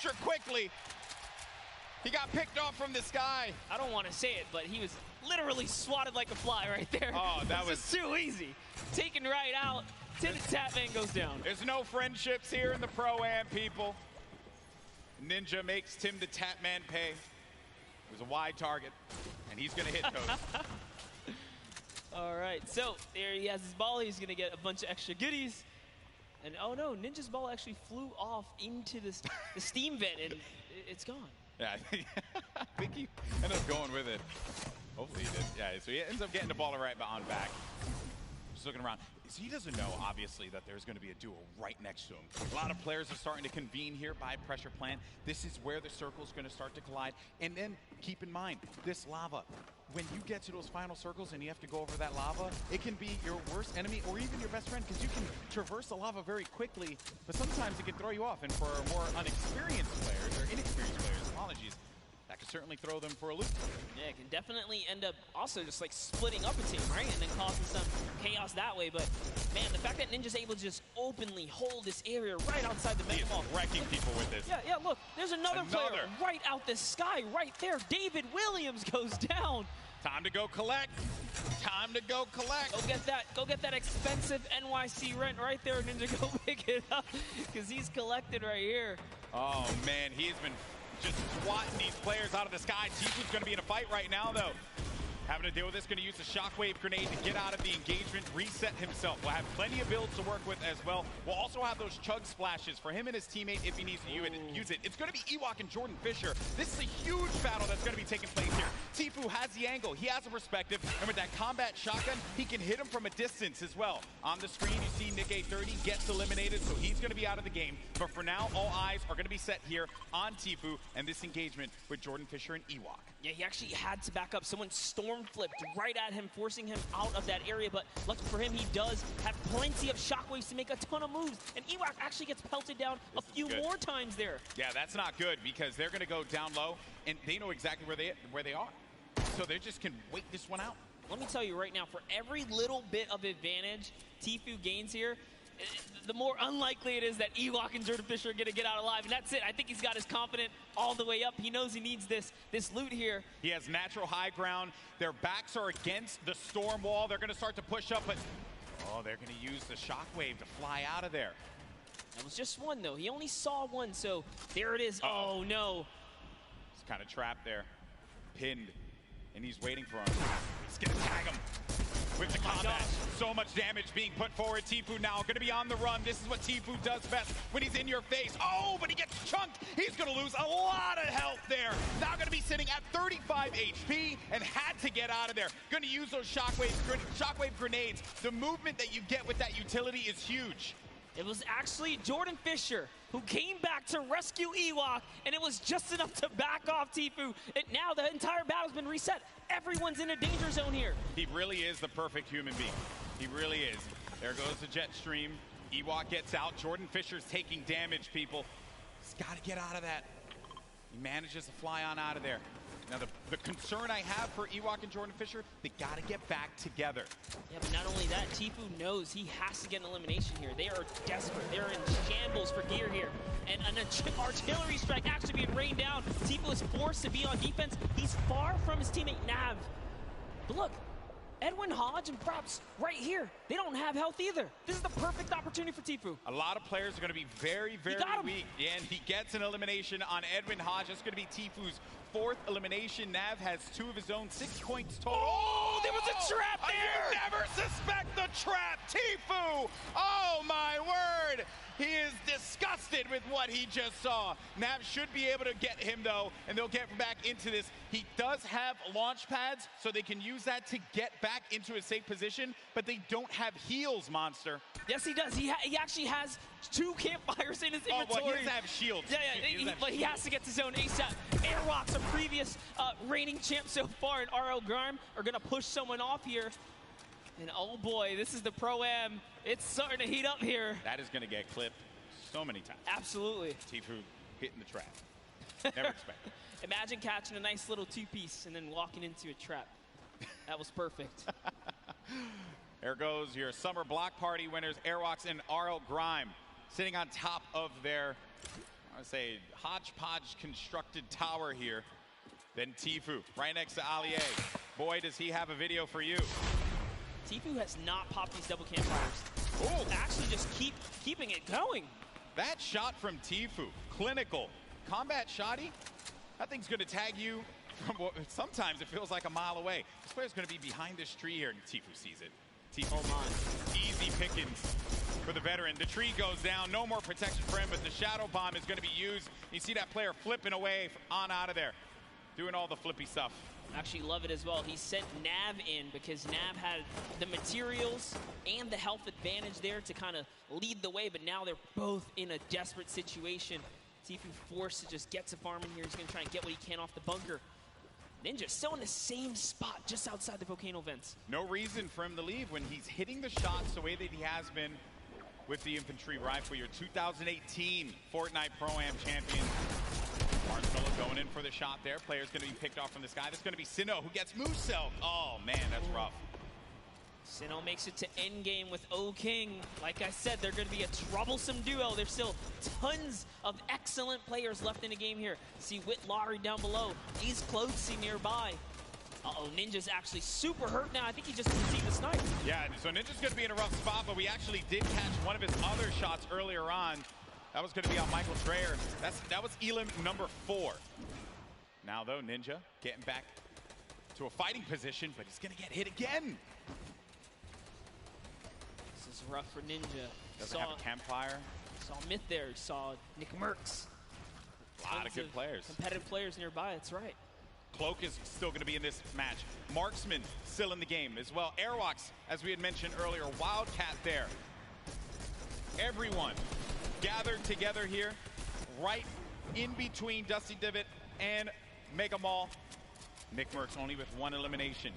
Fisher quickly. He got picked off from the sky. I don't want to say it, but he was literally swatted like a fly right there. Oh, that was too easy. Taken right out. Tatman goes down. There's no friendships here in the Pro-Am, people. Ninja makes Tim the Tatman pay. It was a wide target, and he's going to hit those. All right, so there he has his ball. He's going to get a bunch of extra goodies. And oh no, Ninja's ball actually flew off into the steam vent, and it's gone. Yeah, I think he ended up going with it. Hopefully he did. Yeah, so he ends up getting the ball right on back. Just looking around. So he doesn't know, obviously, that there's going to be a duo right next to him. A lot of players are starting to convene here by pressure plant. This is where the circle's going to start to collide. And then keep in mind, this lava, when you get to those final circles and you have to go over that lava, it can be your worst enemy or even your best friend, because you can traverse the lava very quickly, but sometimes it can throw you off. And for more unexperienced players, or inexperienced players, apologies, that could certainly throw them for a loop. Yeah, it can definitely end up also just like splitting up a team, right? And then causing some chaos that way. But man, the fact that Ninja's able to just openly hold this area right outside the mega ball. Wrecking people with this. Yeah, look, there's another player right out the sky, right there. David Williams goes down. Time to go collect. Time to go collect. Go get that expensive NYC rent right there, Ninja. Go pick it up, because he's collected right here. Oh man, he's been just swatting these players out of the sky. Tifu's going to be in a fight right now, though. Having to deal with this, going to use the shockwave grenade to get out of the engagement, reset himself. We'll have plenty of builds to work with as well. We'll also have those chug splashes for him and his teammate if he needs to use it. It's going to be Ewok and Jordan Fisher. This is a huge battle that's going to be taking place here. Tifu has the angle. He has a perspective. And with that combat shotgun, he can hit him from a distance as well. On the screen, you see Nick A30 gets eliminated, so he's going to be out of the game. But for now, all eyes are going to be set here on Tifu and this engagement with Jordan Fisher and Ewok. Yeah, he actually had to back up. Someone storm flipped right at him, forcing him out of that area. But lucky for him, he does have plenty of shockwaves to make a ton of moves. And Ewok actually gets pelted down a few more times there. Yeah, that's not good, because they're going to go down low, and they know exactly where they are. So they just can wait this one out. Let me tell you right now, for every little bit of advantage Tifu gains here, the more unlikely it is that Ewok and Jordan Fisher are going to get out alive. And that's it. I think he's got his confidence all the way up. He knows he needs this loot here. He has natural high ground. Their backs are against the storm wall. They're going to start to push up, but oh, they're going to use the shockwave to fly out of there. That was just one, though. He only saw one, so there it is. Oh, no. He's kind of trapped there. Pinned. And he's waiting for him. He's going to tag him with the combat. So much damage being put forward. Tifu now going to be on the run. This is what Tifu does best when he's in your face. Oh, but he gets chunked. He's going to lose a lot of health there. Now going to be sitting at 35 HP and had to get out of there. Going to use those shockwave grenades. The movement that you get with that utility is huge. It was actually Jordan Fisher who came back to rescue Ewok, and it was just enough to back off Tifu. And now the entire battle's been reset. Everyone's in a danger zone here. He really is the perfect human being. He really is. There goes the jet stream. Ewok gets out. Jordan Fisher's taking damage, people. He's got to get out of that. He manages to fly on out of there. Now, the concern I have for Ewok and Jordan Fisher, they got to get back together. Yeah, but not only that, Tifu knows he has to get an elimination here. They are desperate. They're in shambles for gear here. And an artillery strike actually being rained down. Tifu is forced to be on defense. He's far from his teammate Nav. But look, Edwin Hodge and Props right here. They don't have health either. This is the perfect opportunity for Tifu. A lot of players are going to be very, very weak. And he gets an elimination on Edwin Hodge. That's going to be Tifu's fourth elimination. Nav has 2 of his own, 6 points total. Oh, there was a trap there! You never suspect the trap, Tifu! Oh, my word! He is disgusted with what he just saw. Nav should be able to get him, though, and they'll get back into this. He does have launch pads, so they can use that to get back into a safe position, but they don't have heals, Monster. Yes, he does. He actually has 2 campfires in his inventory. Oh, well, he doesn't have shields. Yeah, but he has to get to zone ASAP. Airwalks, a previous reigning champ so far, and RL Grime are going to push someone off here. And oh boy, this is the Pro-Am. It's starting to heat up here. That is going to get clipped so many times. Absolutely. Tifu hitting the trap. Never expected. Imagine catching a nice little 2-piece and then walking into a trap. That was perfect. There goes your summer block party winners, Airwalks and RL Grime, sitting on top of their I would say, hodgepodge constructed tower here. Then Tfue, right next to Allier. Boy, does he have a video for you. Tfue has not popped these double campfires. Oh, actually just keeping it going. That shot from Tfue, clinical. Combat shotty, that thing's gonna tag you from what sometimes it feels like a mile away. This player's gonna be behind this tree here, and Tfue sees it. Tfue, oh my. Easy pickings for the veteran. The tree goes down, no more protection for him, but the shadow bomb is gonna be used. You see that player flipping away on out of there, doing all the flippy stuff. Actually love it as well. He sent Nav in because Nav had the materials and the health advantage there to kind of lead the way, but now they're both in a desperate situation. Tfue forced to just get to farm in here. He's going to try and get what he can off the bunker. Ninja still in the same spot just outside the volcano vents. No reason for him to leave when he's hitting the shots the way that he has been with the infantry rifle. Your 2018 Fortnite Pro-Am champion. Marshmallow going in for the shot there. Player's going to be picked off from this guy. That's going to be Sinnoh who gets Moose-Celled. Oh, man, that's rough. Sinnoh makes it to endgame with O-King. Like I said, they're going to be a troublesome duo. There's still tons of excellent players left in the game here. See Whit Lowry down below. He's closing nearby. Uh-oh, Ninja's actually super hurt now. I think he just received the snipe. Yeah, so Ninja's going to be in a rough spot, but we actually did catch one of his other shots earlier on. That was going to be on Michael Dreyer. That was Elim number 4. Now, though, Ninja getting back to a fighting position, but he's going to get hit again. This is rough for Ninja. Doesn't have a campfire. Saw Myth there. Saw Nick Merckx. A lot of good players. Competitive players nearby, that's right. Cloak is still going to be in this match. Marksman still in the game as well. Airwalks, as we had mentioned earlier, Wildcat there. Everyone gathered together here, right in between Dusty Divot and Mega Mall. Nick Merckx only with 1 elimination.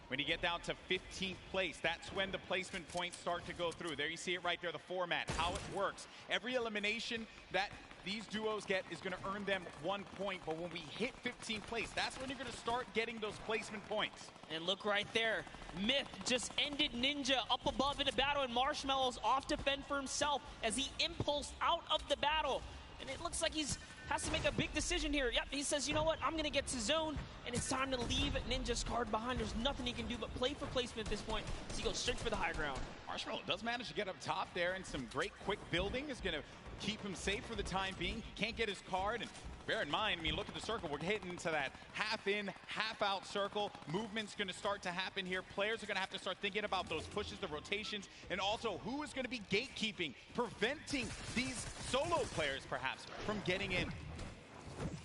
When you get down to 15th place, that's when the placement points start to go through. There you see it right there, the format, how it works. Every elimination that these duos get is going to earn them 1 point, but when we hit 15th place, that's when you're going to start getting those placement points. And look right there, Myth just ended Ninja up above in a battle, and Marshmallow's off to fend for himself as he impulsed out of the battle. And it looks like he's has to make a big decision here. Yep, he says, you know what, I'm going to get to zone, and it's time to leave Ninja's card behind. There's nothing he can do but play for placement at this point, so he goes straight for the high ground. Marshmallow does manage to get up top there, and some great quick building is going to keep him safe for the time being. He can't get his card, and bear in mind, I mean, look at the circle. We're getting into that half in, half out circle. Movement's going to start to happen here. Players are going to have to start thinking about those pushes, the rotations, and also who is going to be gatekeeping, preventing these solo players, perhaps, from getting in.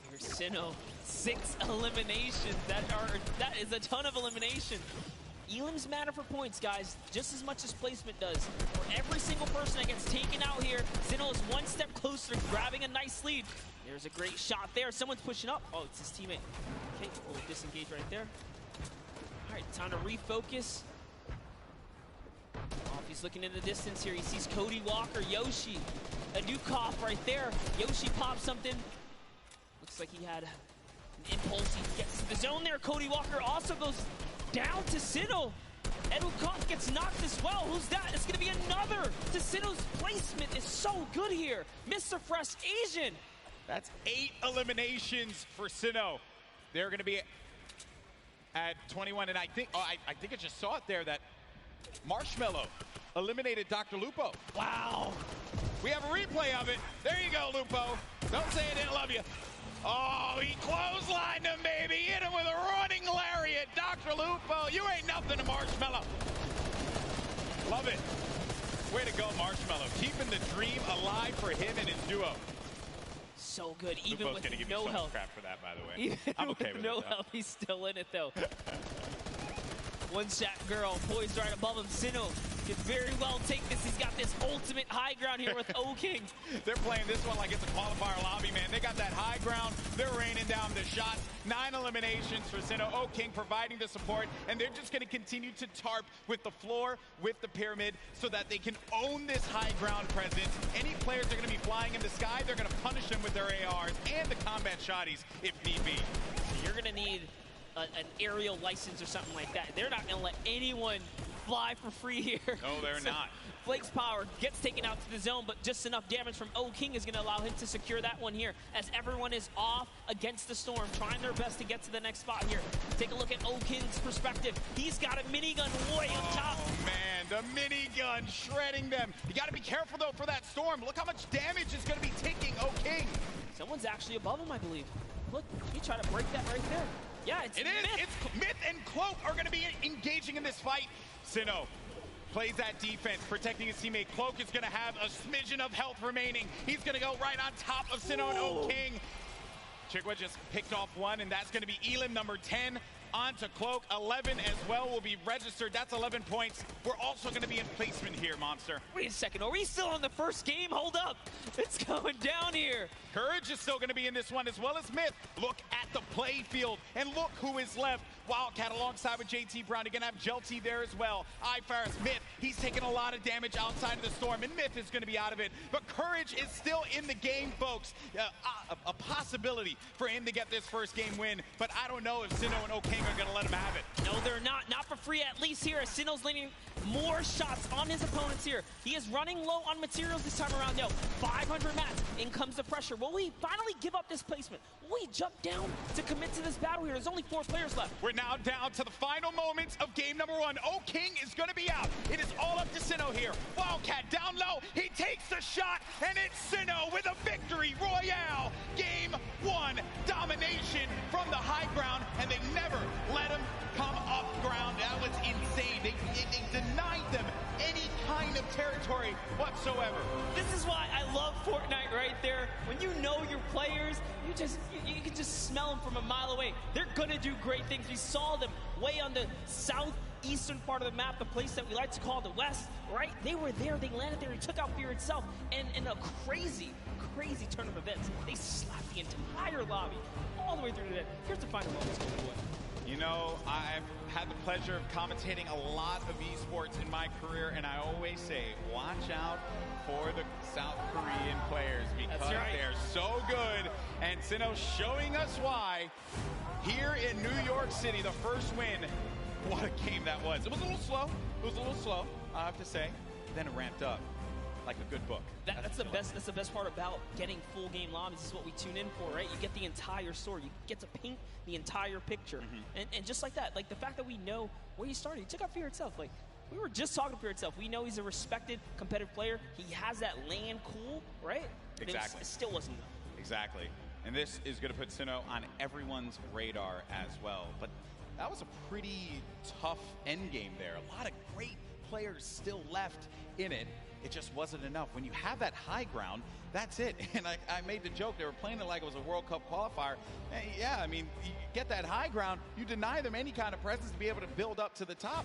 Here's Sinnoh, 6 eliminations. That is a ton of elimination. Elims matter for points, guys, just as much as placement does. For every single person that gets taken out here, Sinnoh is 1 step closer to grabbing a nice lead. There's a great shot there. Someone's pushing up. Oh, it's his teammate. Okay, we'll disengage right there. All right, time to refocus. Oh, he's looking in the distance here. He sees Cody Walker, Yoshi, a new cough right there. Yoshi pops something. Looks like he had an impulse. He gets to the zone there. Cody Walker also goes down to Sinnoh. Edukov gets knocked as well. Who's that? It's going to be another. To Sinnoh's placement is so good here. Mr. Fresh Asian. That's 8 eliminations for Sinnoh. They're going to be at 21, and I think I think I just saw it there that Marshmallow eliminated Dr. Lupo. Wow. We have a replay of it. There you go, Lupo. Don't say I didn't love you. Oh, he clotheslined him, baby. Hit him with a running lariat. Dr. Lupo, you ain't nothing to Marshmallow. Love it. Way to go, Marshmallow. Keeping the dream alive for him and his duo. So good, even Lupo's with give no me so health. Crap for that, by the way. Even I'm okay with no it, health, he's still in it, though. One shot girl poised right above him. Sinnoh could very well take this. He's got this ultimate high ground here with O-King. They're playing this one like it's a qualifier lobby, man. They got that high ground. They're raining down the shots. 9 eliminations for Sinnoh. O-King providing the support, and they're just going to continue to tarp with the floor, with the pyramid, so that they can own this high ground presence. Any players that are going to be flying in the sky, they're going to punish them with their ARs and the combat shotties if need be. You're going to need an aerial license or something like that. They're not going to let anyone fly for free here. No, they're not. Flake's power gets taken out to the zone, but just enough damage from O King is going to allow him to secure that one here, as everyone is off against the storm, trying their best to get to the next spot here. Take a look at O King's perspective. He's got a minigun way on top. Oh, man, the minigun shredding them. You got to be careful, though, for that storm. Look how much damage is going to be taking O King. Someone's actually above him, I believe. Look, he tried to break that right there. Yeah, it's Myth. It's Myth and Cloak are going to be engaging in this fight. Sinnoh plays that defense, protecting his teammate. Cloak is going to have a smidgen of health remaining. He's going to go right on top of Sinnoh and O King. Chigwa just picked off one, and that's going to be Elim, number 10. On to Cloak. 11 as well will be registered. That's 11 points. We're also going to be in placement here, Monster. Wait a second. Are we still on the first game? Hold up. It's going down here. Courage is still going to be in this one, as well as Myth. Look at the play field, and look who is left. Wildcat alongside with JT Brown. You're going to have Jelty there as well. iFire's Myth. He's taking a lot of damage outside of the storm, and Myth is going to be out of it. But Courage is still in the game, folks. A possibility for him to get this first game win, but I don't know if Sinnoh and O King are going to let him have it. No, they're not. Not for free, at least here, as Sinnoh's landing more shots on his opponents here. He is running low on materials this time around. No, 500 mats. In comes the pressure. Will we finally give up this placement? Will we jump down to commit to this battle here? There's only 4 players left. We're now down to the final moments of game number 1. O King is going to be out. It is all up to Sinnoh here. Wildcat down low. He takes the shot, and it's Sinnoh with a victory royale. Game 1 domination from the high ground, and they never let him come up ground. That was insane. They denied them any kind of territory whatsoever. This is why I love Fortnite right there. When you know your players, you can just smell them from a mile away. They're gonna do great things. We saw them way on the southeastern part of the map, the place that we like to call the West, right? They were there, they landed there, and took out Fear itself. And in a crazy turn of events, they slapped the entire lobby all the way through to that. Here's the final moments, boy. You know, I've had the pleasure of commentating a lot of esports in my career, and I always say, watch out for the South Korean players, because they're so good. And Sinnoh showing us why here in New York City, the first win. What a game that was. It was a little slow. It was a little slow, I have to say. Then it ramped up like a good book. That's the best part about getting full game lobbies. This is what we tune in for, right? You get the entire story. You get to paint the entire picture. And just like that, like the fact that we know where he started, he took out Fear itself. Like, we were just talking to Fear itself. We know he's a respected competitive player. He has that land cool, right? Exactly. It still wasn't enough. Exactly. And this is going to put Sinnoh on everyone's radar as well. But that was a pretty tough end game there. A lot of great players still left in it. It just wasn't enough. When you have that high ground, that's it. And I made the joke, they were playing it like it was a World Cup qualifier. Hey, yeah, I mean, you get that high ground, you deny them any kind of presence to be able to build up to the top.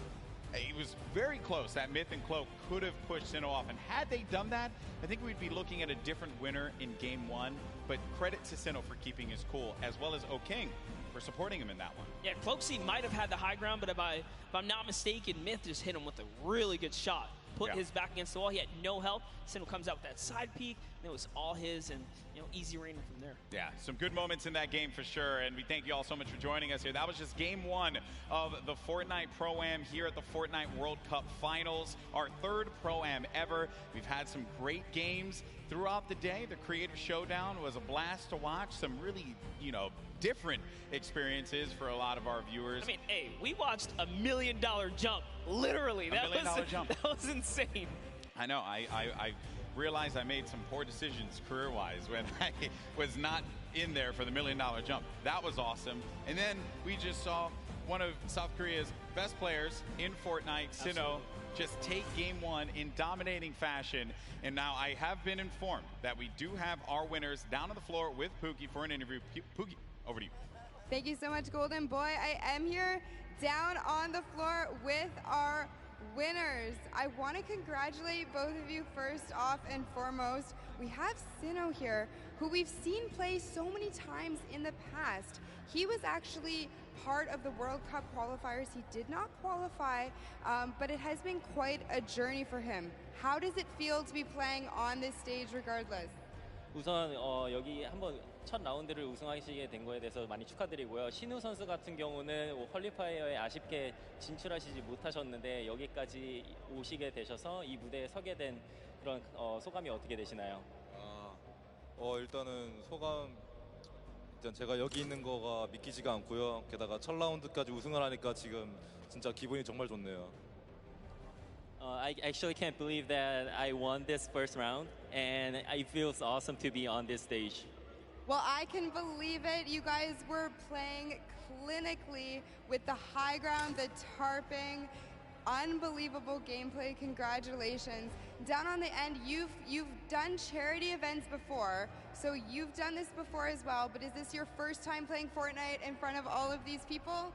It was very close. That Myth and Cloak could have pushed Sinnoh off. And had they done that, I think we'd be looking at a different winner in game 1. But credit to Sinnoh for keeping his cool, as well as O King for supporting him in that one. Yeah, Cloaksy might have had the high ground, but if I'm not mistaken, Myth just hit him with a really good shot. Put his back against the wall. He had no help. Sinnoh comes out with that side peek, and it was all his, and easy raining from there. Yeah, some good moments in that game for sure, and we thank you all so much for joining us here. That was just game 1 of the Fortnite Pro-Am here at the Fortnite World Cup Finals, our 3rd Pro-Am ever. We've had some great games throughout the day. The Creative Showdown was a blast to watch. Some really, different experiences for a lot of our viewers. I mean, hey, we watched $1 million jump, literally. $1 million jump. That was insane. I know. I realized I made some poor decisions career-wise when I was not in there for the $1 million jump. That was awesome. And then we just saw one of South Korea's best players in Fortnite, Sinnoh, just take game 1 in dominating fashion. And now I have been informed that we do have our winners down on the floor with Pookie for an interview. Pookie, over to you. Thank you so much, Golden Boy. I am here down on the floor with our winners. I want to congratulate both of you first off and foremost. We have Sinnoh here, who we've seen play so many times in the past. He was actually part of the World Cup qualifiers. He did not qualify, but it has been quite a journey for him. How does it feel to be playing on this stage regardless? 우선 여기 한번 첫 라운드를 우승하시게 된 거에 대해서 많이 축하드리고요. 신우 선수 같은 경우는 퀄리파이어에 아쉽게 진출하시지 못하셨는데 여기까지 오시게 되셔서 이 무대에 서게 된 그런 소감이 어떻게 되시나요? 일단은 소감 일단 제가 여기 있는 거가 믿기지가 않고요. 게다가 첫 라운드까지 우승을 하니까 지금 진짜 기분이 정말 좋네요. I actually can't believe that I won this first round, and it feels awesome to be on this stage. Well, I can believe it. You guys were playing clinically with the high ground, the tarping, unbelievable gameplay. Congratulations. Down on the end, you've done charity events before, so you've done this before as well, but is this your first time playing Fortnite in front of all of these people?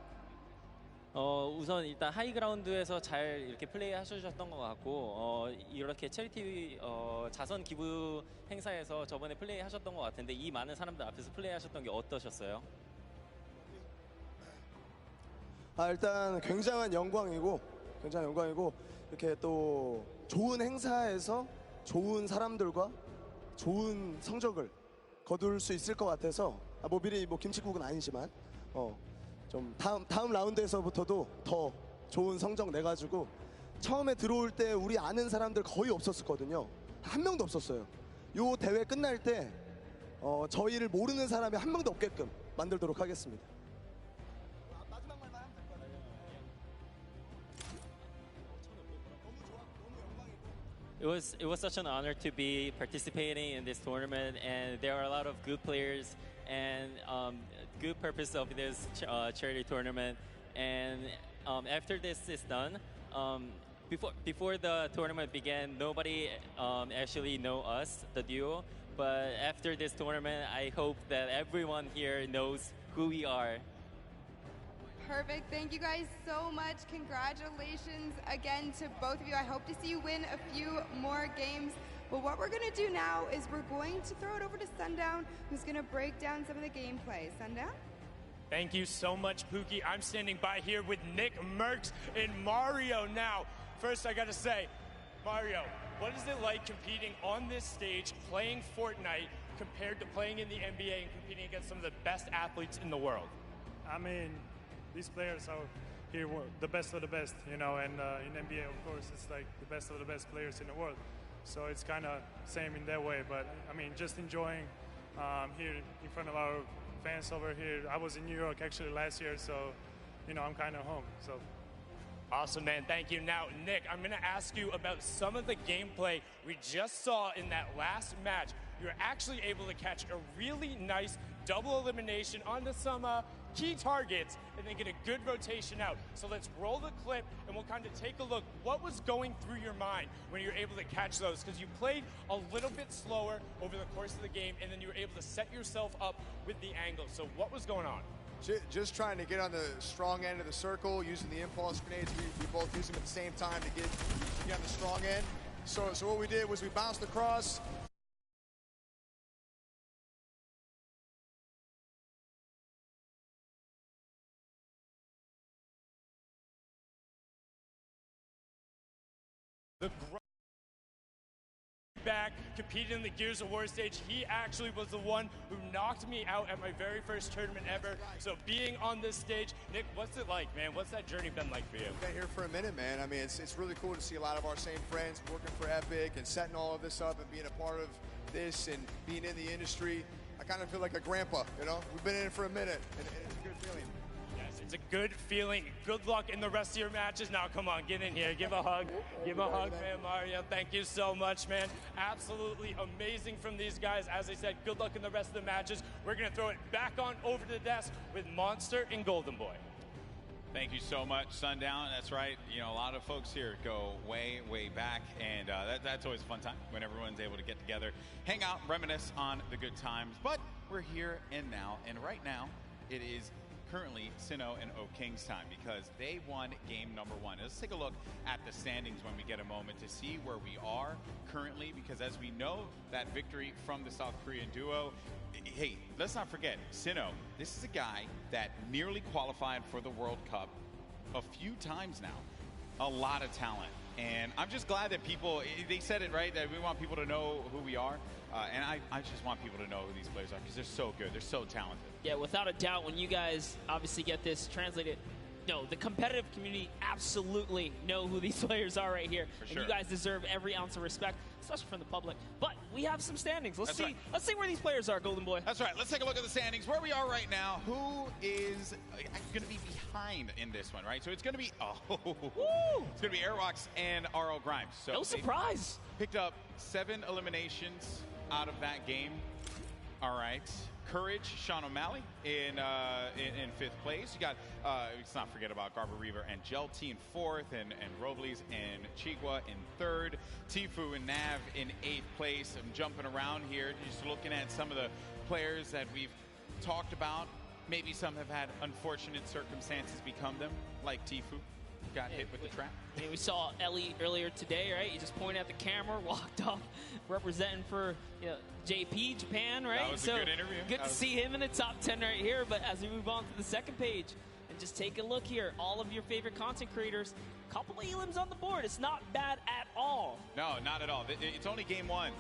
우선 일단 하이그라운드에서 잘 이렇게 플레이 하셨던 것 같고 이렇게 체리티 자선 기부 행사에서 저번에 플레이 하셨던 것 같은데 이 많은 사람들 앞에서 플레이 하셨던 게 어떠셨어요? 일단 굉장한 영광이고 이렇게 또 좋은 행사에서 좋은 사람들과 좋은 성적을 거둘 수 있을 것 같아서 뭐 미리 뭐 김치국은 아니지만 좀 다음 라운드에서부터도 더 좋은 성적 내가지고 처음에 들어올 때 우리 아는 사람들 거의 없었거든요. 한 명도 없었어요. 요 대회 끝날 때 저희를 모르는 사람이 한 명도 없게끔 만들도록 하겠습니다. 마지막 말만 하면 될 것 같아요. It was such an honor to be participating in this tournament, and there are a lot of good players and good purpose of this charity tournament. And after this is done, before the tournament began, nobody actually know us, the duo. But after this tournament, I hope that everyone here knows who we are. Perfect. Thank you guys so much. Congratulations again to both of you. I hope to see you win a few more games. But what we're going to do now is we're going to throw it over to Sundown, who's going to break down some of the gameplay. Sundown? Thank you so much, Pookie. I'm standing by here with Nick Merckx and Mario now. First, I got to say, Mario, what is it like competing on this stage, playing Fortnite, compared to playing in the NBA and competing against some of the best athletes in the world? I mean, these players are here the best of the best, you know, and in NBA, of course, it's like the best of the best players in the world. So it's kind of same in that way, but I mean, just enjoying here in front of our fans over here. I was in New York actually last year, so, you know, I'm kind of home, so. Awesome, man. Thank you. Now, Nick, I'm going to ask you about some of the gameplay we just saw in that last match. You were actually able to catch a really nice double elimination onto some key targets and then get a good rotation out. So let's roll the clip and we'll kind of take a look. What was going through your mind when you were able to catch those? Because you played a little bit slower over the course of the game and then you were able to set yourself up with the angle. So what was going on? Just trying to get on the strong end of the circle, using the impulse grenades. We both used them at the same time to get on the strong end. So what we did was we bounced across. The back, competed in the Gears of War stage. He actually was the one who knocked me out at my very first tournament ever. So being on this stage, Nick, what's it like, man? What's that journey been like for you? Been here for a minute, man. I mean, it's really cool to see a lot of our same friends working for Epic and setting all of this up and being a part of this and being in the industry. I kind of feel like a grandpa, you know? We've been in it for a minute, and it's a good feeling. It's a good feeling. Good luck in the rest of your matches. Now, come on, get in here. Give a hug. Give a hug, man, Mario. Thank you so much, man. Absolutely amazing from these guys. As I said, good luck in the rest of the matches. We're going to throw it back on over to the desk with Monster and Golden Boy. Thank you so much, Sundown. That's right. You know, a lot of folks here go way, way back, and that's always a fun time when everyone's able to get together, hang out, reminisce on the good times. But we're here and now, and right now, it is currently Sinnoh and O King's time because they won game number 1. Let's take a look at the standings when we get a moment to see where we are currently, because as we know, that victory from the South Korean duo, hey, let's not forget, Sinnoh, this is a guy that nearly qualified for the World Cup a few times now. A lot of talent. And I'm just glad that people, they said it right, that we want people to know who we are. And I just want people to know who these players are because they're so good. They're so talented. Yeah, without a doubt, when you guys obviously get this translated, no, the competitive community absolutely know who these players are right here. For sure. And you guys deserve every ounce of respect, especially from the public. But we have some standings. Let's That's see. right. Let's see where these players are, Golden Boy. That's right. Let's take a look at the standings. Where we are right now. Who is going to be behind in this one, right? So it's going to be, it's going to be Airwalks and RL Grimes. So No surprise. Picked up 7 eliminations out of that game. All right. Courage, Sean O'Malley in 5th place. You got, let's not forget about Garber Reaver and Gelty in 4th, and Robles and Chigua in 3rd. Tifu and Nav in 8th place. I'm jumping around here, just looking at some of the players that we've talked about. Maybe some have had unfortunate circumstances become them, like Tifu. Got hit with the trap. Yeah, we saw Ellie earlier today, right? He just pointed at the camera, walked off, representing for JP, Japan, right? That was a good interview. Good to see him in the top 10 right here. But as we move on to the second page, and just take a look here, all of your favorite content creators, couple of elims on the board. It's not bad at all. No, not at all. It's only game 1.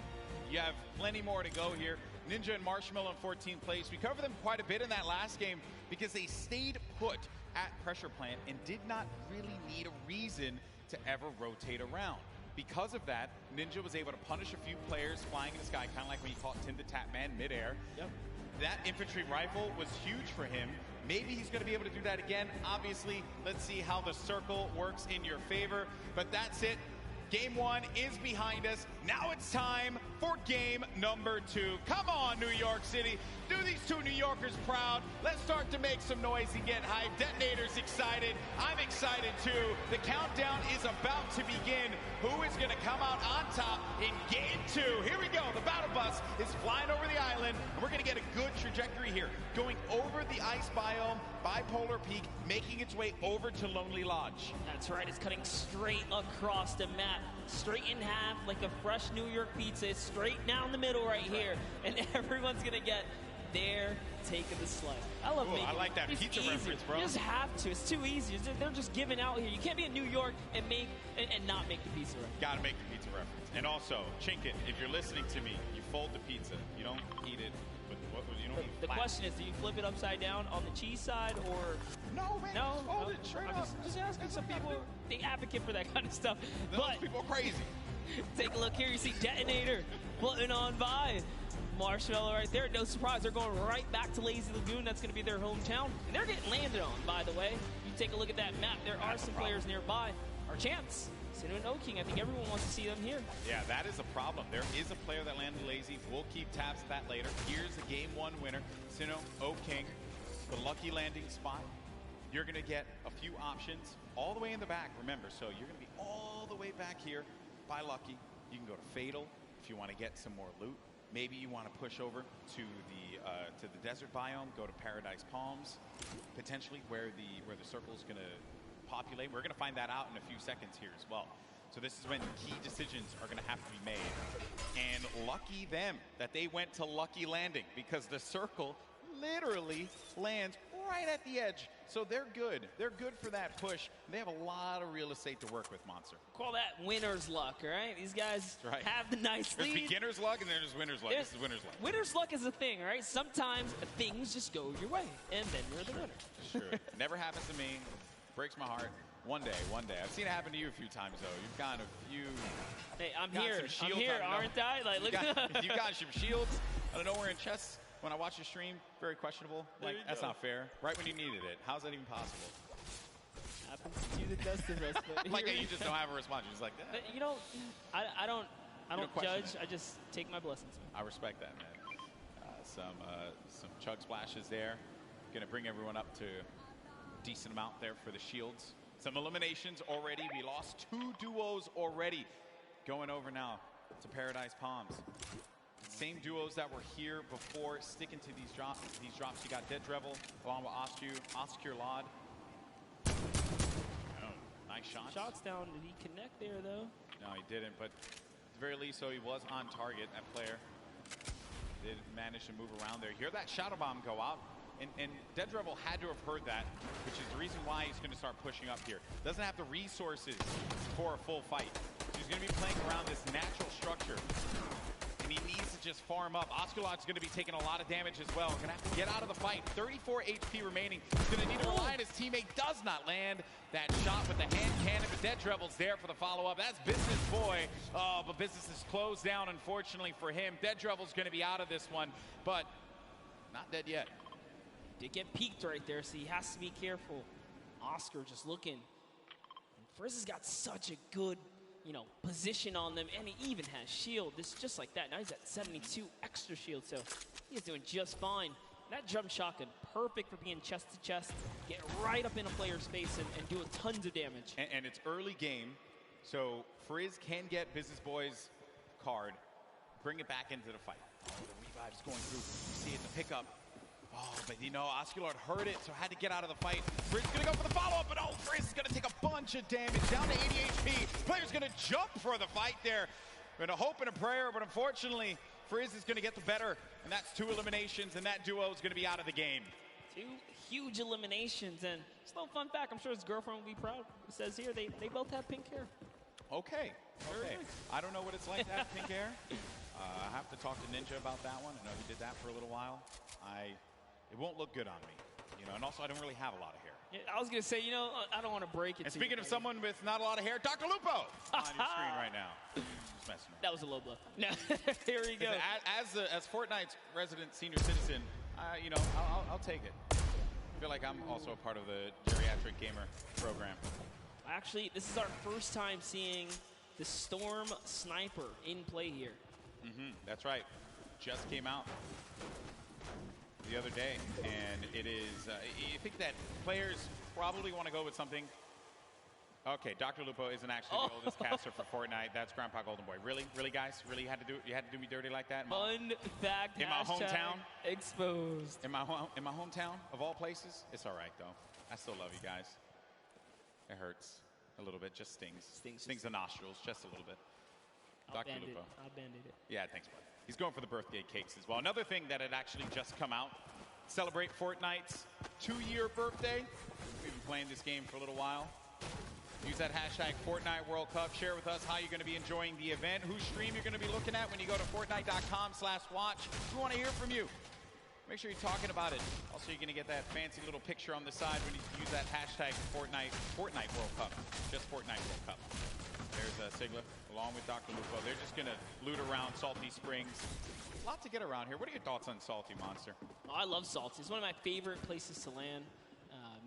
You have plenty more to go here. Ninja and Marshmallow in 14th place. We covered them quite a bit in that last game because they stayed put at pressure plant and did not really need a reason to ever rotate around. Because of that, Ninja was able to punish a few players flying in the sky, kind of like when you caught Tim the Tap Man midair. Yep. That infantry rifle was huge for him. Maybe he's going to be able to do that again. Obviously, let's see how the circle works in your favor. But that's it. Game 1 is behind us. Now it's time for game number 2. Come on, New York City. Do these 2 New Yorkers proud. Let's start to make some noise and get hyped. Detonator's excited. I'm excited too. The countdown is about to begin. Who is going to come out on top in game 2? Here we go. The battle bus is flying over the island, and we're going to get a good trajectory here. Going over the ice biome, Bipolar Peak, making its way over to Lonely Lodge. That's right. It's cutting straight across the map, straight in half like a fresh New York pizza. It's straight down the middle right here, and everyone's going to get their take of the sled. I love making I like that pizza reference, bro. You just have to. It's too easy. They're just giving out here. You can't be in New York and not make the pizza reference. Gotta make the pizza reference. And also, Chinkin, if you're listening to me, you fold the pizza. You don't eat it with you don't eat The flat. question is, do you flip it upside down on the cheese side, or No, man. no? Just fold it straight I'm up. just asking. Some people, they advocate for that kind of stuff. Those But people are crazy. take a look here. You see Detonator floating on by. Marshmallow right there. No surprise. They're going right back to Lazy Lagoon. That's going to be their hometown. And they're getting landed on, by the way. You take a look at that map. There are some players nearby. Our chance. Sinu and O-King. I think everyone wants to see them here. Yeah, that is a problem. There is a player that landed lazy. We'll keep tabs of that later. Here's the game 1 winner. Sinu, O-King, the lucky landing spot. You're going to get a few options all the way in the back, remember. So you're going to be all the way back here by Lucky. You can go to Fatal if you want to get some more loot. Maybe you want to push over to the desert biome, go to Paradise Palms, potentially where the circle is going to populate. We're going to find that out in a few seconds here as well. So this is when key decisions are going to have to be made. And lucky them that they went to Lucky Landing, because the circle literally lands right at the edge. So they're good. They're good for that push. They have a lot of real estate to work with, Monster. Call that winner's luck, all right? These guys Right. have the nice There's lead. beginner's luck and then there's winner's luck. This is winner's luck. Winner's luck is a thing, all right? Sometimes things just go your way, and then you're the winner. Sure. Never happens to me. Breaks my heart. One day. I've seen it happen to you a few times, though. You've got a few... Hey, I'm got here. some shields, I'm here, I don't know. aren't I? Like, look you got some shields. I don't know where in chess. When I watch your stream, very questionable. Like, that's not fair. Right when you needed it. How's that even possible? happens to you the best of us. But Like, you just don't have a response. You're just like, But, you know, I don't question judge. it. I just take my blessings. I respect that, man. Some chug splashes there. Gonna bring everyone up to a decent amount there for the shields. Some eliminations already. We lost 2 duos already. Going over now to Paradise Palms. Same duos that were here before, sticking to these drops. You got Dead Drevel along with Oscure Lod. Oh, nice shots. Shots down. Did he connect there, though? No, he didn't, but at the very least, so he was on target, that player. Did manage to move around there. Hear that shadow bomb go out. And Dead Rebel had to have heard that, which is the reason why he's going to start pushing up here. Doesn't have the resources for a full fight. So he's going to be playing around this natural structure. And he needs to just farm up. Osculot's going to be taking a lot of damage as well. Going to have to get out of the fight. 34 HP remaining. He's going to need to rely on his teammate. Does not land that shot with the hand cannon, but Dead Rebel's there for the follow-up. That's Business Boy. Oh, but Business is closed down, unfortunately for him. Dead Rebel's going to be out of this one, but not dead yet. Did get peeked right there, so he has to be careful. Oscar just looking. Frizz has got such a good, position on them, and he even has shield. This is just like that. Now he's at 72 extra shield, so he's doing just fine. That jump shotgun, perfect for being chest to chest, get right up in a player's face and doing tons of damage. And it's early game, so Frizz can get Business Boy's card, bring it back into the fight. Oh, the revive's going through. You see it, the pickup. Oh, but Osculot heard it, so had to get out of the fight. Frizz is gonna go for the follow-up, but Frizz is gonna take a bunch of damage, down to 80 HP. Player's gonna jump for the fight there. Been a hope and a prayer, but unfortunately, Frizz is gonna get the better, and that's 2 eliminations, and that duo is gonna be out of the game. 2 huge eliminations, and just a little fun fact, I'm sure his girlfriend will be proud. It says here, they both have pink hair. Okay. I don't know what it's like to have pink hair. I have to talk to Ninja about that one. I know he did that for a little while. It won't look good on me, and also I don't really have a lot of hair. Yeah, I was gonna say, I don't want to break it. And speaking of someone with not a lot of hair, Dr. Lupo on your screen right now. Just messing around. That was a low blow. No, here we go. As Fortnite's resident senior citizen, I'll take it. I feel like I'm also a part of the geriatric gamer program. Actually, this is our first time seeing the Storm Sniper in play here. That's right. Just came out the other day, and it is, you think that players probably want to go with something. Okay, Dr. Lupo isn't actually the oldest caster for Fortnite. That's Grandpa Golden Boy. Really, guys? Really, you had to do me dirty like that? Fun fact, in my hometown? Exposed. In my hometown, of all places? It's all right, though. I still love you guys. It hurts a little bit, just stings. Stings the nostrils, just a little bit. Dr. Lupo. I'll band-aid it. Yeah, thanks, bud. He's going for the birthday cakes as well. Another thing that had actually just come out, celebrate Fortnite's 2-year birthday. We've been playing this game for a little while. Use that hashtag Fortnite World Cup. Share with us how you're going to be enjoying the event, whose stream you're going to be looking at when you go to Fortnite.com/watch. We want to hear from you. Make sure you're talking about it. Also, you're going to get that fancy little picture on the side when you use that hashtag Fortnite World Cup. Just Fortnite World Cup. There's Sigla, along with Dr. Lupo. They're just going to loot around Salty Springs. A lot to get around here. What are your thoughts on Salty, Monster? Oh, I love Salty. It's one of my favorite places to land,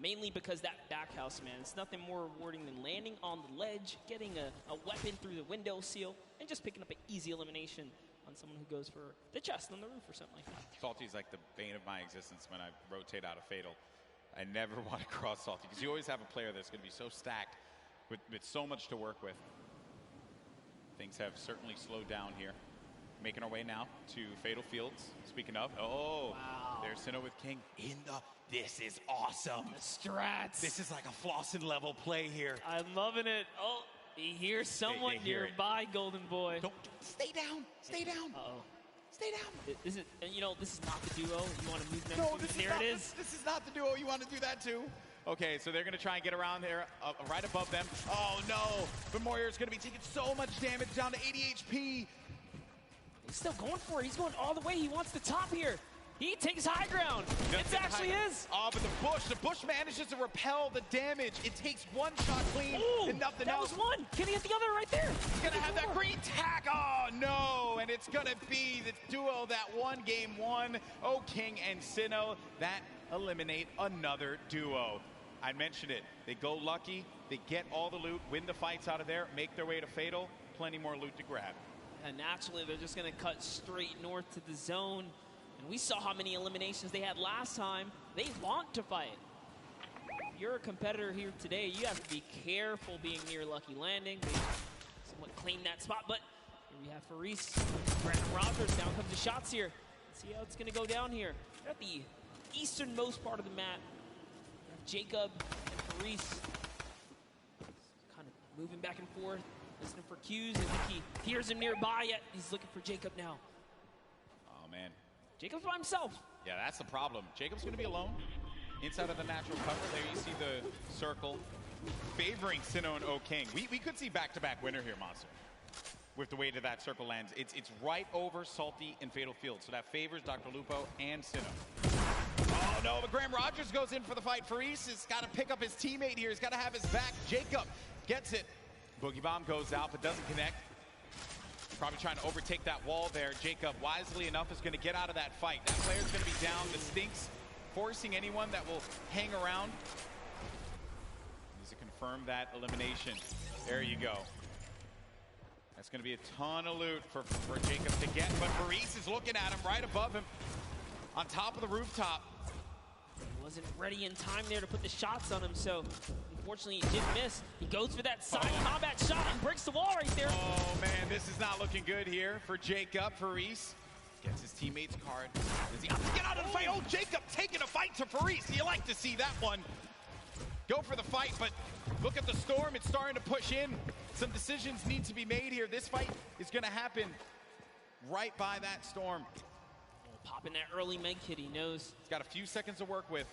mainly because that back house, man. It's nothing more rewarding than landing on the ledge, getting a weapon through the window seal, and just picking up an easy elimination on someone who goes for the chest on the roof or something like that. Salty is like the bane of my existence when I rotate out of Fatal. I never want to cross Salty, because you always have a player that's going to be so stacked with so much to work with. Things have certainly slowed down here. Making our way now to Fatal Fields. Speaking of, wow. There's Sinnoh with King in the. This is awesome. The strats. This is like a Flossin level play here. I'm loving it. Oh, he hears someone they hear nearby, Golden Boy. Don't stay down. Stay down. Uh-oh. Stay down. This is, this is not the duo. You want to move them? No, This is not the duo. You want to do that too? Okay, so they're going to try and get around there, right above them. Oh, no. But Moyer is going to be taking so much damage, down to 80 HP. He's still going for it. He's going all the way. He wants the top here. He takes high ground. It actually is. Oh, but the Bush manages to repel the damage. It takes one shot clean and nothing else. That was one. Can he hit the other right there? He's going to have that green tag. Oh, no. And it's going to be the duo that won game 1. Oh, King and Sinnoh. That eliminate another duo. I mentioned it. They go lucky. They get all the loot, win the fights out of there, make their way to Fatal. Plenty more loot to grab. And naturally, they're just going to cut straight north to the zone. And we saw how many eliminations they had last time. They want to fight. If you're a competitor here today, you have to be careful being near Lucky Landing. They somewhat claim that spot, but here we have Faris. Brandon Rogers, down comes the shots here. Let's see how it's going to go down here. They're at the easternmost part of the map. We have Jacob and Faris kind of moving back and forth, listening for cues. I think he hears him nearby, yet he's looking for Jacob now. Oh, man. Jacob's by himself. Yeah, that's the problem. Jacob's going to be alone inside of the natural cover. There you see the circle favoring Sinnoh and O-King. We could see back-to-back winner here, Monster, with the way that that circle lands. It's right over Salty and Fatal Field, so that favors Dr. Lupo and Sinnoh. Oh no, but Graham Rogers goes in for the fight. Faris has got to pick up his teammate here. He's got to have his back. Jacob gets it. Boogie Bomb goes out, but doesn't connect. Probably trying to overtake that wall there. Jacob, wisely enough, is going to get out of that fight. That player's going to be down. The Stinks forcing anyone that will hang around. Needs to confirm that elimination. There you go. That's going to be a ton of loot for Jacob to get, but Faris is looking at him right above him on top of the rooftop. He wasn't ready in time there to put the shots on him, so unfortunately he did miss. He goes for that side combat shot and breaks the wall right there. Oh man, this is not looking good here for Jacob. Faris gets his teammate's card. Does he have to get out of the fight? Oh, Jacob taking a fight to Faris. You like to see that one. Go for the fight, but look at the storm. It's starting to push in. Some decisions need to be made here. This fight is going to happen right by that storm. Popping that early med kit, he knows. He's got a few seconds to work with.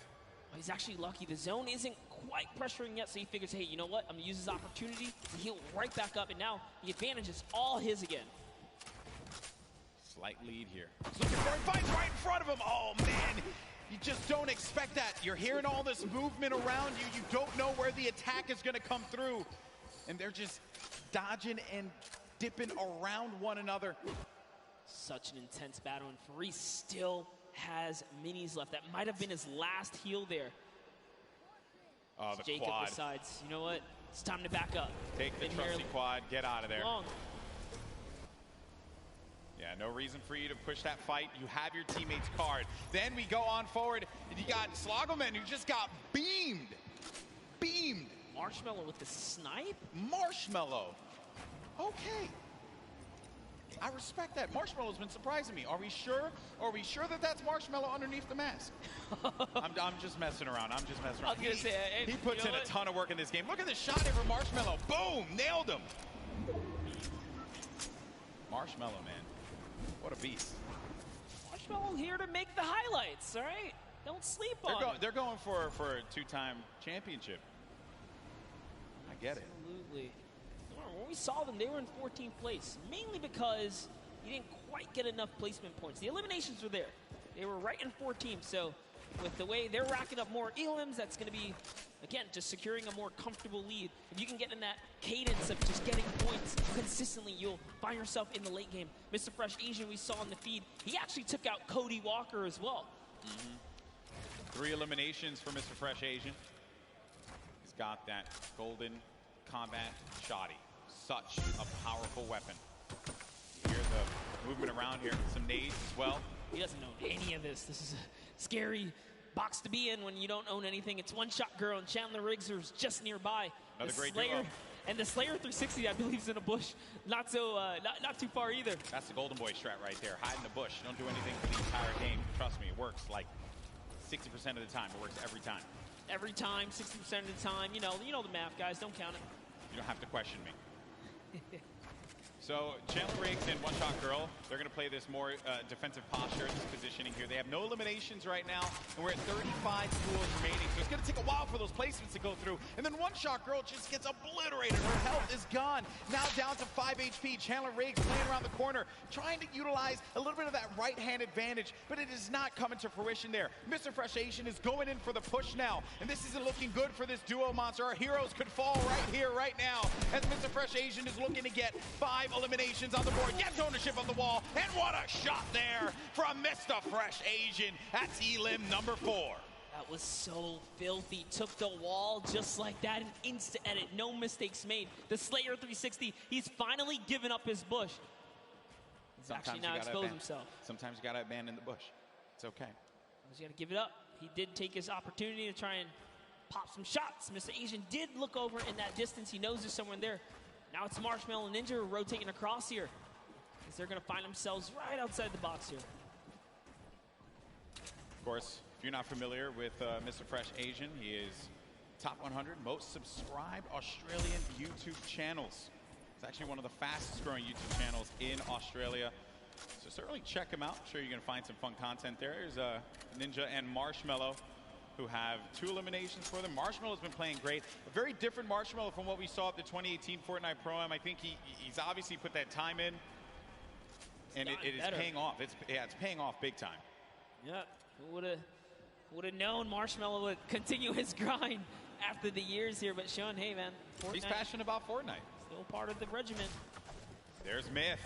He's actually lucky. The zone isn't quite pressuring yet, so he figures, hey, you know what? I'm going to use this opportunity to heal right back up, and now the advantage is all his again. Slight lead here. He's looking for a fight right in front of him. Oh, man. You just don't expect that. You're hearing all this movement around you. You don't know where the attack is going to come through. And they're just dodging and dipping around one another. Such an intense battle, and Faris still has minis left. That might have been his last heal there. Oh, the Jacob quad. decides, you know what? It's time to back up. Take the trusty quad. Get out of there. Long. Yeah, no reason for you to push that fight. You have your teammate's card. Then we go on forward, and you got Slogoman, who just got beamed. Beamed. Marshmallow with the snipe? Marshmallow. Okay. I respect that. Marshmallow's been surprising me. Are we sure? Are we sure that that's Marshmallow underneath the mask? I'm just messing around. I'm just messing around. I was gonna say, he puts in a ton of work in this game. Look at this shot here for Marshmallow. Boom! Nailed him. Marshmallow, man. What a beast. Marshmallow here to make the highlights, all right? Don't sleep on it. They're going for a two-time championship. I get it. Absolutely. When we saw them, they were in 14th place, mainly because you didn't quite get enough placement points. The eliminations were there. They were right in 14th, so with the way they're racking up more elims, that's going to be, again, just securing a more comfortable lead. If you can get in that cadence of just getting points consistently, you'll find yourself in the late game. Mr. Fresh Asian, we saw in the feed, he actually took out Cody Walker as well. 3 eliminations for Mr. Fresh Asian. He's got that golden combat shoddy. Such a powerful weapon. You hear the movement around here. Some nades as well. He doesn't know any of this. This is a scary box to be in when you don't own anything. It's One Shot Girl and Chandler Riggs, who's just nearby. Another great Slayer, duo. and the Slayer 360, I believe, is in a bush. Not so, not too far either. That's the Golden Boy strat right there. Hide in the bush. Don't do anything for the entire game. Trust me, it works like 60% of the time. It works every time. Every time, 60% of the time. You know the math, guys. Don't count it. You don't have to question me. So Chandler Riggs and One Shot Girl, they're going to play this more defensive posture, this positioning here. They have no eliminations right now, and we're at 35 duels remaining. So it's going to take a while for those placements to go through. And then One Shot Girl just gets obliterated. Her health is gone. Now down to 5 HP. Chandler Riggs playing around the corner, trying to utilize a little bit of that right-hand advantage, but it is not coming to fruition there. Mr. Fresh Asian is going in for the push now, and this isn't looking good for this duo, Monster. Our heroes could fall right here, right now, as Mr. Fresh Asian is looking to get 5 eliminations on the board, gets ownership of the wall, and what a shot there from Mr. Fresh Asian. That's elim number 4. That was so filthy. Took the wall just like that, an instant edit, no mistakes made. The Slayer 360, he's finally given up his bush. He's actually now exposed himself. Sometimes you gotta abandon the bush. It's okay. He's gotta give it up. He did take his opportunity to try and pop some shots. Mr. Asian did look over in that distance. He knows there's someone there. Now it's Marshmallow Ninja rotating across here, as they're going to find themselves right outside the box here. Of course, if you're not familiar with Mr. Fresh Asian, he is top 100 most subscribed Australian YouTube channels. It's actually one of the fastest growing YouTube channels in Australia. So certainly check him out. I'm sure you're going to find some fun content there. There's Ninja and Marshmello, who have 2 eliminations for them. Marshmellow's been playing great. A very different Marshmello from what we saw at the 2018 Fortnite Pro-Am. I think he's obviously put that time in, and it is paying off. It's paying off big time. Yeah, who would have known Marshmello would continue his grind after the years here, but Sean, hey man, Fortnite, he's passionate about Fortnite. Still part of the regiment. There's Myth.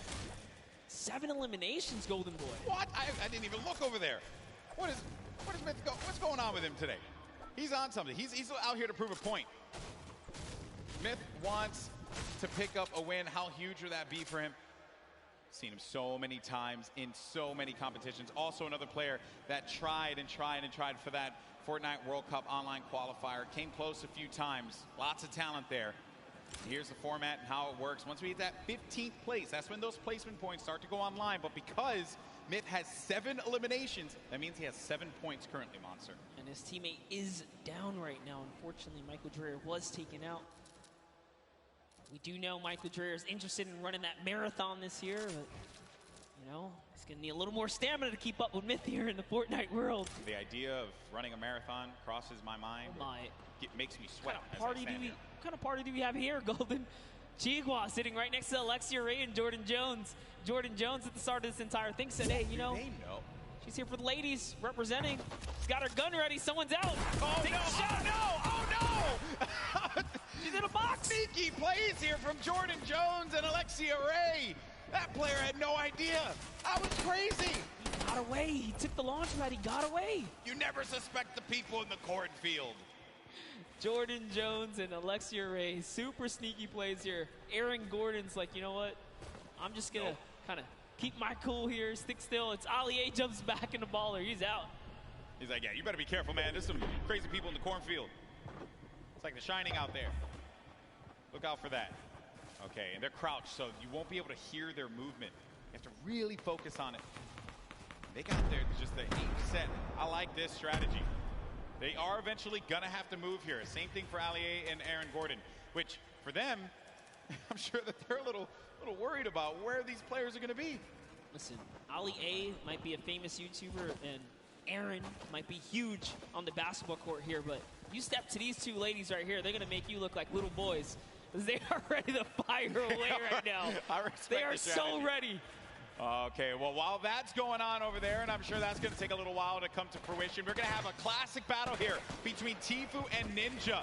7 eliminations, Golden Boy. What? I didn't even look over there. What is Myth what's going on with him today? He's on something. He's out here to prove a point. Myth wants to pick up a win. How huge would that be for him? Seen him so many times in so many competitions. Also another player that tried for that Fortnite World Cup online qualifier. Came close a few times. Lots of talent there. Here's the format and how it works. Once we hit that 15th place, that's when those placement points start to go online. But because Myth has 7 eliminations, that means he has 7 points currently, Monster. And his teammate is down right now. Unfortunately, Michael Dreher was taken out. We do know Michael Dreher is interested in running that marathon this year, but you know, he's going to need a little more stamina to keep up with Myth here in the Fortnite world. The idea of running a marathon crosses my mind. Oh my. It makes me sweat. What kind of party do we have here, Golden? Chihua sitting right next to Alexia Ray and Jordan Jones. Jordan Jones at the start of this entire thing said, hey, you know, she's here for the ladies representing. She's got her gun ready. Someone's out. Oh, no. Oh, no. She's in a box. Sneaky plays here from Jordan Jones and Alexia Ray. That player had no idea. That was crazy. He got away. He took the launch pad. He got away. You never suspect the people in the cornfield. Jordan Jones and Alexia Ray, super sneaky plays here. Aaron Gordon's like, you know what? I'm just going to kind of keep my cool here, stick still. It's Ali A jumps back in the baller. He's out. He's like, yeah, you better be careful, man. There's some crazy people in the cornfield. It's like The Shining out there. Look out for that. Okay, and they're crouched, so you won't be able to hear their movement. You have to really focus on it. They got there just the 8%. I like this strategy. They are eventually going to have to move here. Same thing for Ali A and Aaron Gordon, which for them, I'm sure that they're a little worried about where these players are going to be. Listen, Ali A might be a famous YouTuber, and Aaron might be huge on the basketball court here, but you step to these 2 ladies right here, they're going to make you look like little boys. They are ready to fire away right now. They are so ready. Okay, well, while that's going on over there, and I'm sure that's going to take a little while to come to fruition, we're going to have a classic battle here between Tfue and Ninja.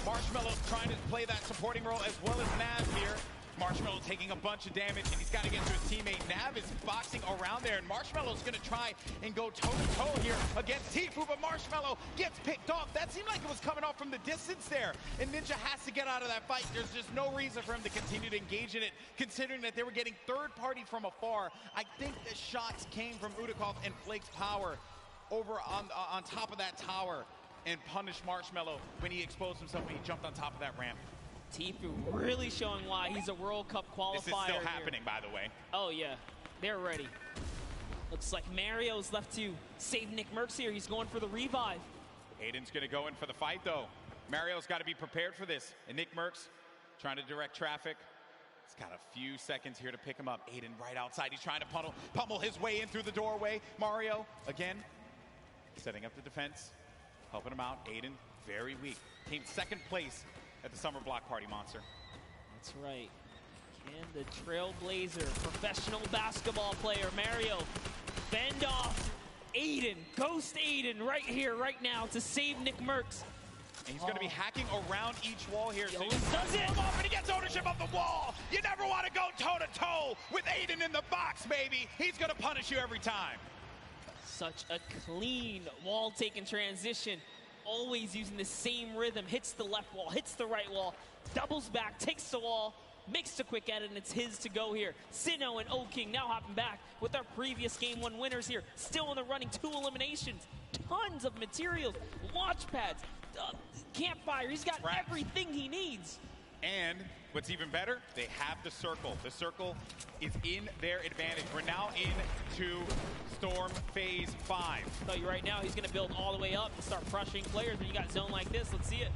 Marshmellow's trying to play that supporting role as well as Nav here. Marshmello taking a bunch of damage, and he's got to get to his teammate. Nav is boxing around there, and Marshmellow's going to try and go toe-to-toe here against Tfue, but Marshmello gets picked off. That seemed like it was coming off from the distance there, and Ninja has to get out of that fight. There's just no reason for him to continue to engage in it, considering that they were getting third-party from afar. I think the shots came from Udakov and Flake's power over on top of that tower and punished Marshmello when he exposed himself when he jumped on top of that ramp. Tfue really showing why he's a World Cup qualifier. This is still happening, by the way. Oh, yeah. They're ready. Looks like Mario's left to save Nick Merckx here. He's going for the revive. Aiden's going to go in for the fight, though. Mario's got to be prepared for this. And Nick Merckx trying to direct traffic. He's got a few seconds here to pick him up. Aiden right outside. He's trying to pummel his way in through the doorway. Mario, again, setting up the defense, helping him out. Aiden, very weak. Came second place at the Summer Block Party, Monster. That's right. Can the Trailblazer, professional basketball player, Mario, fend off Aiden, ghost Aiden right here, right now to save Nick Merckx. And he's going to be hacking around each wall here. So he does it! Off and he gets ownership of the wall. You never want to go toe-to-toe with Aiden in the box, baby. He's going to punish you every time. Such a clean wall-taking transition. Always using the same rhythm. Hits the left wall, hits the right wall, doubles back, takes the wall, makes the quick edit, and it's his to go here. Sinnoh and O-King now hopping back with our previous Game 1 winners here. Still in the running, 2 eliminations. Tons of materials, launch pads, campfire. He's got everything he needs. And what's even better, they have the circle. The circle is in their advantage. We're now into Storm Phase 5. I'll tell you right now, he's going to build all the way up and start crushing players when you got zone like this. Let's see it.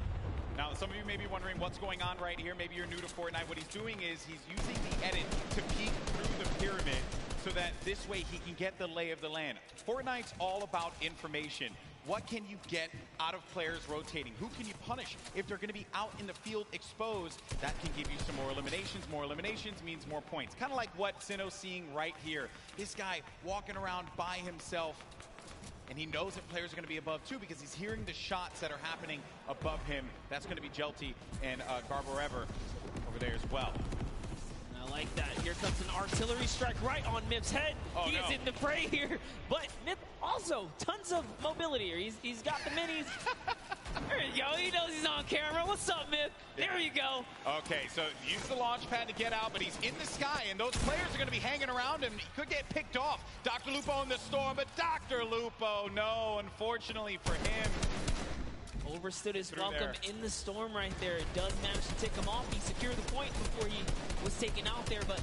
Now, some of you may be wondering what's going on right here. Maybe you're new to Fortnite. What he's doing is he's using the edit to peek through the pyramid so that this way he can get the lay of the land. Fortnite's all about information. What can you get out of players rotating? Who can you punish if they're going to be out in the field exposed? That can give you some more eliminations. More eliminations means more points. Kind of like what Sinnoh's seeing right here. This guy walking around by himself, and he knows that players are going to be above too because he's hearing the shots that are happening above him. That's going to be Jelty and Garborever over there as well. I like that. Here comes an artillery strike right on Myth's head. He is in the fray here. But Myth also tons of mobility here. He's got the minis. There you go. He knows he's on camera. What's up, Myth? There you go. Okay, so use the launch pad to get out, but he's in the sky, and those players are going to be hanging around him. He could get picked off. Dr. Lupo in the storm, but Dr. Lupo, no, unfortunately for him. Overstood his welcome in the storm right there. It does manage to take him off. He secured the point before he was taken out there, but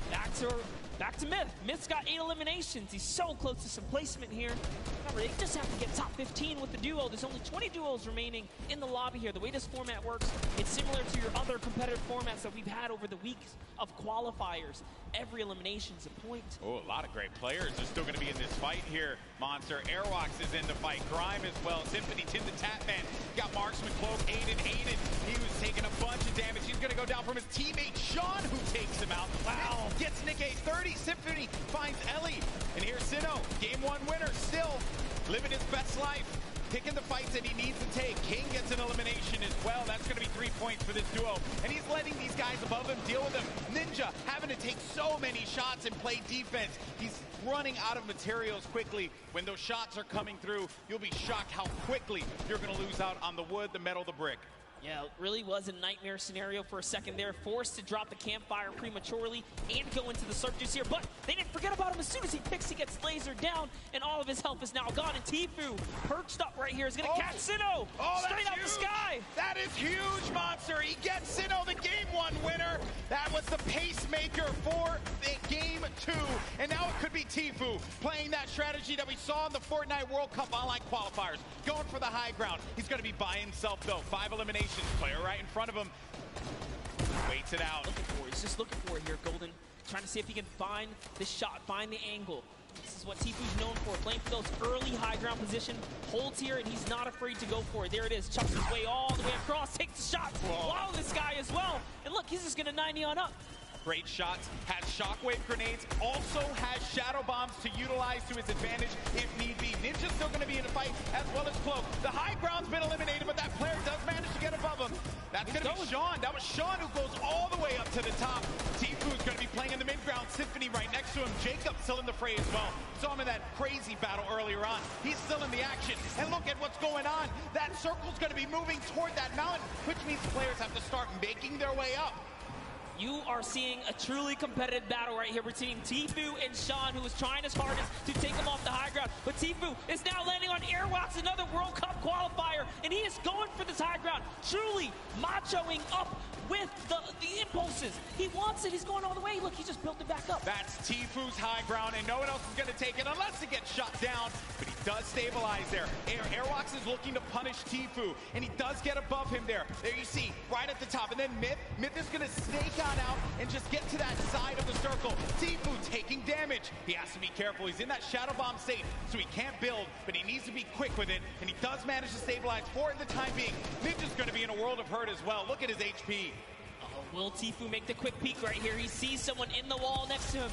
back to Myth. Myth's got 8 eliminations. He's so close to some placement here. Remember, they just have to get top 15 with the duo. There's only 20 duos remaining in the lobby here. The way this format works, it's similar to your other competitive formats that we've had over the weeks of qualifiers. Every elimination's a point. Oh, a lot of great players are still going to be in this fight here. Monster Airwalks is in the fight. Grime as well. Symphony, Tim the Tatman. Got Marksman, Cloak, Aiden. He was taking a bunch of damage. He's going to go down from his teammate, Sean, who takes him out. Wow. Gets Nick a 30. Symphony finds Ellie. And here's Sinnoh, game 1 winner, still living his best life. Picking the fights that he needs to take. King gets an elimination as well. That's going to be 3 points for this duo. And he's letting these guys above him deal with him. Ninja having to take so many shots and play defense. He's running out of materials quickly. When those shots are coming through, you'll be shocked how quickly you're going to lose out on the wood, the metal, the brick. Yeah, it really was a nightmare scenario for a second there. Forced to drop the campfire prematurely and go into the surges here. But they didn't forget about him. As soon as he picks, he gets lasered down, and all of his health is now gone. And Tfue, perched up right here, is going to catch Sinnoh straight out the sky. That is huge, Monster. He gets Sinnoh, the game 1 winner. That was the pacemaker for game 2. And now it could be Tfue playing that strategy that we saw in the Fortnite World Cup online qualifiers. Going for the high ground. He's going to be by himself, though. 5 eliminations. Player right in front of him. Waits it out. He's just looking for it here, Golden. Trying to see if he can find the shot, find the angle. This is what Tfue's known for, playing for those early high ground position. Holds here, and he's not afraid to go for it. There it is. Chucks his way all the way across. Takes the shot. Wow, this guy as well. And look, he's just going to 90 on up. Great shots, has shockwave grenades, also has shadow bombs to utilize to his advantage if need be. Ninja's still going to be in the fight, as well as Cloak. The high ground's been eliminated, but that player does manage to get above him. That's going to be Sean. That was Sean who goes all the way up to the top. Tfue's going to be playing in the mid-ground. Symphony right next to him. Jacob still in the fray as well. Saw him in that crazy battle earlier on. He's still in the action. And look at what's going on. That circle's going to be moving toward that mountain, which means players have to start making their way up. You are seeing a truly competitive battle right here between Tfue and Sean, who is trying his hardest to take him off the high ground. But Tfue is now landing on Airwalks, another World Cup qualifier, and he is going for this high ground, truly machoing up with the impulses. He wants it. He's going all the way. Look, he just built it back up. That's Tfue's high ground, and no one else is going to take it unless it gets shot down. But he does stabilize there. Airwalks is looking to punish Tfue, and he does get above him there. There you see, right at the top. And then Myth is going to snake out and just get to that side of the circle. Tfue taking damage. He has to be careful. He's in that shadow bomb state, so he can't build, but he needs to be quick with it, and he does manage to stabilize for it in the time being. Ninja's going to be in a world of hurt as well. Look at his HP. Will Tfue make the quick peek right here? He sees someone in the wall next to him.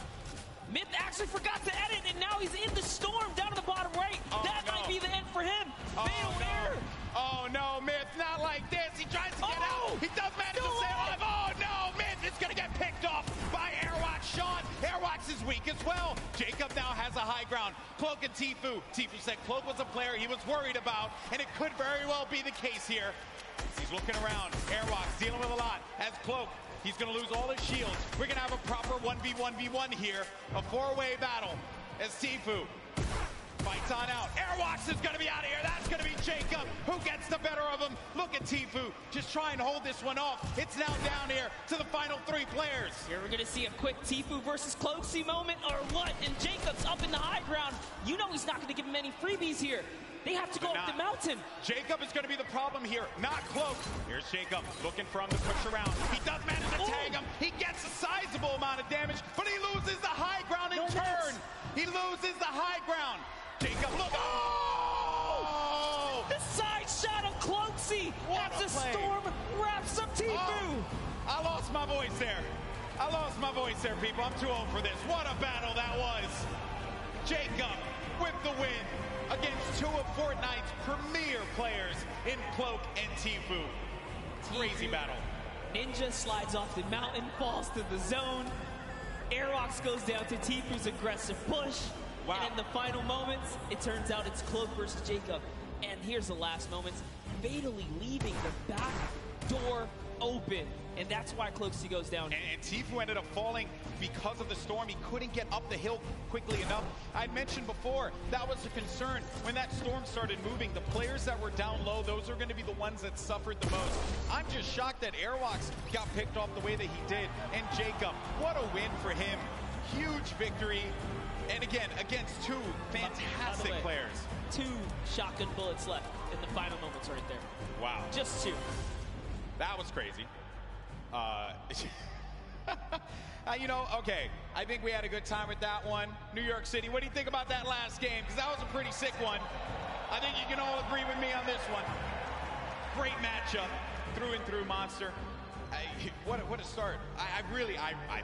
Myth actually forgot to edit, and now he's in the storm down to the bottom right. That might be the end for him. Fatal error. Oh no, Myth, not like this. He tries to get out. He does manage to stay alive. Oh no, Myth is going to get picked off by Airwalks. Sean, Airwalks is weak as well. Jacob now has a high ground. Cloak and Tfue. Tfue said Cloak was a player he was worried about, and it could very well be the case here. He's looking around. Airwalks dealing with a lot. As Cloak, he's going to lose all his shields. We're going to have a proper 1v1v1 here. A 4-way battle as Tfue fights on out. Airwalks is going to be out of here. That's going to be Jacob who gets the better of him. Look at Tfue just try and hold this one off. It's now down here to the final 3 players. Here we're going to see a quick Tfue versus Cloaksy moment or what? And Jacob's up in the high ground. You know he's not going to give him any freebies here. They have to go up the mountain. Jacob is going to be the problem here, not Cloak. Here's Jacob looking for him to push around. He does manage to tag him. He gets a sizable amount of damage, but he loses the high ground in turn. He loses the high ground. Jacob, look. Oh! The side shot of Cloaksy as the storm wraps up Tifu. Oh, I lost my voice there. People. I'm too old for this. What a battle that was. Jacob with the win against two of Fortnite's premier players in Cloak and Tifu. Crazy battle. Ninja slides off the mountain, falls to the zone. Airwalks goes down to Tifu's aggressive push. Wow. And in the final moments, it turns out it's Cloak versus Jacob. And here's the last moments, fatally leaving the back door open. And that's why Cloaksy goes down. And Tifu ended up falling because of the storm. He couldn't get up the hill quickly enough. I mentioned before, that was a concern. When that storm started moving, the players that were down low, those are going to be the ones that suffered the most. I'm just shocked that Airwalks got picked off the way that he did. And Jacob, what a win for him. Huge victory. And again, against two fantastic players. 2 shotgun bullets left in the final moments right there. Wow. Just 2. That was crazy. You know, okay, I think we had a good time with that one. New York City, what do you think about that last game? Because that was a pretty sick one. I think you can all agree with me on this one. Great matchup, through and through, Monster. What a start. I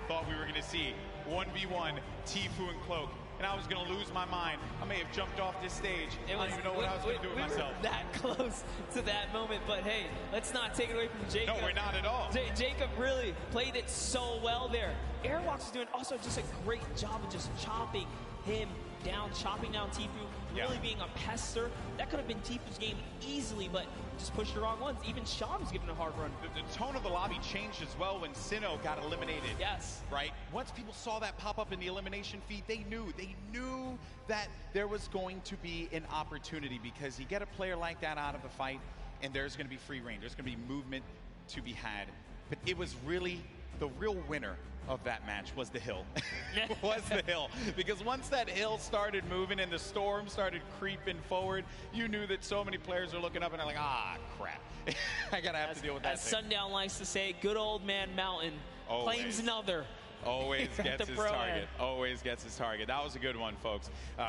thought we were going to see 1v1 Tifu and Cloak, and I was going to lose my mind. I may have jumped off this stage. I don't even know what I was going to do with myself. We were that close to that moment, but hey, let's not take it away from Jacob. No, we're not at all. Jacob really played it so well there. Airwalks is doing also just a great job of just chopping him down, chopping down Tifu, really being a pester. That could have been Tifu's game easily, but just pushed the wrong ones. Even Sean was giving a hard run. The tone of the lobby changed as well when Sinnoh got eliminated. Yes. Right? Once people saw that pop up in the elimination feed, they knew that there was going to be an opportunity, because you get a player like that out of the fight, and there's going to be free reign. There's going to be movement to be had. But it was really the real winner of that match was the hill. Was the hill. Because once that hill started moving and the storm started creeping forward, you knew that so many players are looking up and they're like, ah, crap. I gotta have to deal with that. As Sundown likes to say, good old man Mountain claims another. Always gets his target. Always gets his target. That was a good one, folks.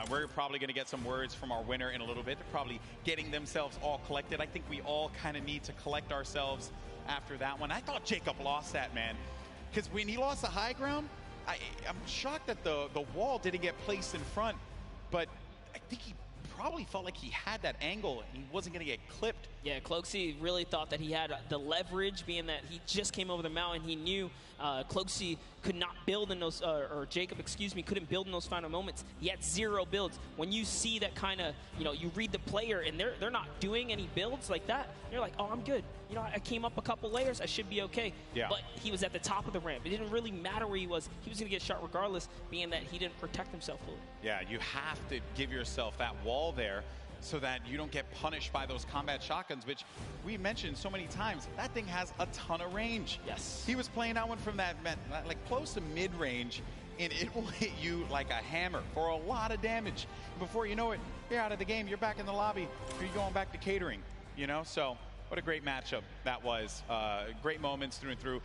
We're probably going to get some words from our winner in a little bit. They're probably getting themselves all collected. I think we all kind of need to collect ourselves after that one. I thought Jacob lost that, man. Because when he lost the high ground, I'm shocked that the wall didn't get placed in front. But I think he probably felt like he had that angle and he wasn't going to get clipped. Yeah, Cloaksy really thought that he had the leverage, being that he just came over the mountain. He knew Cloaksy could not build in those, or Jacob, excuse me, couldn't build in those final moments. He had 0 builds. When you see that kind of, you read the player and they're not doing any builds like that, you're like, oh, I'm good. I came up a couple layers, I should be okay. Yeah. But he was at the top of the ramp. It didn't really matter where he was. He was going to get shot regardless, being that he didn't protect himself fully. Yeah, you have to give yourself that wall there so that you don't get punished by those combat shotguns, which we mentioned so many times. That thing has a ton of range. Yes. He was playing that one from that, like close to mid-range, and it will hit you like a hammer for a lot of damage. Before you know it, you're out of the game, you're back in the lobby, you're going back to catering, So what a great matchup that was. Great moments through and through.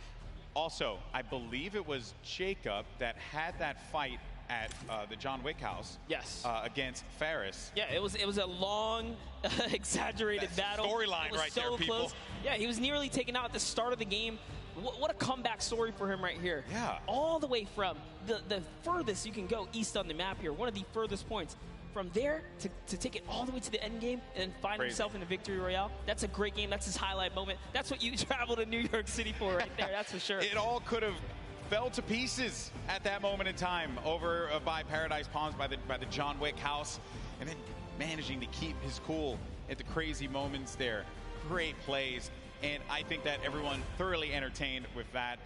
Also, I believe it was Jacob that had that fight at the John Wick house. Yes. Against Ferris. Yeah, it was a long, exaggerated battle. Storyline right so there, people. Close. Yeah, he was nearly taken out at the start of the game. What a comeback story for him right here. Yeah. All the way from the furthest you can go east on the map here, one of the furthest points. From there to take it all the way to the end game and find himself in a victory royale, that's a great game. That's his highlight moment. That's what you travel to New York City for right there, that's for sure. It all could have fell to pieces at that moment in time over by Paradise Palms, by the John Wick house, and then managing to keep his cool at the crazy moments there. Great plays. And I think that everyone thoroughly entertained with that.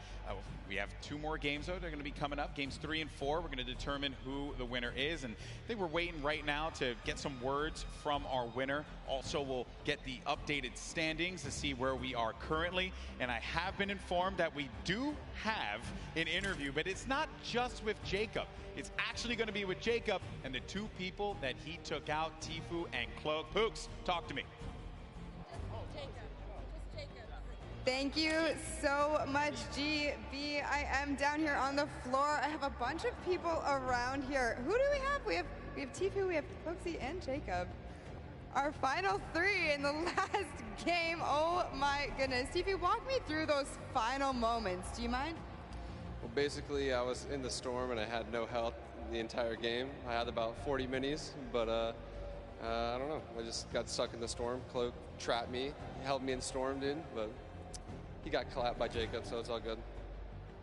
We have 2 more games, though. They're going to be coming up. Games 3 and 4. We're going to determine who the winner is. And I think we're waiting right now to get some words from our winner. Also, we'll get the updated standings to see where we are currently. And I have been informed that we do have an interview, but it's not just with Jacob. It's actually going to be with Jacob and the 2 people that he took out, Tfue and Cloak. Pooks, talk to me. Thank you so much, GB. I am down here on the floor. I have a bunch of people around here. Who do we have? We have Tfue, we have Cloaksy, and Jacob. Our final 3 in the last game. Oh my goodness. Tfue, walk me through those final moments. Do you mind? Well, basically, I was in the storm and I had no health the entire game. I had about 40 minis, but I don't know. I just got stuck in the storm. Cloak trapped me, held me in storm, dude, but he got clapped by Jacob, so it's all good.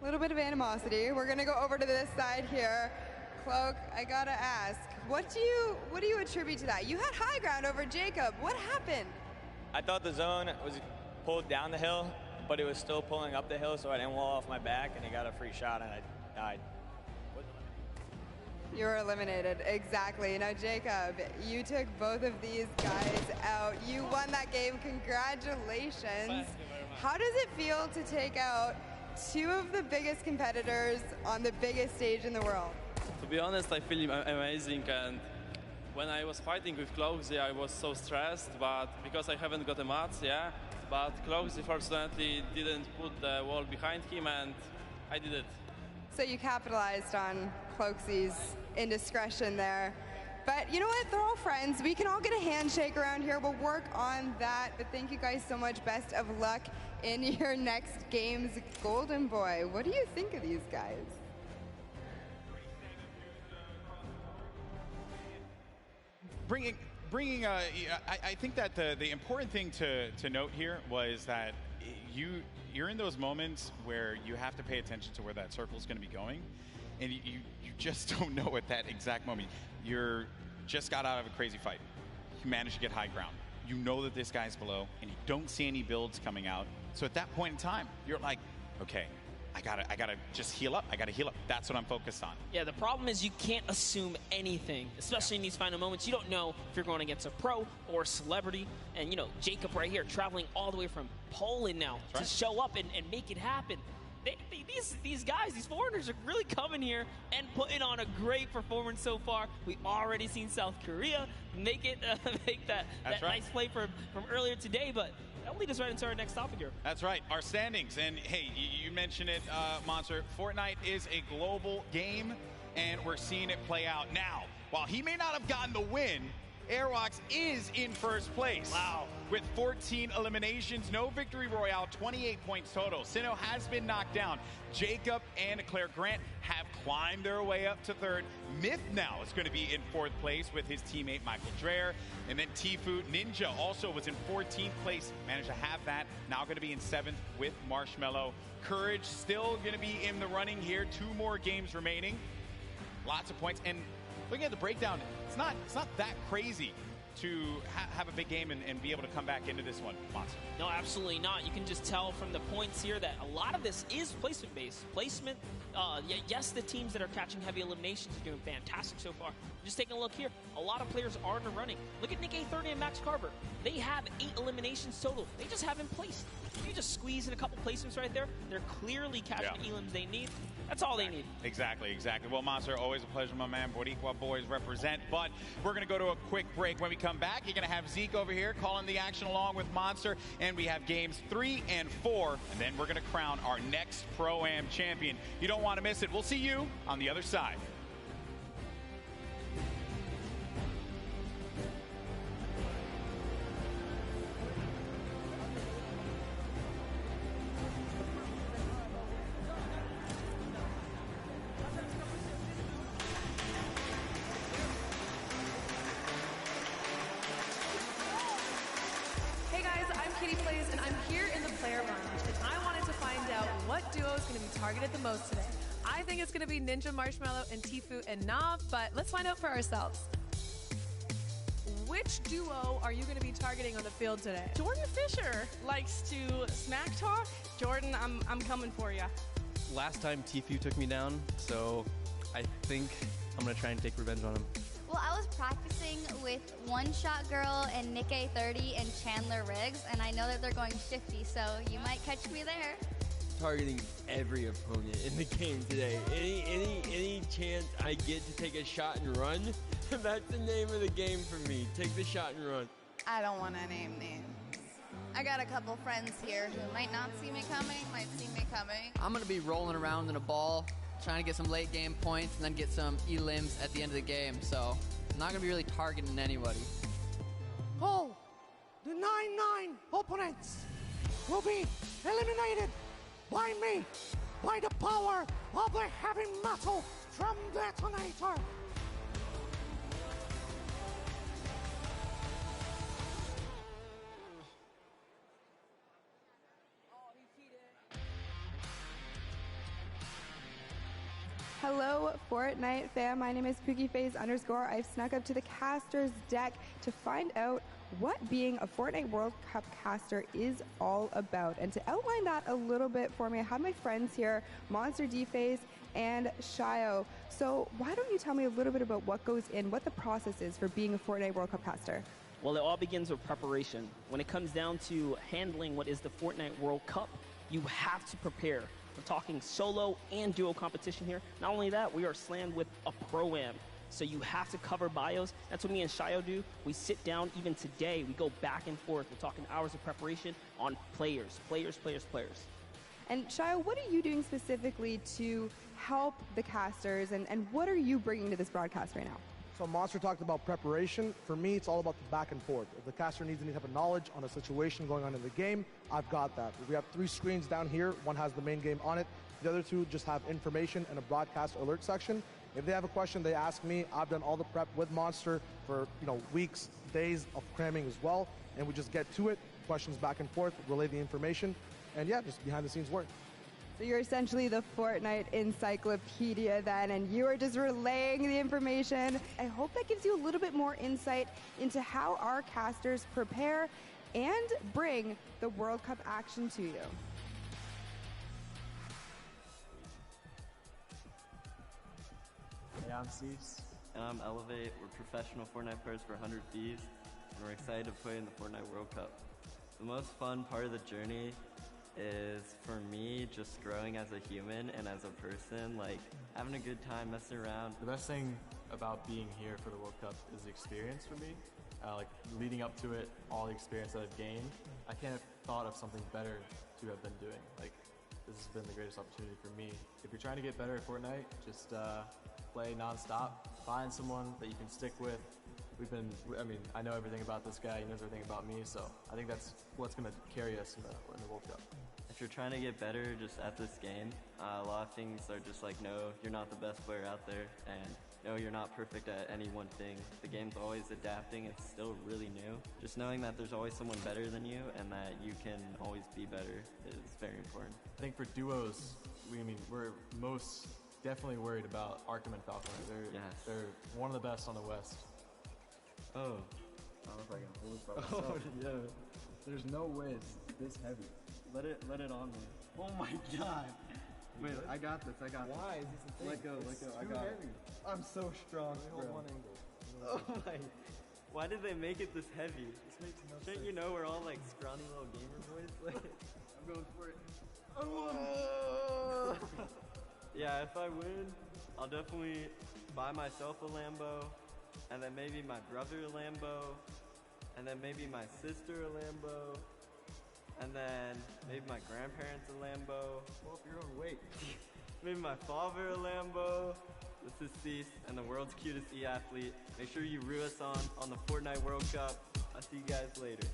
A little bit of animosity. We're gonna go over to this side here. Cloak, I gotta ask, what do you attribute to that? You had high ground over Jacob. What happened? I thought the zone was pulled down the hill, but it was still pulling up the hill, so I didn't wall off my back, and he got a free shot, and I died. You were eliminated, exactly. Now, Jacob, you took both of these guys out. You won that game, congratulations. How does it feel to take out 2 of the biggest competitors on the biggest stage in the world? To be honest, I feel amazing, and when I was fighting with Cloaksy, I was so stressed, but because I haven't got a match, yeah, but Cloaksy fortunately didn't put the wall behind him, and I did it. So you capitalized on Cloaksy's indiscretion there. But you know what? They're all friends. We can all get a handshake around here. We'll work on that. But thank you guys so much. Best of luck in your next games. Golden Boy, what do you think of these guys? I think that the important thing to note here was that you're in those moments where you have to pay attention to where that circle is going to be going, and you just don't know at that exact moment. You're just got out of a crazy fight. You managed to get high ground. You know that this guy's below, and you don't see any builds coming out. So at that point in time, you're like, okay, I gotta just heal up. I gotta heal up. That's what I'm focused on. Yeah, the problem is you can't assume anything, especially in these final moments. You don't know if you're going against a pro or a celebrity. And, you know, Jacob right here traveling all the way from Poland now to show up and make it happen. These guys, these foreigners are really coming here and putting on a great performance so far. We already seen South Korea make that nice play from earlier today, but that will lead us right into our next topic here. That's right, our standings. And hey, you mentioned it, Monster. Fortnite is a global game, and we're seeing it play out now. While he may not have gotten the win, Airwalks is in first place. Wow. With 14 eliminations, no victory royale, 28 points total. Sinnoh has been knocked down. Jacob and Claire Grant have climbed their way up to 3rd. Myth now is going to be in 4th place with his teammate Michael Dreher. And then Tfue Ninja also was in 14th place, managed to have that. Now going to be in 7th with Marshmello. Courage still going to be in the running here. 2 more games remaining. Lots of points. And looking at the breakdown, it's not that crazy to have a big game and be able to come back into this one, Monster. No, absolutely not. You can just tell from the points here that a lot of this is placement-based. Placement, yes, the teams that are catching heavy eliminations are doing fantastic so far. Just taking a look here, a lot of players are in the running. Look at Nick A30 and Max Carver. They have 8 eliminations total. They just haven't placed. If you just squeeze in a couple placements right there, they're clearly catching the elims they need. That's all they need. Exactly. Well, Monster, always a pleasure, my man. Boricua boys represent. But we're going to go to a quick break. When we come back, you're going to have Zeke over here calling the action along with Monster. And we have games 3 and 4. And then we're going to crown our next Pro-Am champion. You don't want to miss it. We'll see you on the other side. Targeted the most today. I think it's going to be Ninja, Marshmello, and Tfue and Nav, but let's find out for ourselves. Which duo are you going to be targeting on the field today? Jordan Fisher likes to smack talk. Jordan, I'm coming for you. Last time Tfue took me down, so I think I'm going to try and take revenge on him. Well, I was practicing with One Shot Girl and Nick A30 and Chandler Riggs, and I know that they're going shifty, so you might catch me there. Targeting every opponent in the game today. Any chance I get to take a shot and run, that's the name of the game for me. Take the shot and run. I don't want to name names. I got a couple friends here who might not see me coming, might see me coming. I'm going to be rolling around in a ball, trying to get some late game points and then get some elims at the end of the game. So I'm not going to be really targeting anybody. All the 9-9 opponents will be eliminated by me, by the power of the heavy metal drum detonator. Hello, Fortnite fam. My name is PookieFace_. I've snuck up to the caster's deck to find out what being a Fortnite World Cup caster is all about. And to outline that a little bit for me, I have my friends here, Monster D-Face and Shio. So why don't you tell me a little bit about what goes in, what the process is for being a Fortnite World Cup caster? Well, it all begins with preparation. When it comes down to handling what is the Fortnite World Cup, you have to prepare. We're talking solo and duo competition here. Not only that, we are slammed with a pro-am. So you have to cover bios. That's what me and Shio do. We sit down even today. We go back and forth. We're talking hours of preparation on players. And Shio, what are you doing specifically to help the casters, and what are you bringing to this broadcast right now? So Monster talked about preparation. For me, it's all about the back and forth. If the caster needs any type of knowledge on a situation going on in the game, I've got that. We have 3 screens down here. One has the main game on it. The other 2 just have information and a broadcast alert section. If they have a question, they ask me. I've done all the prep with Monster for weeks, days of cramming as well, and we just get to it. Questions back and forth, relay the information, and yeah, just behind the scenes work. So you're essentially the Fortnite encyclopedia then, and you are just relaying the information. I hope that gives you a little bit more insight into how our casters prepare and bring the World Cup action to you. Hey, I'm Cease. And I'm Elevate. We're professional Fortnite players for 100 Thieves, and we're excited to play in the Fortnite World Cup. The most fun part of the journey is, for me, just growing as a human and as a person, like having a good time messing around. The best thing about being here for the World Cup is the experience for me. Like leading up to it, all the experience that I've gained, I can't have thought of something better to have been doing. Like, this has been the greatest opportunity for me. If you're trying to get better at Fortnite, just play non-stop, find someone that you can stick with. I know everything about this guy, he knows everything about me, so I think that's what's going to carry us in the World Cup. If you're trying to get better just at this game, a lot of things are just like, no, you're not the best player out there, and no, you're not perfect at any one thing. The game's always adapting, it's still really new. Just knowing that there's always someone better than you and that you can always be better is very important. I think for duos, we're most definitely worried about Arkham and Falconer. They're one of the best on the West. Oh. I don't know if I can hold it by myself. Oh, yeah. There's no way it's this heavy. Let it on me. Oh my god. Wait, I got this. Why is this a thing? Let go. I got it. I'm so strong. Hold one angle. Oh my. Why did they make it this heavy? This makes no sense. Shouldn't you know we're all like scrawny little gamer boys? I'm going for it. Oh. Yeah, if I win, I'll definitely buy myself a Lambo, and then maybe my brother a Lambo, and then maybe my sister a Lambo, and then maybe my grandparents a Lambo. Pull up your own weight. Maybe my father a Lambo. This is Cease and the world's cutest e-athlete. Make sure you root us on the Fortnite World Cup. I'll see you guys later.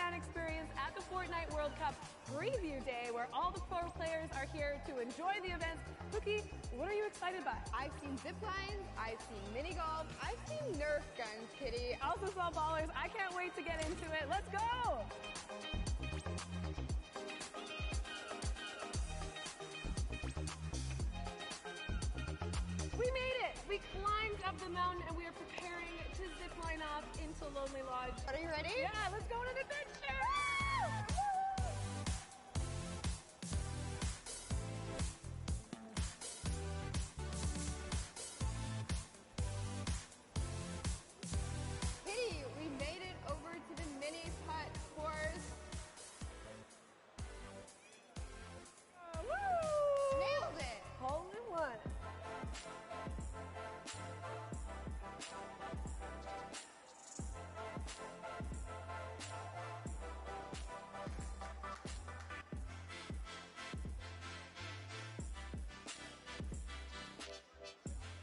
fan experience at the Fortnite World Cup Preview Day, where all the pro players are here to enjoy the event. Cookie, what are you excited by? I've seen zip lines, I've seen mini golf, I've seen Nerf guns, Kitty. Also saw ballers. I can't wait to get into it. Let's go! We made it! We climbed up the mountain and we are preparing to zip line off into Lonely Lodge. Are you ready? Yeah, let's go on an adventure! Kitty, we made it over to the mini putt course. Woo! Nailed it! Hole in one.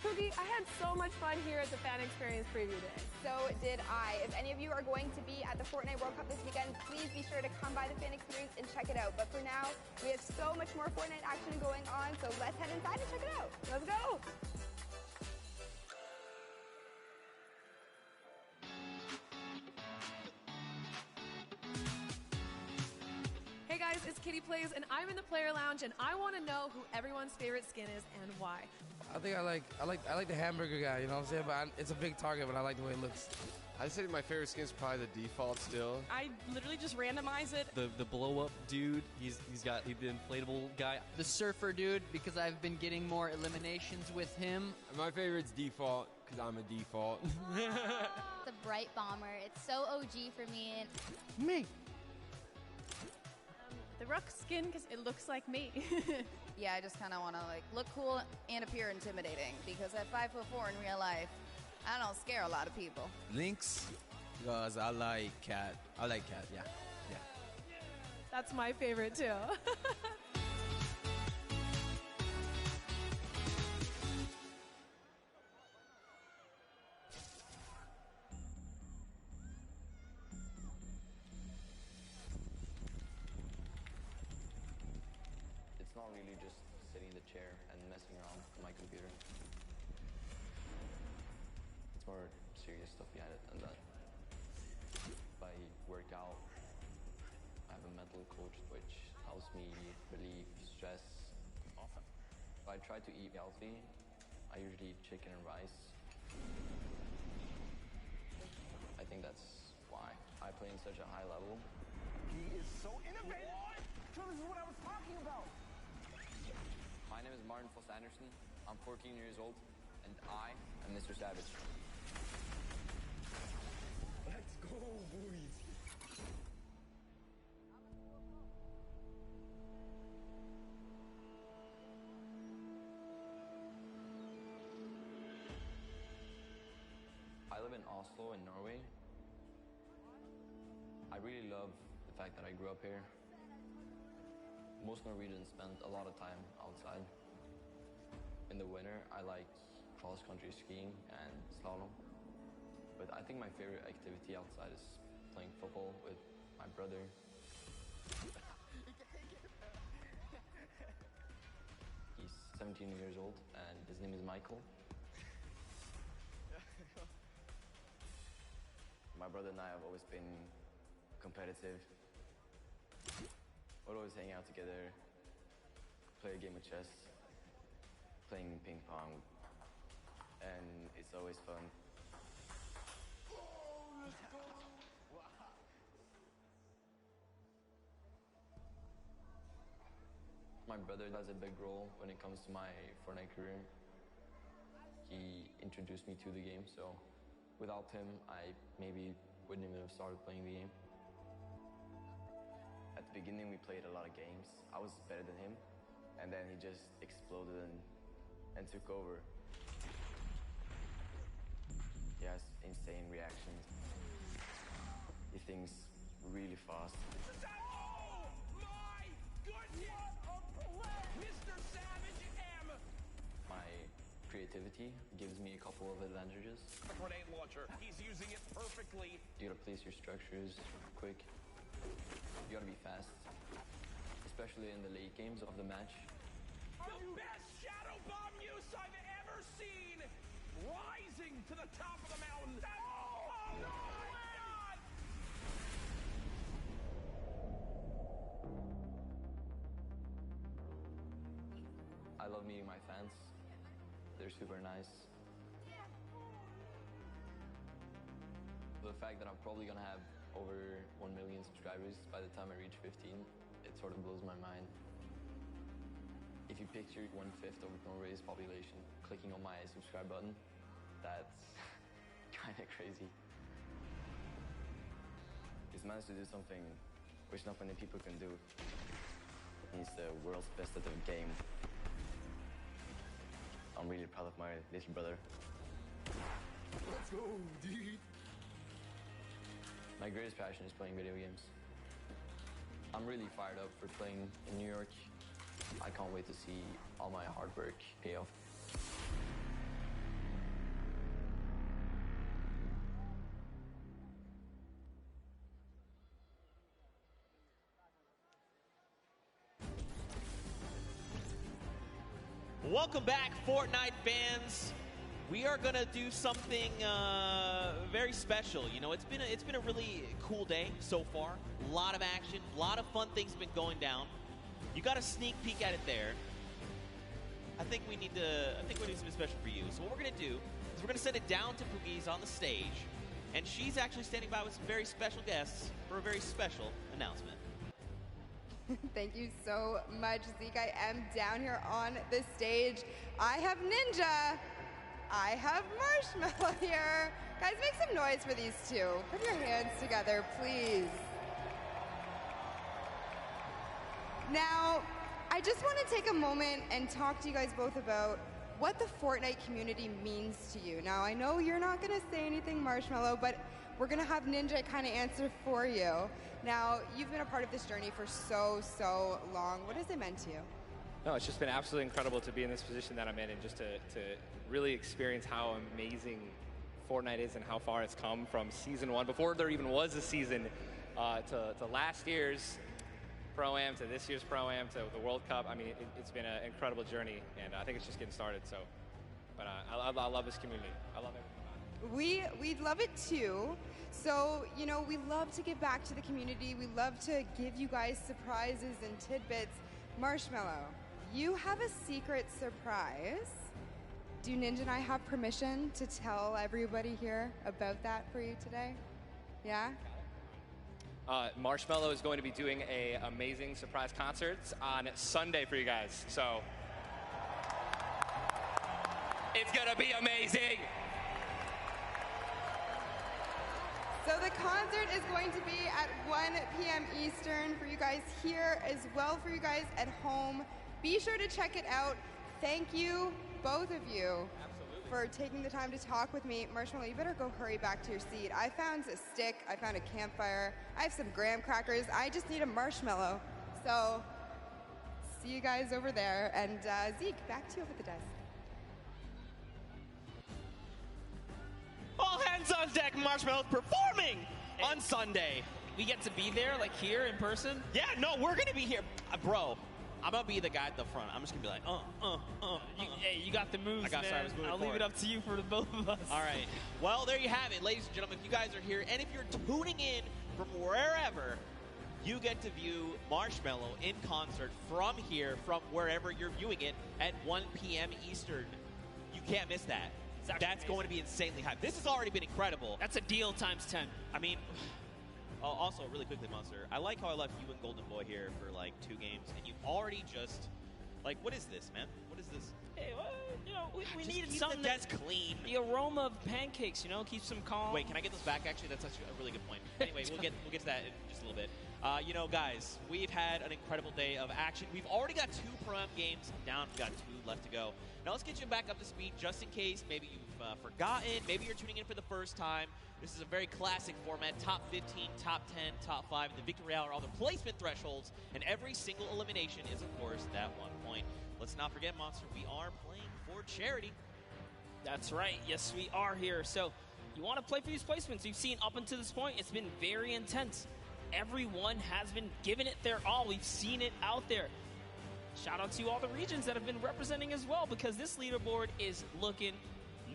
Cookie, I had so much fun here at the Fan Experience Preview Day. So did I. If any of you are going to be at the Fortnite World Cup this weekend, please be sure to come by the Fan Experience and check it out. But for now, we have so much more Fortnite action going on, so let's head inside and check it out. Let's go! Hey guys, it's Kitty Plays, and I'm in the player lounge, and I want to know who everyone's favorite skin is and why. I think I like the hamburger guy, you know what I'm saying? But it's a big target, but I like the way it looks. I'd say my favorite skin is probably the default still. I literally just randomize it. The blow up dude, he's the inflatable guy. The surfer dude, because I've been getting more eliminations with him. My favorite's default, because I'm a default. The bright bomber. It's so OG for me. And Me. The Rook skin, because it looks like me. Yeah, I just kind of want to like look cool and appear intimidating because at 5'4" in real life, I don't scare a lot of people. Lynx, because I like cat. Yeah. That's my favorite too. It's not really just sitting in the chair and messing around on my computer. It's more serious stuff behind it than that. If I work out, I have a mental coach which helps me relieve stress. Awesome. If I try to eat healthy, I usually eat chicken and rice. I think that's why I play in such a high level. He is so innovative. So this is what I was talking about. My name is Martin Foss Anderson. I'm 14 years old, and I am Mr. Savage. Let's go, boys. I live in Oslo in Norway. I really love the fact that I grew up here. Most Norwegians spend a lot of time outside. In the winter, I like cross-country skiing and slalom. But I think my favorite activity outside is playing football with my brother. He's 17 years old, and his name is Michael. My brother and I have always been competitive. We'd always hang out together, play a game of chess, playing ping pong, and it's always fun. My brother has a big role when it comes to my Fortnite career. He introduced me to the game, so without him, I maybe wouldn't even have started playing the game. At the beginning, we played a lot of games. I was better than him, and then he just exploded and took over. He has insane reactions. He thinks really fast. Oh my goodness! Mr. Savage M! My creativity gives me a couple of advantages. Grenade launcher. He's using it perfectly. You gotta place your structures quick. be fast, especially in the late games of the match. The best shadow bomb use I've ever seen! Rising to the top of the mountain! Oh my God! I love meeting my fans. They're super nice. The fact that I'm probably gonna have over 1 million subscribers by the time I reach 15, it sort of blows my mind. If you picture 1/5 of Norway's population clicking on my subscribe button, that's kind of crazy. He's managed to do something which not many people can do. He's the world's best at the game. I'm really proud of my little brother. Let's go, dude! My greatest passion is playing video games. I'm really fired up for playing in New York. I can't wait to see all my hard work pay off. Welcome back, Fortnite fans. We are gonna do something very special. You know, it's been a really cool day so far. A lot of action, a lot of fun things have been going down. You got a sneak peek at it there. I think we need something special for you. So what we're gonna do is we're gonna send it down to Poogie's on the stage, and she's actually standing by with some very special guests for a very special announcement. Thank you so much, Zeke. I am down here on the stage. I have Ninja. I have Marshmallow here. Guys, make some noise for these two. Put your hands together, please. Now, I just want to take a moment and talk to you guys both about what the Fortnite community means to you. Now, I know you're not going to say anything, Marshmallow, but we're going to have Ninja kind of answer for you. Now, you've been a part of this journey for so long. What has it meant to you? No, it's just been absolutely incredible to be in this position that I'm in, and just to really experience how amazing Fortnite is and how far it's come from season 1, before there even was a season, to last year's Pro-Am, to this year's Pro-Am, to the World Cup. I mean, it's been an incredible journey, and I think it's just getting started. So, but I love this community. I love everything. We'd love it too. So, you know, we love to give back to the community. We love to give you guys surprises and tidbits. Marshmallow, you have a secret surprise. Do Ninja and I have permission to tell everybody here about that for you today? Yeah? Marshmallow is going to be doing an amazing surprise concert on Sunday for you guys. So, it's going to be amazing. So the concert is going to be at 1 p.m. Eastern for you guys here, as well for you guys at home. Be sure to check it out. Thank you, both of you, for taking the time to talk with me. Marshmallow, you better go hurry back to your seat. I found a stick, I found a campfire, I have some graham crackers, I just need a marshmallow. So, see you guys over there. And Zeke, back to you over the desk. All hands on deck, Marshmallow's performing on Sunday. We get to be there, like here in person? Yeah, no, we're going to be here. Bro, I'm going to be the guy at the front. I'm just going to be like, Hey, you got the moves, man. Sorry, I was moving I'll leave it up to you for the both of us. All right. Well, there you have it, ladies and gentlemen. If you guys are here, and if you're tuning in from wherever, you get to view Marshmallow in concert from here, from wherever you're viewing it, at 1 p.m. Eastern. You can't miss that. That's going to be insanely high. This has already been incredible. That's a deal times 10. I mean, also, really quickly, Monster, I like how I left you and Golden Boy here for like 2 games, and you already just, like, what is this, man? What is this? Hey, well, you know, we Just needed keep something the desk clean. The aroma of pancakes, you know, keeps them calm. Wait, can I get this back? Actually, that's actually a really good point. Anyway, we'll get to that in just a little bit. You know, guys, we've had an incredible day of action. We've already got 2 Pro-Am games down. We've got 2 left to go. Now let's get you back up to speed, just in case maybe you've forgotten, maybe you're tuning in for the first time. This is a very classic format: top 15, top 10, top 5. The victory hour, all the placement thresholds, and every single elimination is, of course, that 1 point. Let's not forget, Monster, we are playing for charity. That's right. Yes, we are here. So you want to play for these placements. You've seen up until this point, it's been very intense. everyone has been giving it their all. We've seen it out there. Shout out to all the regions that have been representing as well, because this leaderboard is looking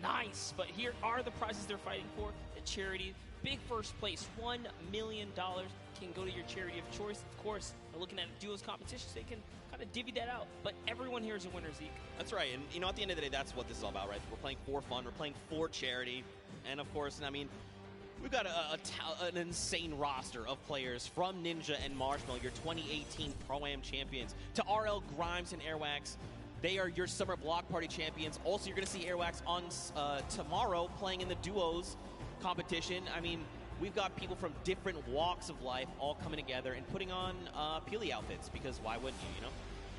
nice. But here are the prizes they're fighting for. The charity, big first place, $1 million can go to your charity of choice. Of course, they're looking at duos competitions, so they can kind of divvy that out. But everyone here is a winner, Zeke. That's right. And, you know, at the end of the day, that's what this is all about, right? We're playing for fun. We're playing for charity. And, of course, I mean, we've got an insane roster of players from Ninja and Marshmallow, your 2018 Pro-Am champions, to RL, Grimes, and Airwax. They are your Summer Block Party champions. Also, you're going to see Airwax on tomorrow playing in the duos competition. I mean, we've got people from different walks of life all coming together and putting on Peely outfits, because why wouldn't you, you know?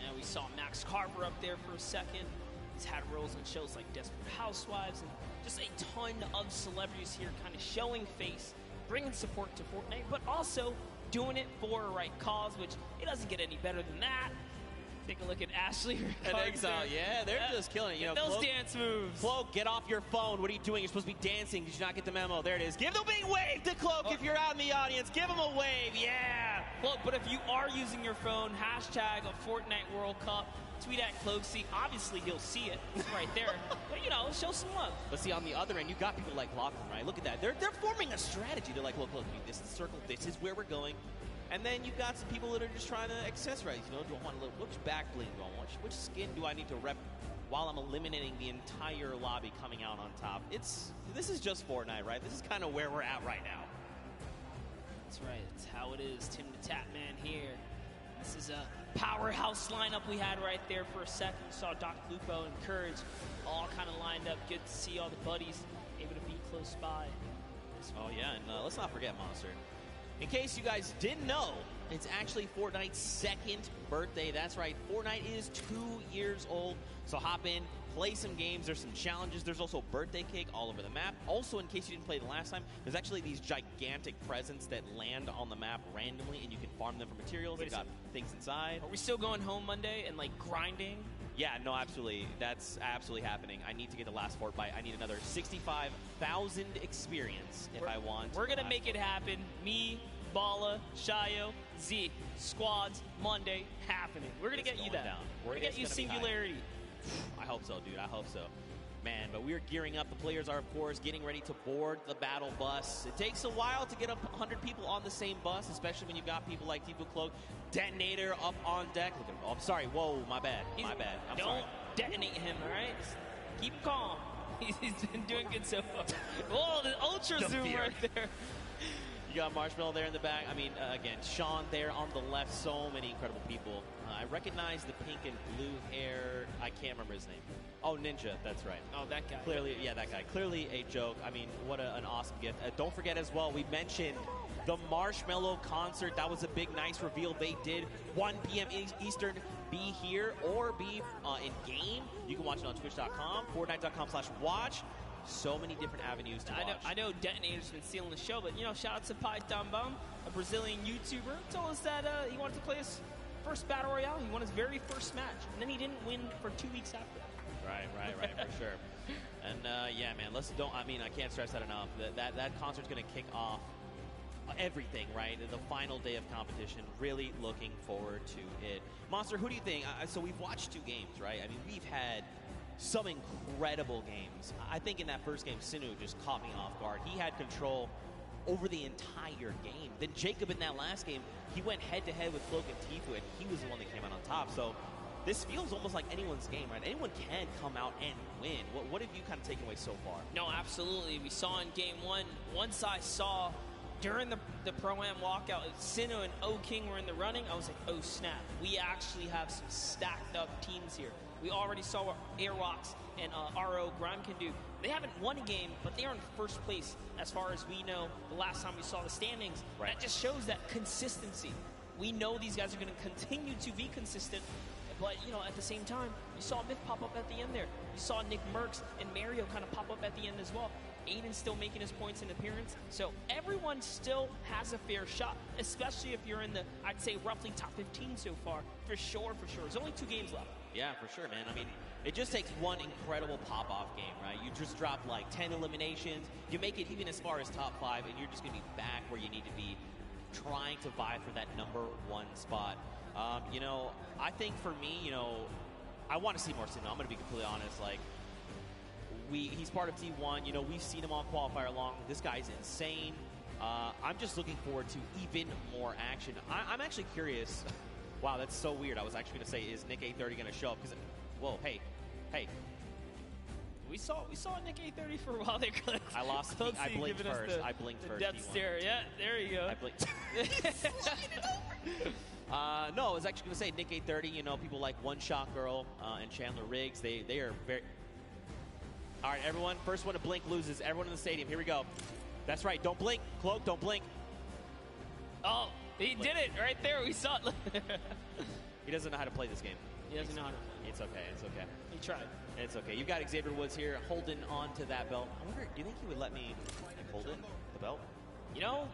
And we saw Max Carver up there for a second. He's had roles on shows like Desperate Housewives, and just a ton of celebrities here kind of showing face, bringing support to Fortnite, but also doing it for a right cause, which it doesn't get any better than that. Take a look at Ashley and Exile. Yeah, they're just killing it. You know, those Cloak, dance moves. Cloak, get off your phone. What are you doing? You're supposed to be dancing. Did you not get the memo? There it is. Give the big wave to Cloak if you're out in the audience. Give him a wave. Yeah. Cloak, but if you are using your phone, hashtag a Fortnite World Cup, tweet at Cloaksy. Obviously, he'll see it. It's right there. But, you know, show some love. But see, on the other end, you got people like Lachlan, right? Look at that. They're forming a strategy. They're like, look, this is the circle. This is where we're going. And then you've got some people that are just trying to accessorize. You know, do I want a little, which back bling do I want? Which skin do I need to rep while I'm eliminating the entire lobby coming out on top? This is just Fortnite, right? This is kind of where we're at right now. That's right. It's how it is. Tim the Tapman here. This is a powerhouse lineup we had right there for a second. We saw Dr. Lupo and Courage all kind of lined up. Good to see all the buddies able to be close by. Oh, yeah, and let's not forget Monster. In case you guys didn't know, it's actually Fortnite's second birthday. That's right, Fortnite is 2 years old. So hop in, play some games. There's some challenges. There's also birthday cake all over the map. Also, in case you didn't play the last time, there's actually these gigantic presents that land on the map randomly, and you can farm them for materials. They've got things inside. Are we still going home Monday and, like, grinding? Yeah, no, absolutely. That's absolutely happening. I need to get the last fort bite. I need another 65,000 experience if I want. We're going to make it happen. Me, Bala, Shayo, Z, squads, Monday, happening. We're going to get you that. We're going to get you Singularity. I hope so, dude. I hope so. Man, but we're gearing up. The players are, of course, getting ready to board the battle bus. It takes a while to get up 100 people on the same bus, especially when you've got people like Tifu Cloak, Detonator up on deck. Look at him. Oh, I'm sorry. Whoa, my bad. My bad. I'm sorry. Don't detonate him, all right? Keep him calm. He's been doing good so far. Whoa, the ultra zoom right there. You got Marshmallow there in the back. I mean, again, Sean there on the left. So many incredible people. I recognize the pink and blue hair. I can't remember his name. Oh, Ninja. That's right. Oh, that guy. Clearly, yeah, that guy. Clearly a joke. I mean, what an awesome gift. Don't forget as well, we mentioned the Marshmallow concert. That was a big, nice reveal they did. 1 p.m. Eastern. Be here or be in-game. You can watch it on twitch.com, fortnite.com/watch. So many different avenues to watch. I know Detonator's been stealing the show, but, you know, shout out to Python Bum, a Brazilian YouTuber, told us that he wanted to play his first Battle Royale. He won his very first match, and then he didn't win for 2 weeks after. Right, for sure. And, yeah, man, I can't stress that enough. That concert's going to kick off everything, right? The final day of competition. Really looking forward to it. Monster, who do you think? So we've watched 2 games, right? I mean, we've had some incredible games. I think in that first game, Sinu just caught me off guard. He had control over the entire game. Then Jacob in that last game, he went head-to-head with Cloak and Tifu, and he was the one that came out on top. So this feels almost like anyone's game, right? Anyone can come out and win. What have you kind of taken away so far? No, absolutely. We saw in game one, once I saw during the Pro-Am walkout, Sinu and O-King were in the running, I was like, oh snap, we actually have some stacked up teams here. We already saw what Airwalks and RO Grime can do. They haven't won a game, but they are in first place as far as we know the last time we saw the standings. Right. That just shows that consistency. We know these guys are going to continue to be consistent, but, you know, at the same time, you saw Myth pop up at the end there. You saw Nick Merckx and Mario kind of pop up at the end as well. Aiden's still making his points in appearance. So everyone still has a fair shot, especially if you're in the, I'd say, roughly top 15 so far. For sure. There's only 2 games left. Yeah, for sure, man. I mean, it just takes one incredible pop-off game, right? You just drop like 10 eliminations. You make it even as far as top 5, and you're just going to be back where you need to be. trying to vie for that #1 spot. You know, I think for me, you know, I want to see more Sinnoh. I'm going to be completely honest. Like, he's part of T1. You know, we've seen him on qualifier long. This guy's insane. I'm just looking forward to even more action. I'm actually curious. Wow, that's so weird. I was actually going to say, is Nick A30 going to show up? Because, whoa, hey. We saw Nick A30 for a while there. I lost. I blinked first. I blinked first. Death stare. Yeah, there you go. I blinked. No, I was actually going to say Nick A30. You know, people like One Shot Girl and Chandler Riggs. They are very. All right, everyone. First one to blink loses. Everyone in the stadium. Here we go. That's right. Don't blink. Cloak, don't blink. Oh, he did it right there. We saw it. He doesn't know how to play this game. He doesn't know how to play. It's okay. It's okay. He tried. It's okay. You've got Xavier Woods here holding on to that belt. I wonder, do you think he would let me hold it, the belt? You know,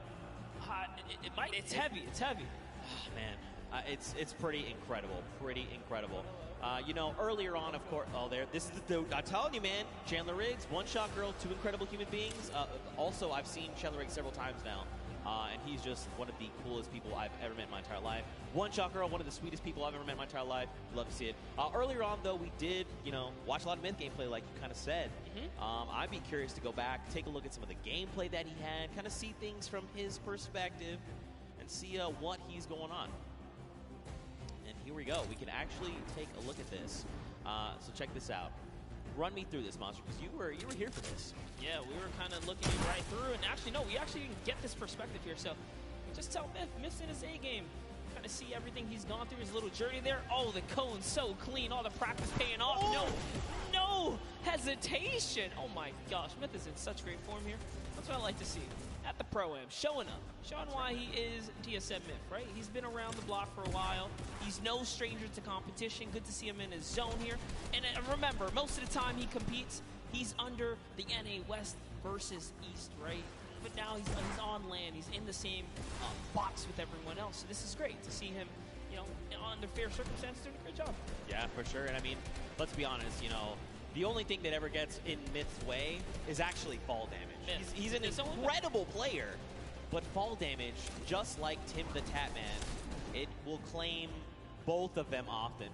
it might. It's heavy. It's heavy. Oh, man, it's pretty incredible. Pretty incredible. You know, earlier on, of course, this is the dude. I'm telling you, man, Chandler Riggs, One Shot Girl, two incredible human beings. Also, I've seen Chandler Riggs several times now, and he's just one of the coolest people I've ever met in my entire life. One Shot Girl, one of the sweetest people I've ever met in my entire life. Love to see it. Earlier on, though, we did, you know, watch a lot of Myth gameplay, like you kind of said. I'd be curious to go back, take a look at some of the gameplay that he had, kind of see things from his perspective, and see what he's going on. And here we go. We can actually take a look at this. So check this out. Run me through this, Monster, because you were here for this. Yeah, we were kind of looking right through, and actually, no, we actually didn't get this perspective here. So just tell Myth's in his A game. Kind of see everything he's gone through, his little journey there. Oh, the cone's so clean. All the practice paying off. Oh. No hesitation. Oh my gosh, Myth is in such great form here. That's what I like to see. At the Pro-Am, showing up, showing why he is TSM Myth, right? He's been around the block for a while. He's no stranger to competition. Good to see him in his zone here. And remember, most of the time he competes, he's under the NA West versus East, right? But now he's on land. He's in the same box with everyone else. So this is great to see him, you know, under fair circumstances, doing a great job. Yeah, for sure. And I mean, let's be honest, you know, the only thing that ever gets in Myth's way is actually fall damage. He's an incredible player, but fall damage, just like Tim the Tatman, it will claim both of them often.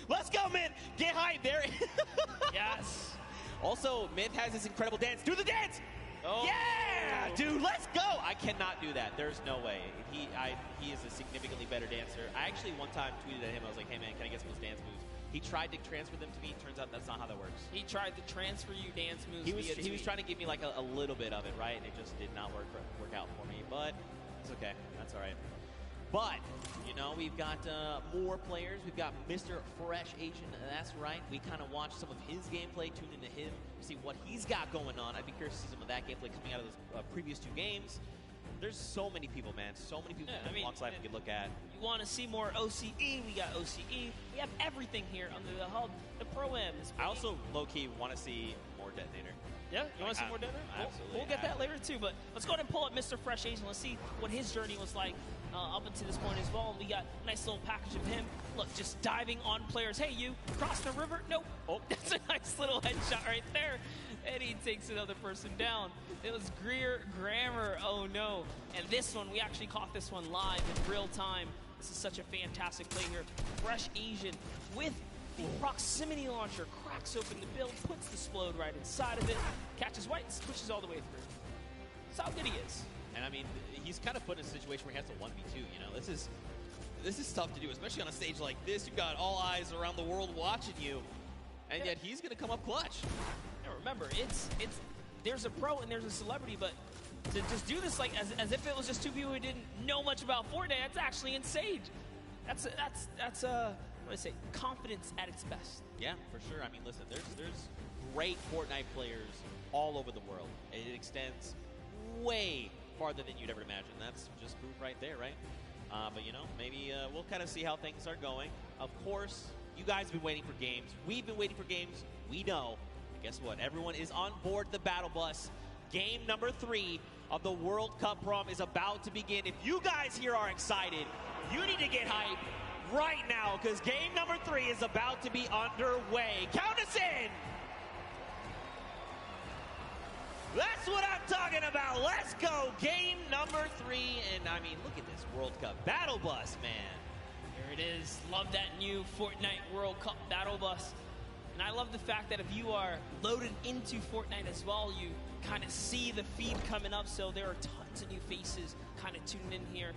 Let's go, Myth! Get hype there! Yes! Also, Myth has this incredible dance. Do the dance! Oh. Yeah! Dude, let's go! I cannot do that. There's no way. He is a significantly better dancer. I actually one time tweeted at him, I was like, hey man, can I get some of those dance moves? He tried to transfer them to me. Turns out that's not how that works. He tried to transfer you dance moves. He was trying to give me like a little bit of it, right? And it just did not work out for me. But it's okay. That's all right. But you know, we've got more players. We've got Mr. Fresh Asian. That's right. We kind of watched some of his gameplay, tuned into him, see what he's got going on. I'd be curious to see some of that gameplay coming out of those previous two games. There's so many people, man. So many people in Walks Life we could look at. You want to see more OCE? We got OCE. We have everything here under the hub. The Pro-Am. I also, low-key, want to see more Detonator. Yeah? You want to see more Detonator? Absolutely. We'll get that later, too. But let's go ahead and pull up Mr. Fresh Asian. Let's see what his journey was like up until this point as well. And we got a nice little package of him. Look, just diving on players. Hey, you, cross the river? Nope. Oh, that's a nice little headshot right there. And he takes another person down. It was Greer Grammar. Oh, no. And this one, we actually caught this one live in real time. This is such a fantastic play here. Fresh Asian with the proximity launcher. Cracks open the build, puts the Splode right inside of it, catches White, and switches all the way through. That's how good he is. And, I mean, he's kind of put in a situation where he has to 1v2, you know. This is tough to do, especially on a stage like this. You've got all eyes around the world watching you, and yet he's going to come up clutch. Remember, there's a pro and there's a celebrity, but to just do this like as if it was just two people who didn't know much about Fortnite, that's actually insane. That's what do I say? Confidence at its best. Yeah, for sure. I mean, listen, there's great Fortnite players all over the world. It extends way farther than you'd ever imagine. That's just proof right there, right? But you know, maybe we'll kind of see how things are going. Of course, you guys have been waiting for games. We've been waiting for games. We know. Guess what? Everyone is on board the battle bus. Game number 3 of the World Cup Prom is about to begin. If you guys here are excited, you need to get hyped right now because game number 3 is about to be underway. Count us in! That's what I'm talking about. Let's go. Game number 3. And I mean, look at this World Cup battle bus, man. There it is. Love that new Fortnite World Cup battle bus. And I love the fact that if you are loaded into Fortnite as well, you kind of see the feed coming up. So there are tons of new faces kind of tuning in here.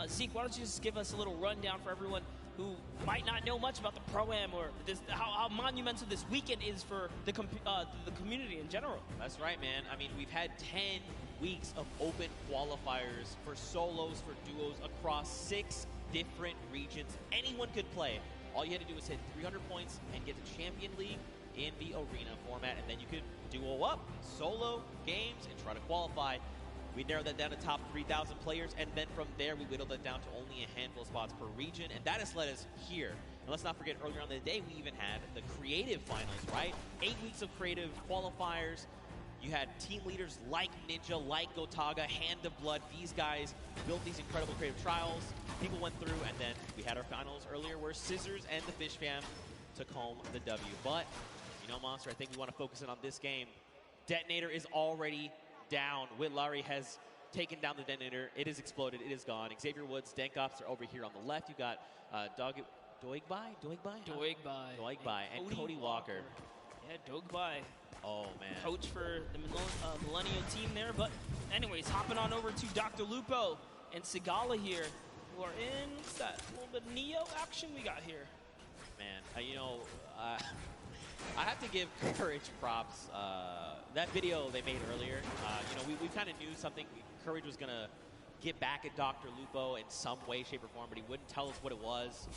Zeke, why don't you just give us a little rundown for everyone who might not know much about the Pro-Am or this, how monumental this weekend is for the community in general. That's right, man. I mean, we've had 10 weeks of open qualifiers for solos, for duos across 6 different regions. Anyone could play. All you had to do was hit 300 points and get to Champion League in the arena format, and then you could duo up, solo, games, and try to qualify. We narrowed that down to top 3,000 players, and then from there we whittled that down to only a handful of spots per region, and that has led us here. And let's not forget, earlier on in the day, we even had the creative finals, right? 8 weeks of creative qualifiers. You had team leaders like Ninja, like Gotaga, Hand of Blood. These guys built these incredible creative trials. People went through, and then we had our finals earlier where Scissors and the Fish Fam took home the W. But, you know, Monster, I think we want to focus in on this game. Detonator is already down. Whitlari has taken down the Detonator. It has exploded. It is gone. Xavier Woods, Dank Ops are over here on the left. You got Doigbai, and Cody Walker. Yeah, Doigbai. Oh, man. Coach for the Millennial team there. But anyways, hopping on over to Dr. Lupo and Sigala here, who are in, what's that, a little bit of Neo action we got here. Man, you know, I have to give Courage props. That video they made earlier, you know, we kind of knew something. Courage was going to get back at Dr. Lupo in some way, shape, or form, but he wouldn't tell us what it was.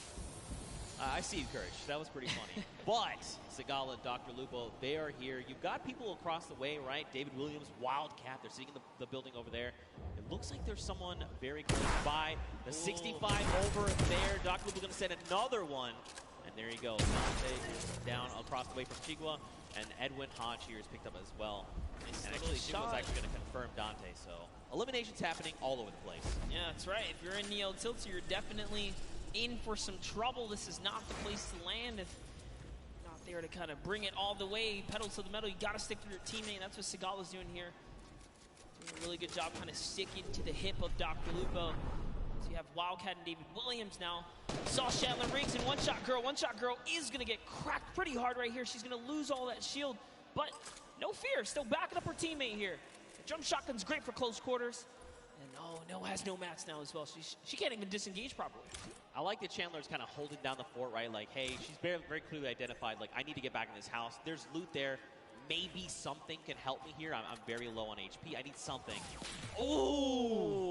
I see you, Courage. That was pretty funny. But Sigala and Dr. Lupo, they are here. You've got people across the way, right? David Williams, Wildcat. They're sitting in the building over there. It looks like there's someone very close by. The 65 over there. Dr. Lupo going to send another one. And there you go. Dante down across the way from Chigua. And Edwin Hodge here is picked up as well. And actually, Chigua's actually going to confirm Dante. So eliminations happening all over the place. Yeah, that's right. If you're in Neo Tilted, you're definitely in for some trouble. This is not the place to land if you're not there to kind of bring it all the way, pedal to the metal. You got to stick for your teammate. That's what Sigala's doing here. Doing a really good job kind of sticking to the hip of Dr. Lupo. So you have Wildcat and David Williams now. Saw Chandler Riggs and One Shot Girl. One Shot Girl is going to get cracked pretty hard right here. She's going to lose all that shield, but no fear. Still backing up her teammate here. The jump shotgun's great for close quarters. And oh, no, has no mats now as well. She can't even disengage properly. I like that Chandler's kind of holding down the fort, right? Like, hey, she's very, very clearly identified, like, I need to get back in this house. There's loot there. Maybe something can help me here. I'm very low on HP. I need something.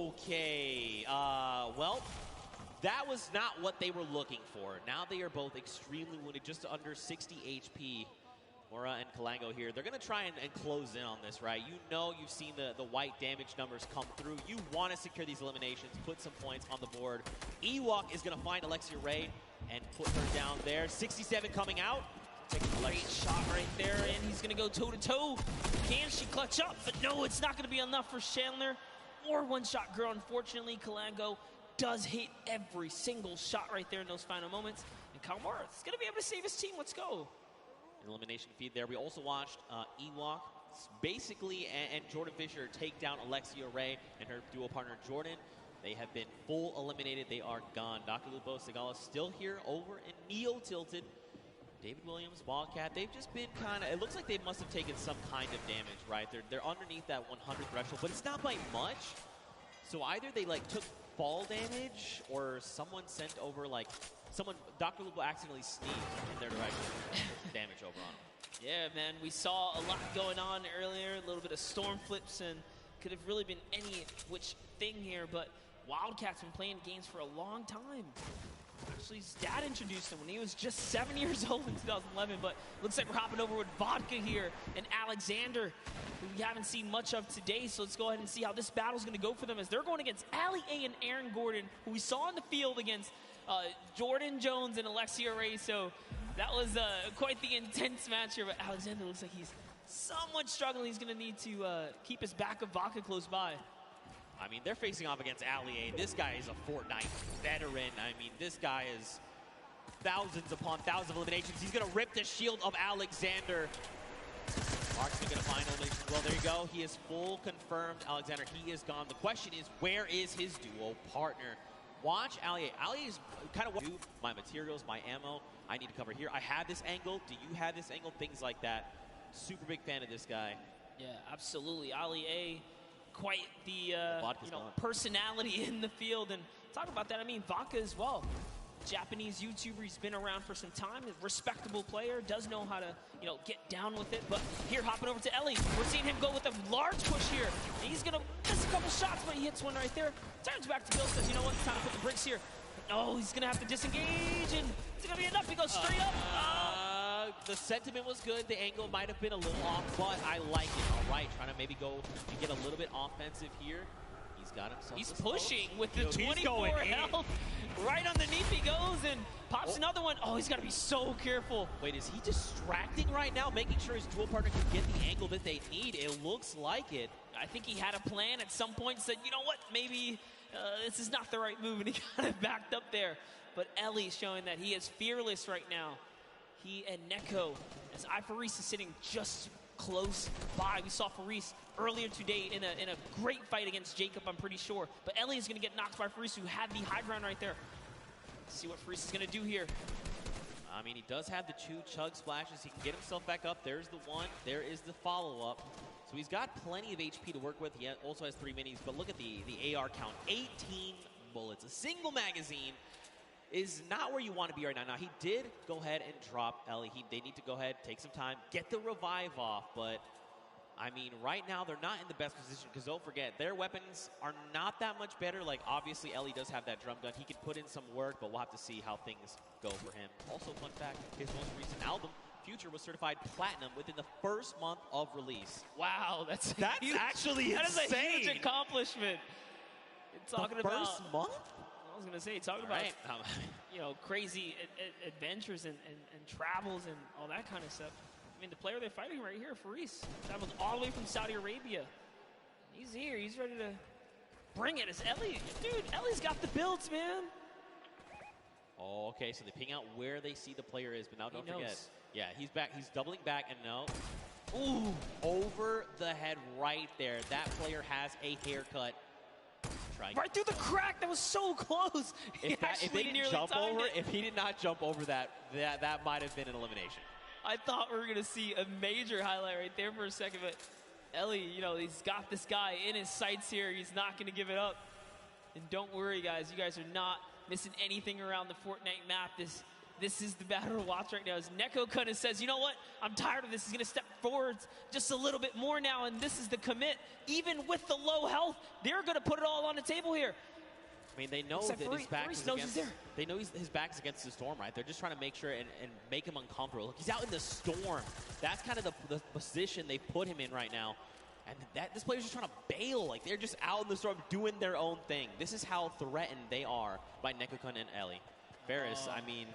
Okay. Well, that was not what they were looking for. Now they are both extremely wounded, just under 60 HP. Mora and Kalango here. They're going to try and close in on this, right? You know, you've seen the white damage numbers come through. You want to secure these eliminations, put some points on the board. Ewok is going to find Alexia Ray and put her down there. 67 coming out. Taking a great shot right there, and he's going to go toe-to-toe. Can she clutch up? But no, it's not going to be enough for Chandler or One Shot Girl. Unfortunately, Kalango does hit every single shot right there in those final moments. And Kalmar is going to be able to save his team. Let's go. Elimination feed there. We also watched Ewok basically and Jordan Fisher take down Alexia Ray and her duo partner Jordan. They have been full eliminated. They are gone. Dr. Lupo, Sigala still here over in Neo Tilted. David Williams, Wildcat, they've just been kind of, it looks like they must have taken some kind of damage, right? They're underneath that 100 threshold, but it's not by much. So either they like took fall damage or someone sent over like, Dr. Lupo accidentally sneezed in their direction. Damage over on him. Yeah, man, we saw a lot going on earlier, a little bit of storm flips, and could have really been any which thing here, but Wildcat's been playing games for a long time. Actually, his dad introduced him when he was just 7 years old in 2011, but looks like we're hopping over with Vodka here and Alexander, who we haven't seen much of today, so let's go ahead and see how this battle's going to go for them as they're going against Ali A and Aaron Gordon, who we saw in the field against Jordan Jones and Alexia Ray, so that was quite the intense match here, but Alexander looks like he's somewhat struggling. He's going to need to keep his back of Vodka close by. I mean, they're facing off against Ali A. This guy is a Fortnite veteran. I mean, this guy is thousands upon thousands of eliminations. He's going to rip the shield of Alexander. Mark's going to find elimination. Well, there you go. He is full confirmed. Alexander, he is gone. The question is, where is his duo partner? Watch Ali. Ali is kind of what my materials, my ammo, I need to cover here. I have this angle. Do you have this angle? Things like that. Super big fan of this guy. Yeah, absolutely. Ali A, quite the personality in the field. And talk about that, I mean, Vodka as well. Japanese YouTuber, he's been around for some time, a respectable player, does know how to, get down with it. But here, hopping over to Ellie, we're seeing him go with a large push here. And he's gonna miss a couple shots, but he hits one right there. Turns back to Bill, says, you know what, it's time to put the bricks here. Oh, he's gonna have to disengage, and it's gonna be enough. He goes straight up. The sentiment was good. The angle might have been a little off, but I like it. All right, trying to maybe go and get a little bit offensive here. He's got himself. He's pushing with the 24 health. Right underneath he goes and pops another one. Oh, he's got to be so careful. Wait, is he distracting right now, making sure his dual partner can get the angle that they need? It looks like it. I think he had a plan at some point, said, you know what, maybe this is not the right move, and he kind of backed up there. But Ellie's showing that he is fearless right now. He and Neko, as Faris is sitting just close by. We saw Faris earlier today in a great fight against Jacob, I'm pretty sure. But Ellie is going to get knocked by Faris, who had the high ground right there. Let's see what Faris is going to do here. I mean, he does have the 2 chug splashes. He can get himself back up. There's the one. There is the follow-up. So he's got plenty of HP to work with. He also has 3 minis. But look at the AR count. 18 bullets. A single magazine is not where you want to be right now. Now, he did go ahead and drop Ellie. They need to go ahead, take some time, get the revive off. But, I mean, right now, they're not in the best position because don't forget, their weapons are not that much better. Like, obviously, Ellie does have that drum gun. He could put in some work, but we'll have to see how things go for him. Also, fun fact, his most recent album, Future, was certified platinum within the first month of release. Wow, that's huge, actually that insane. Is a huge accomplishment. Talking about first month? I was going to say, talking about, crazy adventures and travels and all that kind of stuff. I mean, the player they're fighting right here, Faris, traveled all the way from Saudi Arabia. He's here. He's ready to bring it. It's Ellie. Dude, Ellie's got the builds, man. Oh, okay, so they ping out where they see the player is, but now don't forget. Yeah, he's back. He's doubling back, and no. Ooh, over the head right there. That player has a haircut. Right through the crack. That was so close. If they didn't jump over, if he did not jump over that might have been an elimination. I thought we were going to see a major highlight right there for a second, but Ellie, he's got this guy in his sights here. He's not going to give it up. And don't worry, guys. You guys are not missing anything around the Fortnite map. This is the battle to watch right now. As Neko kind of says, you know what? I'm tired of this. He's going to step forward just a little bit more now, and this is the commit. Even with the low health, they're going to put it all on the table here. I mean, they know that his back is against. They know his back's against the storm, right? They're just trying to make sure and make him uncomfortable. Look, he's out in the storm. That's kind of the position they put him in right now. And this player's just trying to bail. Like, they're just out in the storm doing their own thing. This is how threatened they are by Nekokun and Ellie. Varus, I mean,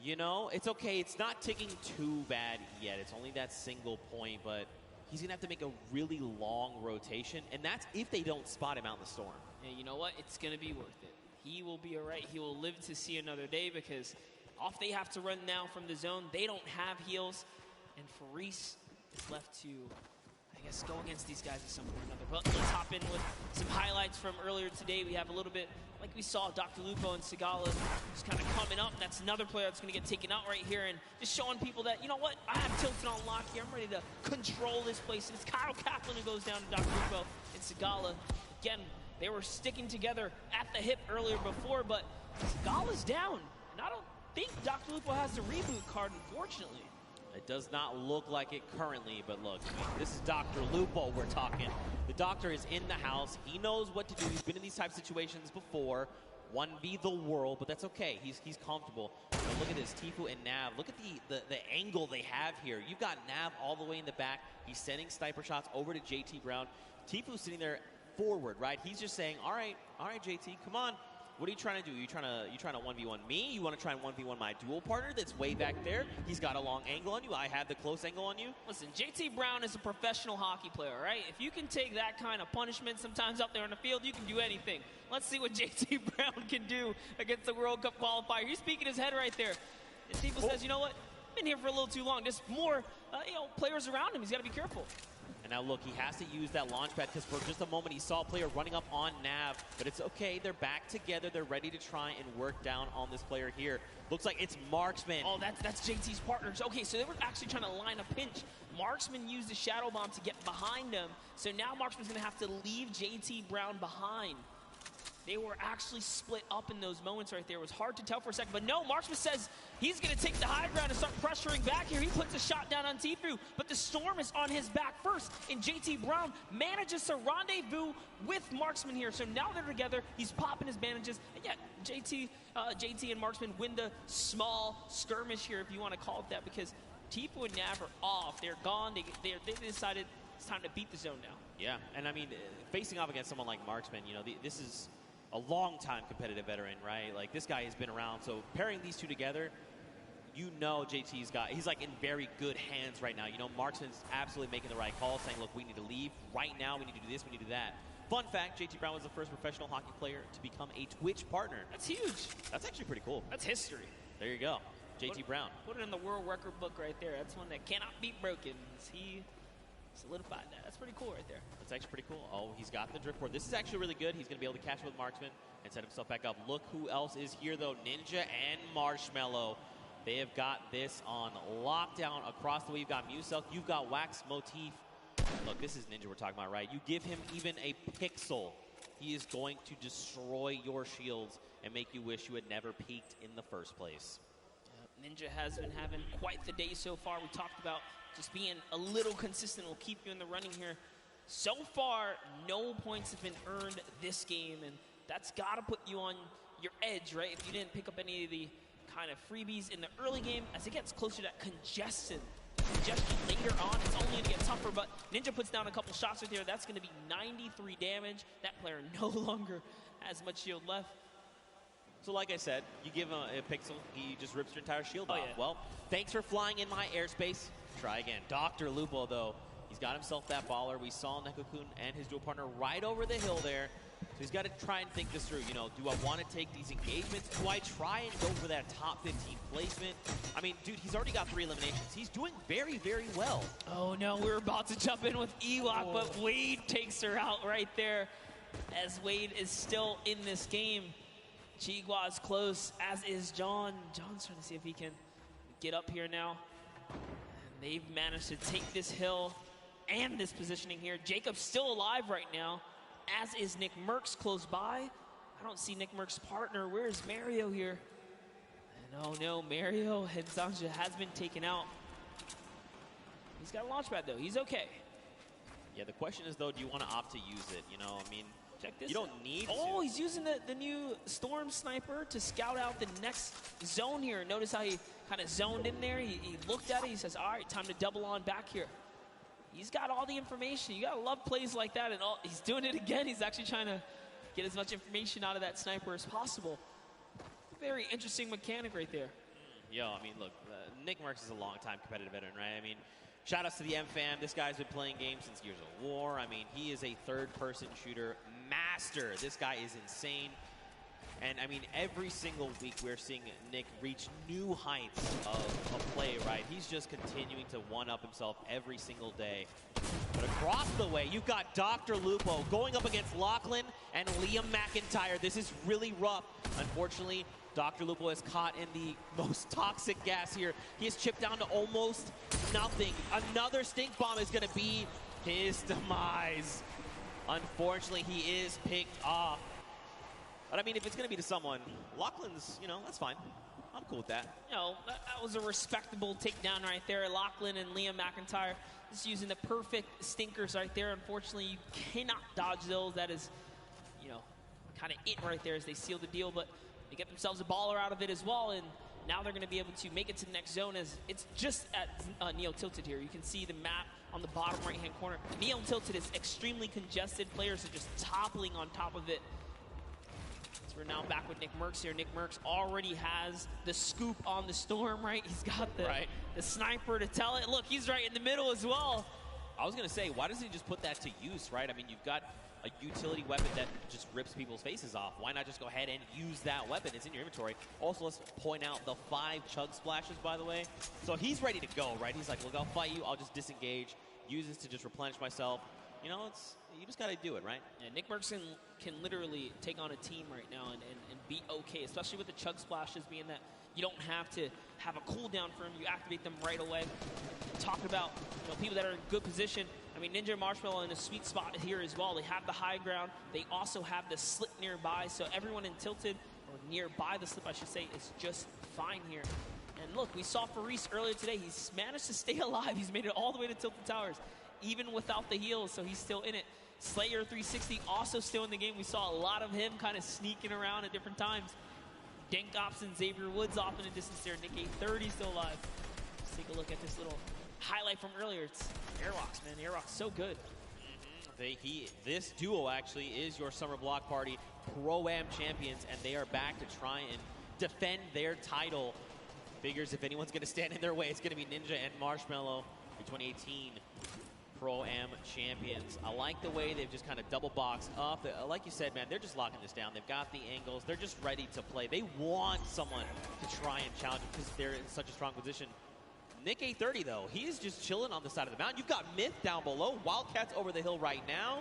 it's okay. It's not ticking too bad yet. It's only that single point, but he's going to have to make a really long rotation, and that's if they don't spot him out in the storm. And you know what? It's going to be worth it. He will be all right. He will live to see another day because off they have to run now from the zone. They don't have heals, and Faris is left to, I guess, go against these guys at some point or another. But let's hop in with some highlights from earlier today. We have a little bit, like we saw, Dr. Lupo and Sigala just kind of coming up. And that's another player that's going to get taken out right here and just showing people that, you know what, I have Tilted on lock here. I'm ready to control this place. And it's Kyle Kaplan who goes down to Dr. Lupo and Sigala. Again, they were sticking together at the hip earlier before, but Sigala's down. And I don't think Dr. Lupo has the reboot card, unfortunately. It does not look like it currently, but look, this is Dr. Lupo we're talking. The doctor is in the house. He knows what to do. He's been in these type of situations before. 1v the world, but that's okay. He's comfortable. But look at this, Tifu and Nav. Look at the angle they have here. You've got Nav all the way in the back. He's sending sniper shots over to JT Brown. Tifu's sitting there forward, right? He's just saying, all right, JT, come on. What are you trying to do? You trying to 1v1 me? You want to try and 1v1 my dual partner that's way back there? He's got a long angle on you. I have the close angle on you. Listen, JT Brown is a professional hockey player, right? If you can take that kind of punishment sometimes out there on the field, you can do anything. Let's see what JT Brown can do against the World Cup qualifier. He's peeking his head right there. And Tifu says, you know what? been here for a little too long. Just more, players around him. He's got to be careful. And now look, he has to use that launch pad because for just a moment he saw a player running up on Nav, but it's okay. They're back together. They're ready to try and work down on this player here. Looks like it's Marksman. Oh, that's JT's partners. Okay, so they were actually trying to line a pinch. Marksman used the Shadow Bomb to get behind him. So now Marksman's going to have to leave JT Brown behind. They were actually split up in those moments right there. It was hard to tell for a second, but no, Marksman says he's going to take the high ground and start pressuring back here. He puts a shot down on Tfue, but the Storm is on his back first, and JT Brown manages to rendezvous with Marksman here. So now they're together. He's popping his bandages, and yeah, JT and Marksman win the small skirmish here, if you want to call it that, because Tfue and Nav are off. They're gone. They decided it's time to beat the zone now. Yeah, and I mean, facing off against someone like Marksman, this is a long-time competitive veteran, right? Like, this guy has been around, so pairing these two together, he's like in very good hands right now. Marksman's absolutely making the right call, saying, look, we need to leave right now, we need to do this, we need to do that. Fun fact, JT Brown was the first professional hockey player to become a Twitch partner. That's huge. That's actually pretty cool. That's history. There you go. JT Brown. Put it in the world record book right there. That's one that cannot be broken. He solidified that. That's pretty cool right there. That's actually pretty cool. Oh, he's got the drift board. This is actually really good. He's going to be able to catch with Marksman and set himself back up. Look who else is here, though. Ninja and Marshmallow. They have got this on lockdown across the way. You've got Musel. You've got Wax Motif. Look, this is Ninja we're talking about, right? You give him even a pixel, he is going to destroy your shields and make you wish you had never peaked in the first place. Ninja has been having quite the day so far. We talked about just being a little consistent will keep you in the running here. So far, no points have been earned this game, and that's got to put you on your edge, right? If you didn't pick up any of the kind of freebies in the early game, as it gets closer to that congestion later on, it's only going to get tougher, but Ninja puts down a couple shots right there. That's going to be 93 damage. That player no longer has much shield left. So like I said, you give him a pixel, he just rips your entire shield off. Yeah. Well, thanks for flying in my airspace. Try again. Dr. Lupo, though, he's got himself that baller. We saw Neko-kun and his dual partner right over the hill there. So he's got to try and think this through. Do I want to take these engagements? Do I try and go for that top 15 placement? I mean, dude, he's already got 3 eliminations. He's doing very, very well. Oh, no, we're about to jump in with Ewok, but Wade takes her out right there as Wade is still in this game. Chigua is close, as is John. John's trying to see if he can get up here now. And they've managed to take this hill and this positioning here. Jacob's still alive right now, as is Nick Merckx close by. I don't see Nick Merckx's partner. Where's Mario here? And oh no, Mario Hedzanja has been taken out. He's got a launch pad though, he's okay. Yeah, the question is though, do you want to opt to use it? I mean, check this. You don't need to. Oh, he's using the new Storm Sniper to scout out the next zone here. Notice how he kind of zoned in there. He looked at it. He says, all right, time to double on back here. He's got all the information. You got to love plays like that. And he's doing it again. He's actually trying to get as much information out of that sniper as possible. Very interesting mechanic right there. I mean, look, Nick Merckx is a long-time competitive veteran, right? I mean, shout outs to the M-Fam. This guy's been playing games since Gears of War. I mean, he is a third-person shooter master. This guy is insane. And, I mean, every single week we're seeing Nick reach new heights of play, right? He's just continuing to one-up himself every single day. But across the way, you've got Dr. Lupo going up against Lachlan and Liam McIntyre. This is really rough. Unfortunately, Dr. Lupo is caught in the most toxic gas here. He is chipped down to almost nothing. Another stink bomb is going to be his demise. Unfortunately, he is picked off. But I mean, if it's going to be to someone, Lachlan's, that's fine. I'm cool with that. That was a respectable takedown right there. Lachlan and Liam McIntyre just using the perfect stinkers right there. Unfortunately, you cannot dodge those. That is, kind of it right there as they seal the deal. But they get themselves a baller out of it as well. And now they're going to be able to make it to the next zone as it's just at Neo Tilted here. You can see the map on the bottom right-hand corner. Neo Tilted is extremely congested. Players are just toppling on top of it. So we're now back with Nick Merckx here. Nick Merckx already has the scoop on the Storm, right? He's got the sniper to tell it. Look, he's right in the middle as well. I was going to say, why doesn't he just put that to use, right? I mean, you've got a utility weapon that just rips people's faces off. Why not just go ahead and use that weapon? It's in your inventory. Also, let's point out the 5 chug splashes, by the way. So he's ready to go, right? He's like, look, I'll fight you. I'll just disengage. Use this to just replenish myself. You know, you just got to do it, right? Yeah, Nick Merckson can literally take on a team right now and be okay, especially with the chug splashes being that you don't have to have a cooldown for them. You activate them right away. Talk about people that are in good position. I mean, Ninja and Marshmallow in a sweet spot here as well. They have the high ground. They also have the slip nearby, so everyone in Tilted, or nearby the slip, I should say, is just fine here. And look, we saw Faris earlier today. He's managed to stay alive. He's made it all the way to Tilted Towers, even without the heals, so he's still in it. Slayer 360 also still in the game. We saw a lot of him kind of sneaking around at different times. Dank Ops and Xavier Woods off in the distance there. Nick 830 still alive. Let's take a look at this little highlight from earlier. It's Airwalks, man. Airwalks so good. This duo actually is your Summer Block Party Pro-Am champions, and they are back to try and defend their title. Figures if anyone's going to stand in their way, it's going to be Ninja and Marshmallow, the 2018 Pro-Am champions. I like the way they've just kind of double boxed up. Like you said, man, they're just locking this down. They've got the angles. They're just ready to play. They want someone to try and challenge them because they're in such a strong position. Nick 830, though, he's just chilling on the side of the mountain. You've got Myth down below. Wildcats over the hill right now.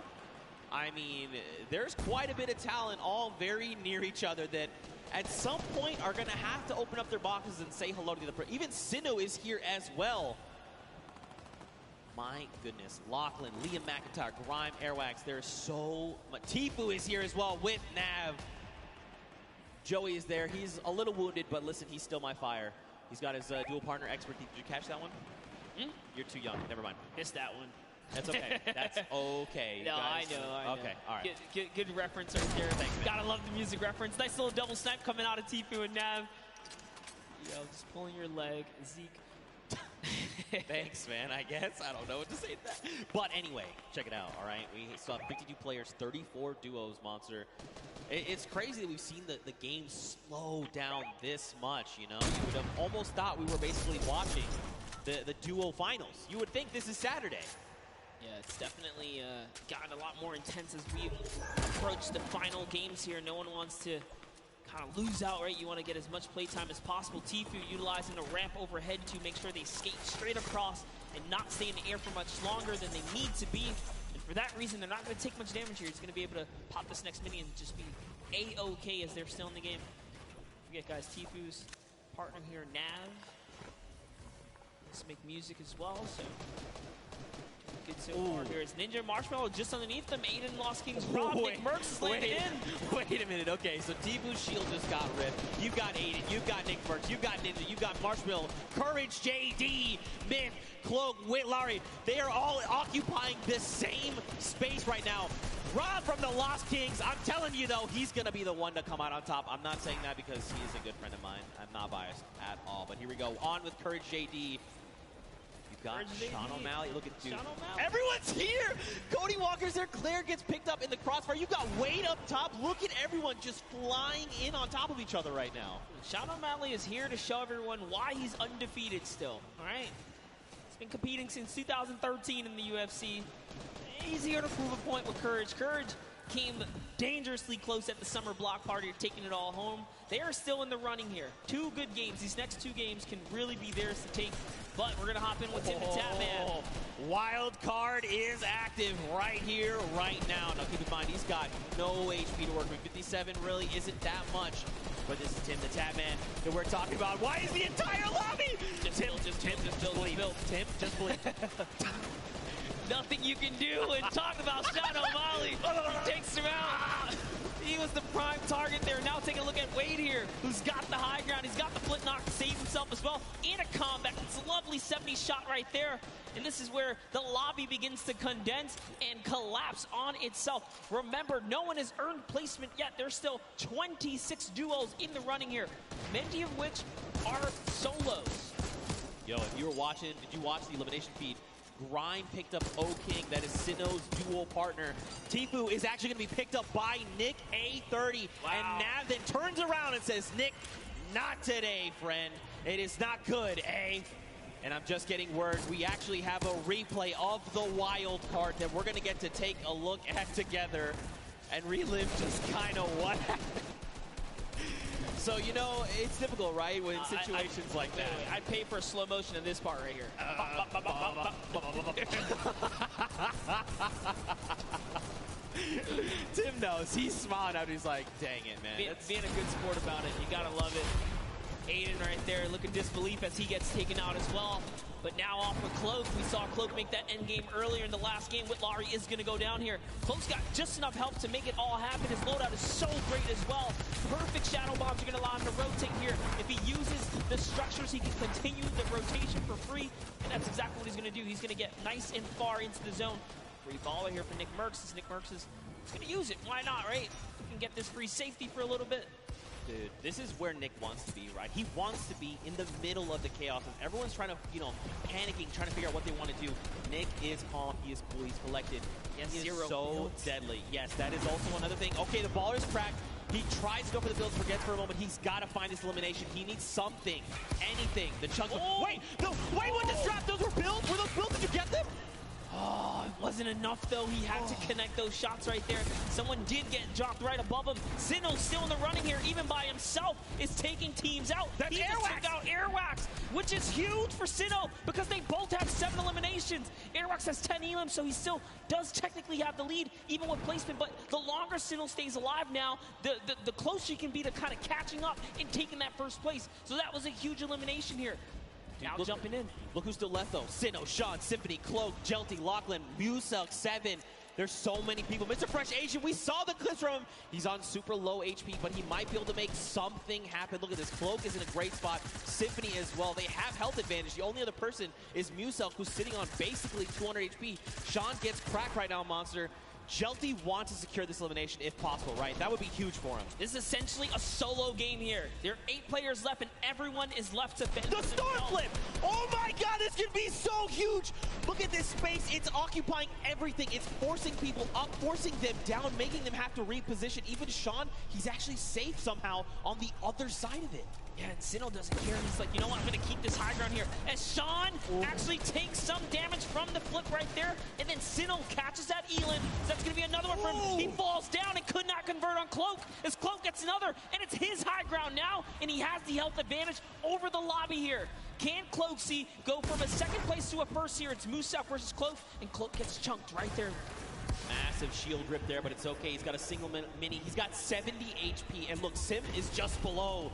I mean, there's quite a bit of talent all very near each other that at some point are going to have to open up their boxes and say hello to the other. Even Sinnoh is here as well. My goodness. Lachlan, Liam McIntyre, Grime, Airwax. There's so much. Tifu is here as well with Nav. Joey is there. He's a little wounded, but listen, he's still my fire. He's got his dual partner expert. Did you catch that one? You're too young. Never mind. Missed that one. That's okay. That's okay. No, guys. I know. Okay, all right. Good reference right there. Thanks, man. Gotta love the music reference. Nice little double snipe coming out of Tifu and Nav. Yo, just pulling your leg. Zeke. Thanks, man, I guess. I don't know what to say to that. But anyway, check it out, all right? We saw 52 players, 34 duos, Monster. It's crazy that we've seen the game slow down this much, you know? You would have almost thought we were basically watching the duo finals. You would think this is Saturday. Yeah, it's definitely gotten a lot more intense as we approach the final games here. No one wants to kind of lose out, right? You want to get as much playtime as possible. Tifu utilizing the ramp overhead to make sure they skate straight across and not stay in the air for much longer than they need to be. And for that reason, they're not going to take much damage here. He's going to be able to pop this next mini and just be A-OK as they're still in the game. Don't forget, guys, Tifu's partner here, Nav. Let's make music as well, so good so far here is Ninja Marshmallow just underneath them. Aiden Lost Kings Rob. Nick Merckx slammed in. Wait a minute. Okay, so Tifu's shield just got ripped. You've got Aiden. You've got Nick Merckx. You've got Ninja. You've got Marshmallow. Courage, JD, Myth, Cloak, Whitlarry. They are all occupying this same space right now. Rob from the Lost Kings. I'm telling you, though, he's going to be the one to come out on top. I'm not saying that because he is a good friend of mine. I'm not biased at all. But here we go. On with Courage, JD. Got Sean O'Malley. Look at dude. Everyone's here. Cody Walker's there. Claire gets picked up in the crossfire. You've got Wade up top. Look at everyone just flying in on top of each other right now. Sean O'Malley is here to show everyone why he's undefeated still. All right. He's been competing since 2013 in the UFC. He's here to prove a point with Courage. Courage came dangerously close at the summer block party, taking it all home. They are still in the running here. 2 good games. These next 2 games can really be theirs to take. But we're going to hop in with Tim the Tapman. Wild card is active right here, right now. Now, keep in mind, he's got no HP to work with. 57 really isn't that much. But this is Tim the Tapman that we're talking about. Why is the entire lobby? Tim, just believe. Tim, just believe. Nothing you can do. And talk about Sean O'Malley. He takes him out. He was the prime target there. Now take a look at Wade here, who's got the high ground. He's got the flip knock to save himself as well. In a combat. It's a lovely 70 shot right there. And this is where the lobby begins to condense and collapse on itself. Remember, no one has earned placement yet. There's still 26 duos in the running here, many of which are solos. Yo, if you were watching, did you watch the elimination feed? Grime picked up O-King, that is Sinnoh's dual partner. Tifu is actually going to be picked up by Nick A30. Wow. And Nav then turns around and says, Nick, not today, friend. It is not good, eh? And I'm just getting word we actually have a replay of the wild card that we're going to get to take a look at together and relive just kind of what happened. So, you know, it's difficult, right, when situations like that. I'd pay for a slow motion in this part right here. Tim knows. He's smiling out. He's like, dang it, man. Being a good sport about it. You got to love it. Aiden right there looking disbelief as he gets taken out as well. But now off of Cloak, we saw Cloak make that end game earlier in the last game. Whitlari is going to go down here. Cloak's got just enough help to make it all happen. His loadout is so great as well. Perfect shadow bombs are going to allow him to rotate here. If he uses the structures, he can continue the rotation for free. And that's exactly what he's going to do. He's going to get nice and far into the zone. Free baller here for Nick Merckx. As Nick Merckx is going to use it. Why not, right? He can get this free safety for a little bit. Dude, this is where Nick wants to be, right? He wants to be in the middle of the chaos. As everyone's trying to, you know, panicking, trying to figure out what they want to do. Nick is calm. He is cool. He's collected. He is so deadly. Yes, that is also another thing. Okay, the baller is cracked. He tries to go for the builds, forgets for a moment. He's got to find this elimination. He needs something, anything. The chunk. Oh. Wait, no, wait! What the strap? Those were builds. Were those builds? Did you get them? Oh, it wasn't enough, though. He had to connect those shots right there. Someone did get dropped right above him. Sinnoh's still in the running here, even by himself, is taking teams out. That's he just took out Airwax, which is huge for Sinnoh because they both have 7 eliminations. Airwax has 10 elims, so he still does technically have the lead, even with placement. But the longer Sinnoh stays alive now, the closer he can be to kind of catching up and taking that first place. So that was a huge elimination here. Now jumping in. Look who's still left, though. Sinnoh, Sean, Symphony, Cloak, Jelty, Lachlan, Muselk, 7. There's so many people. Mr. Fresh Asian, we saw the clips from him. He's on super low HP, but he might be able to make something happen. Look at this. Cloak is in a great spot. Symphony as well. They have health advantage. The only other person is Muselk, who's sitting on basically 200 HP. Sean gets cracked right now, Monster. Jelty wants to secure this elimination if possible, right? That would be huge for him. This is essentially a solo game here. There are 8 players left, and everyone is left to fend. The storm flip! Oh my god, this could be so huge! Look at this space. It's occupying everything. It's forcing people up, forcing them down, making them have to reposition. Even Sean, he's actually safe somehow on the other side of it. Yeah, and Sinnoh doesn't care. He's like, you know what? I'm going to keep this high ground here. As Sean actually takes some damage from the flip right there, and then Sinnoh catches that Elin. So that's going to be another one for him. He falls down and could not convert on Cloak. As Cloak gets another, and it's his high ground now, and he has the health advantage over the lobby here. Can Cloaksy go from a second place to a first here? It's Muselk versus Cloak, and Cloak gets chunked right there. Massive shield rip there, but it's okay. He's got a single mini. He's got 70 HP, and look, Sim is just below.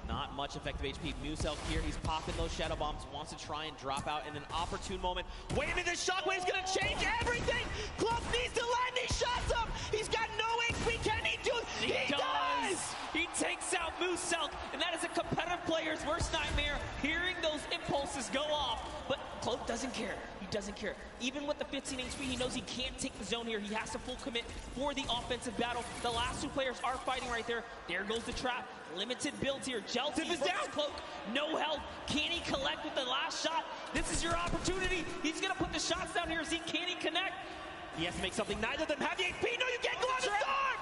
Not much effective HP. Muselk here, he's popping those shadow bombs, wants to try and drop out in an opportune moment. Wait a minute, this shockwave's gonna change everything! Cloak needs to line these shots up! He's got no HP, can he do it? He does! He takes out Muselk, and that is a competitive player's worst nightmare, hearing those impulses go off. But Cloak doesn't care. He doesn't care. Even with the 15 HP, he knows he can't take the zone here. He has to full commit for the offensive battle. The last 2 players are fighting right there. There goes the trap. Limited builds here. Jelty is down. Cloak, no health. Can he collect with the last shot? This is your opportunity. He's going to put the shots down here. Can he connect? He has to make something. Neither of them have the HP. No, you can't go on the start!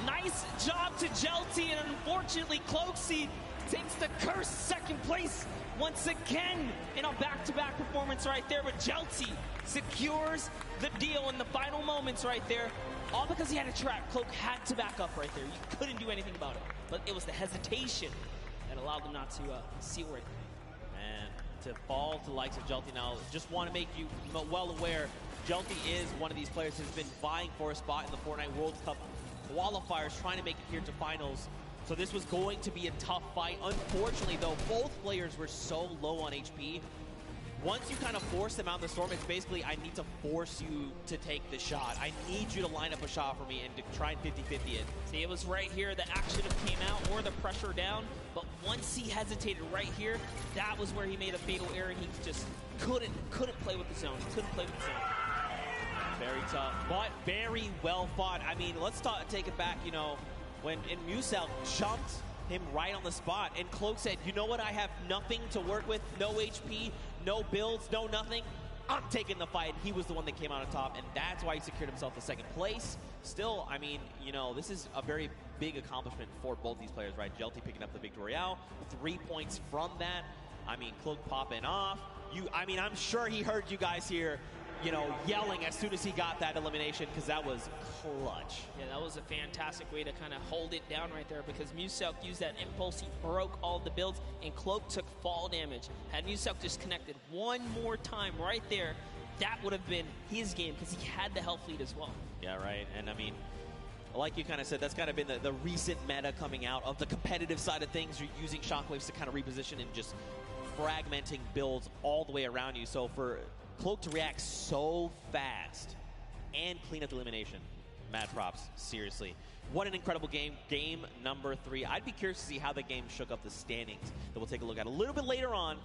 Nice job to Jelty, and unfortunately, Cloaksy takes the cursed second place once again in a back-to-back performance right there. But Jelty secures the deal in the final moments right there. All because he had a trap. Cloak had to back up right there. You couldn't do anything about it. But it was the hesitation that allowed them not to seal it. Man, to fall to the likes of Jelty now, just want to make you well aware, Jelty is one of these players who's been vying for a spot in the Fortnite World Cup qualifiers, trying to make it here to finals. So this was going to be a tough fight. Unfortunately, though, both players were so low on HP. Once you kind of force them out in the storm, it's basically, I need to force you to take the shot. I need you to line up a shot for me and to try and 50-50 it. See, it was right here. The action came out or the pressure down. But once he hesitated right here, that was where he made a fatal error. He just couldn't play with the zone. He couldn't play with the zone. Very tough, but very well fought. I mean, let's take it back, you know, when Muselk jumped him right on the spot, and Cloak said, you know what, I have nothing to work with, no HP, no builds, no nothing. I'm taking the fight. He was the one that came out on top, and that's why he secured himself the second place. Still, I mean, you know, this is a very big accomplishment for both these players, right? Jelty picking up the Victoriale, 3 points from that. I mean, Cloak popping off. I mean, I'm sure he heard you guys here, you know, yelling as soon as he got that elimination, because that was clutch. Yeah, that was a fantastic way to kind of hold it down right there, because Muselk used that impulse. He broke all the builds, and Cloak took fall damage. Had Muselk just connected one more time right there, that would have been his game, because he had the health lead as well. Yeah, right. And I mean, like you kind of said, that's kind of been the recent meta coming out of the competitive side of things. You're using shockwaves to kind of reposition and just fragmenting builds all the way around you. So for Cloak to react so fast and clean up the elimination, mad props, seriously. What an incredible game. Game number 3. I'd be curious to see how the game shook up the standings that we'll take a look at a little bit later on.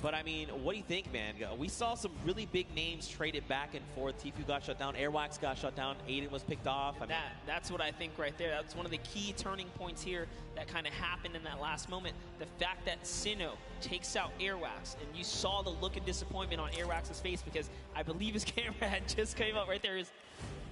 But I mean, what do you think, man? We saw some really big names traded back and forth. Tfue got shut down, Airwax got shut down, Aiden was picked off. I mean, that's what I think right there. That's one of the key turning points here that kind of happened in that last moment. The fact that Sinnoh takes out Airwax, and you saw the look of disappointment on Airwax's face, because I believe his camera had just came up right there. Is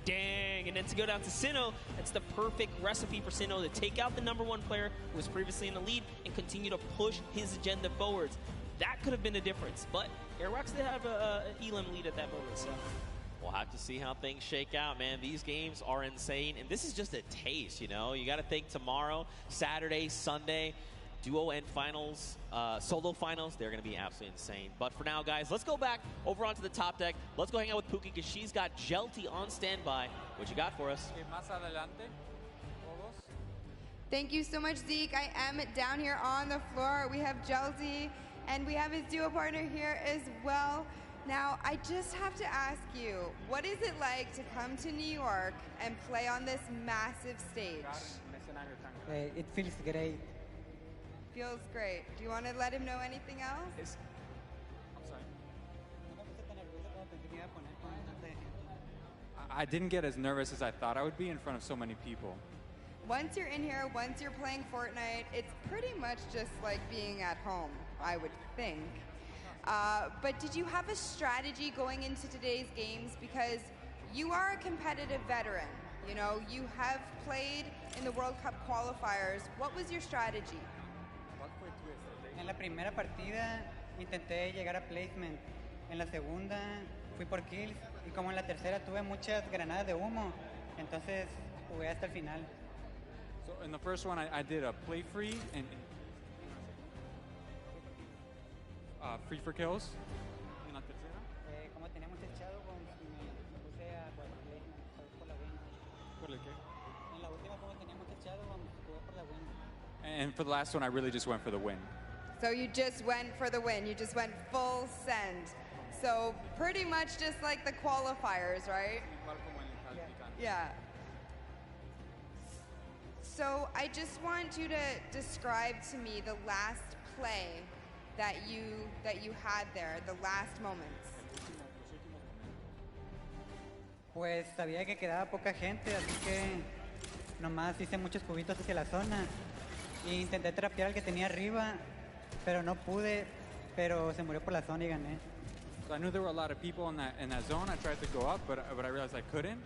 dang, and then to go down to Sinnoh, it's the perfect recipe for Sinnoh to take out the #1 player who was previously in the lead and continue to push his agenda forwards. That could have been the difference, but Airwax did have an Elim lead at that moment, so. We'll have to see how things shake out, man. These games are insane, and this is just a taste, you know? You got to think tomorrow, Saturday, Sunday, duo and finals, solo finals, they're going to be absolutely insane. But for now, guys, let's go back over onto the top deck. Let's go hang out with Pookie, because she's got Jelty on standby. What you got for us? Thank you so much, Zeke. I am down here on the floor. We have Jelty, and we have his duo partner here as well. Now, I just have to ask you, what is it like to come to New York and play on this massive stage? It feels great. Feels great. Do you want to let him know anything else? I didn't get as nervous as I thought I would be in front of so many people. Once you're in here, once you're playing Fortnite, it's pretty much just like being at home, I would think. But did you have a strategy going into today's games? Because you are a competitive veteran. You know, you have played in the World Cup qualifiers. What was your strategy? En la primera partida intenté llegar a placement. En la segunda fui por kills. Y como en la tercera tuve muchas granadas de humo, entonces jugué hasta el final. So in the first one, I did a play free and free for kills. En la tercera, como tenía mucho echado, me puse a jugar por placement, por la win. ¿Por el qué? En la última, como tenía mucho echado, jugué por la win. And for the last one, I really just went for the win. So you just went for the win. You just went full send. So pretty much just like the qualifiers, right? Yeah. So I just want you to describe to me the last play that you had there, the last moments. Pues sabía que quedaba poca gente, así que nomás hice muchos cubitos hacia la zona. E intenté trapear al que tenía arriba, pero no pude, pero se murió por la zona y gané. So I knew there were a lot of people in that zone. I tried to go up, but I realized I couldn't.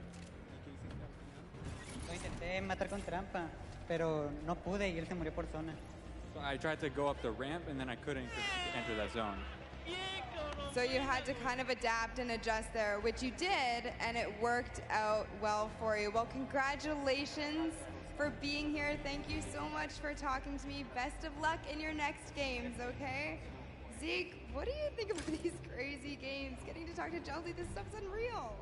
Lo intenté matar con trampa, pero no pude y él se murió por zona. So I tried to go up the ramp, and then I couldn't enter that zone. So you had to kind of adapt and adjust there, which you did, and it worked out well for you. Well, congratulations for being here. Thank you so much for talking to me. Best of luck in your next games, okay? Zeke, what do you think about these crazy games? Getting to talk to Jelty, this stuff's unreal.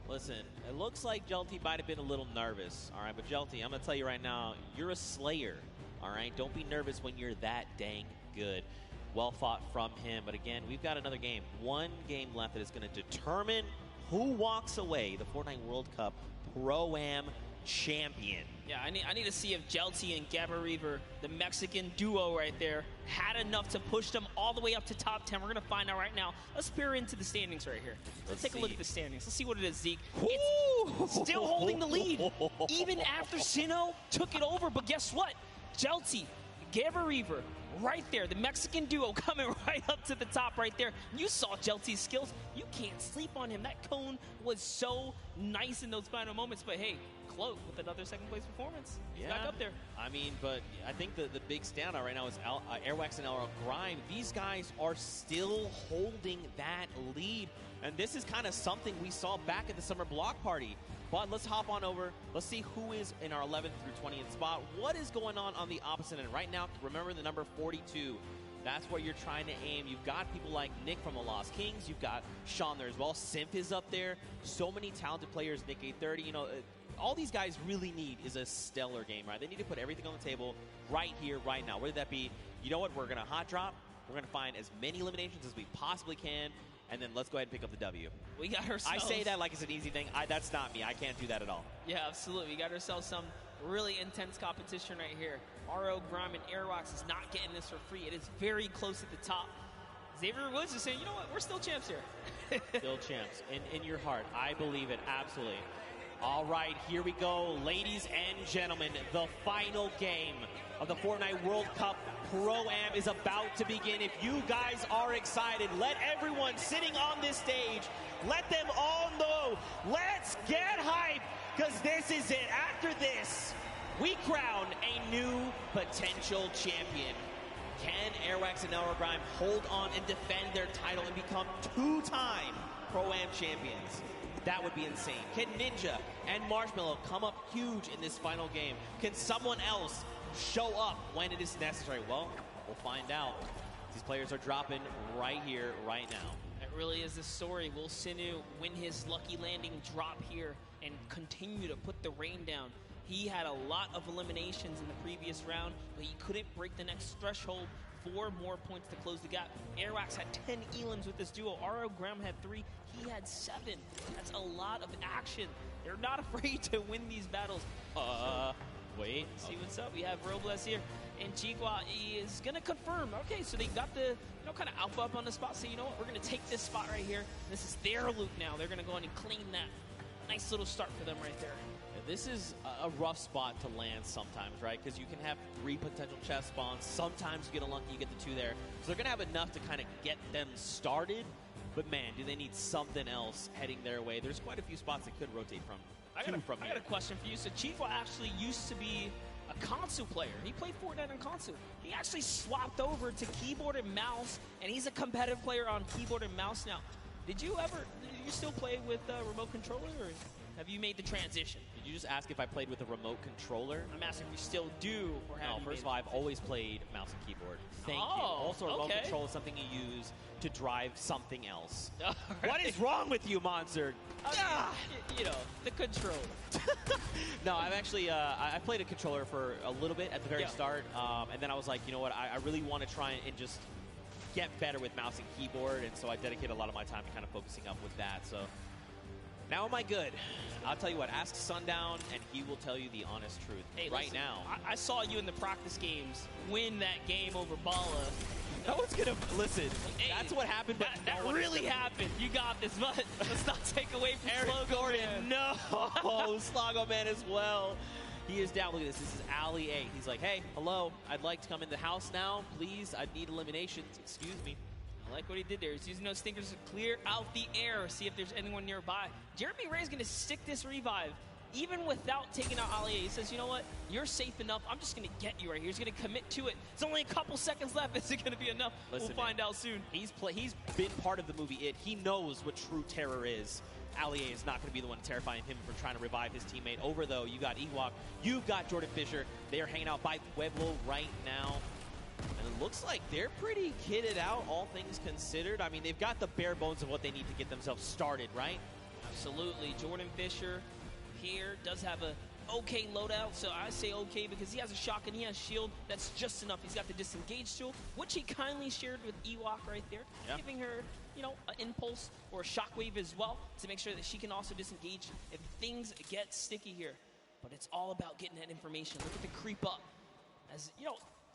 Listen, it looks like Jelty might have been a little nervous, all right? But Jelty, I'm going to tell you right now, you're a slayer, all right? Don't be nervous when you're that dang good. Well fought from him. But again, we've got another game. One game left that is going to determine who walks away the Fortnite World Cup Pro-Am champion. Yeah, I need to see if Jelty and Gabba Reaver, the Mexican duo right there, had enough to push them all the way up to top 10. We're going to find out right now. Let's peer into the standings right here. Let's take a look at the standings. Let's see what it is, Zeke. It's still holding the lead, even after Sinnoh took it over. But guess what? Jelty Gabber Reaver, right there. The Mexican duo coming right up to the top right there. You saw Jelty's skills. You can't sleep on him. That cone was so nice in those final moments. But hey, Cloak with another second place performance. He's back up there. I mean, but I think the big standout right now is Airwax and Al Grime. These guys are still holding that lead. And this is kind of something we saw back at the summer block party. But let's hop on over. Let's see who is in our 11th through 20th spot. What is going on the opposite end right now? Remember the number 42. That's where you're trying to aim. You've got people like Nick from the Lost Kings. You've got Sean there as well. Simp is up there. So many talented players. Nick A30. You know, all these guys really need is a stellar game, right? They need to put everything on the table right here, right now. Whether that be, you know what, we're going to hot drop. We're going to find as many eliminations as we possibly can. And then let's go ahead and pick up the W. We got ourselves... I say that like it's an easy thing. That's not me. I can't do that at all. Yeah, absolutely. We got ourselves some really intense competition right here. RO, Grime, and Airwax is not getting this for free. It is very close at the top. Xavier Woods is saying, you know what, we're still champs here. Still champs. In your heart. I believe it. Absolutely. All right, here we go. Ladies and gentlemen, the final game of the Fortnite World Cup Pro-Am is about to begin. If you guys are excited, let everyone sitting on this stage, let them all know. Let's get hype, because this is it. After this, we crown a new potential champion. Can Airwax and Elra Grime hold on and defend their title and become two-time Pro-Am champions? That would be insane. Can Ninja and Marshmallow come up huge in this final game? Can someone else show up when it is necessary? Well, we'll find out. These players are dropping right here, right now. It really is the story. Will Sinu win his lucky landing drop here and continue to put the rain down? He had a lot of eliminations in the previous round, but he couldn't break the next threshold. 4 more points to close the gap. Airwax had 10 elims with this duo. RO Graham had 3. He had 7. That's a lot of action. They're not afraid to win these battles. Wait. See what's up. We have Robles here, and Chigua is going to confirm. Okay, so they got the, kind of alpha up on the spot. So, you know what? We're going to take this spot right here. This is their loop now. They're going to go in and claim that. Nice little start for them right there. This is a rough spot to land sometimes, right? Because you can have 3 potential chest spawns. Sometimes you get unlucky, you get the 2 there. So they're going to have enough to kind of get them started. But, man, do they need something else heading their way? There's quite a few spots they could rotate from. I got a question for you. So Chifa actually used to be a console player. He played Fortnite on console. He actually swapped over to keyboard and mouse, and he's a competitive player on keyboard and mouse now. Did you still play with a remote controller, or have you made the transition? Did you just ask if I played with a remote controller? I'm asking if you still do, or have No, first of all, I've always played mouse and keyboard. Thank you. Also, a remote control is something you use to drive something else. Right. What is wrong with you, Monster? The controller. No, I've actually, I played a controller for a little bit at the very start, and then I was like, you know what, I really want to try and just get better with mouse and keyboard, and so I dedicate a lot of my time to kind of focusing up with that, so. Now am I good? I'll tell you what, ask Sundown, and he will tell you the honest truth. Hey, right listen, now. I saw you in the practice games win that game over Bala. No one's going to listen. Hey, that's what happened. But that really happened. You got this, but let's not take away from Eric Gordon. No, Slogo Man as well. He is down. Look at this. This is Ali A. He's like, hey, hello. I'd like to come in the house now. Please, I need eliminations. Excuse me. I like what he did there. He's using those stinkers to clear out the air, see if there's anyone nearby. Jeremy Ray's going to stick this revive, even without taking out Ali. He says, you know what? You're safe enough. I'm just going to get you right here. He's going to commit to it. It's only a couple seconds left. Is it going to be enough? Listen, we'll find out soon. He's been part of the movie It. He knows what true terror is. Ali A is not going to be the one terrifying him for trying to revive his teammate. Over, though, you got Ewok. You've got Jordan Fisher. They are hanging out by Pueblo right now. And it looks like they're pretty kitted out, all things considered. I mean, they've got the bare bones of what they need to get themselves started, right? Absolutely. Jordan Fisher here does have a okay loadout, so I say okay because he has a shotgun, he has shield. That's just enough. He's got the disengage tool, which he kindly shared with Ewok right there, giving her, an impulse or a shockwave as well to make sure that she can also disengage if things get sticky here. But it's all about getting that information. Look at the creep up. As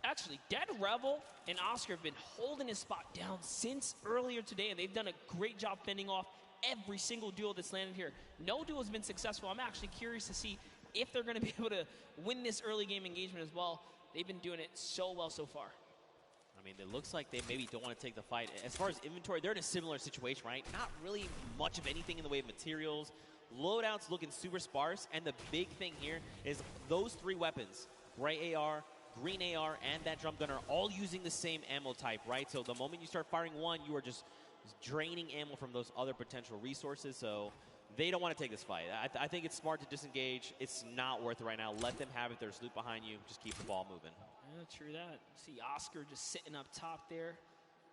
actually, Dead Rebel and Oscar have been holding his spot down since earlier today, and they've done a great job fending off every single duel that's landed here. No duel has been successful. I'm actually curious to see if they're going to be able to win this early game engagement as well. they've been doing it so well so far. I mean, it looks like they maybe don't want to take the fight. As far as inventory, they're in a similar situation, right? Not really much of anything in the way of materials. Loadouts looking super sparse, and the big thing here is those 3 weapons, gray AR, green AR, and that drum gun are all using the same ammo type, right? So the moment you start firing one, you are just draining ammo from those other potential resources, so they don't want to take this fight. I think it's smart to disengage. It's not worth it right now. Let them have it. There's loot behind you. Just keep the ball moving. Yeah, true that. See Oscar just sitting up top there.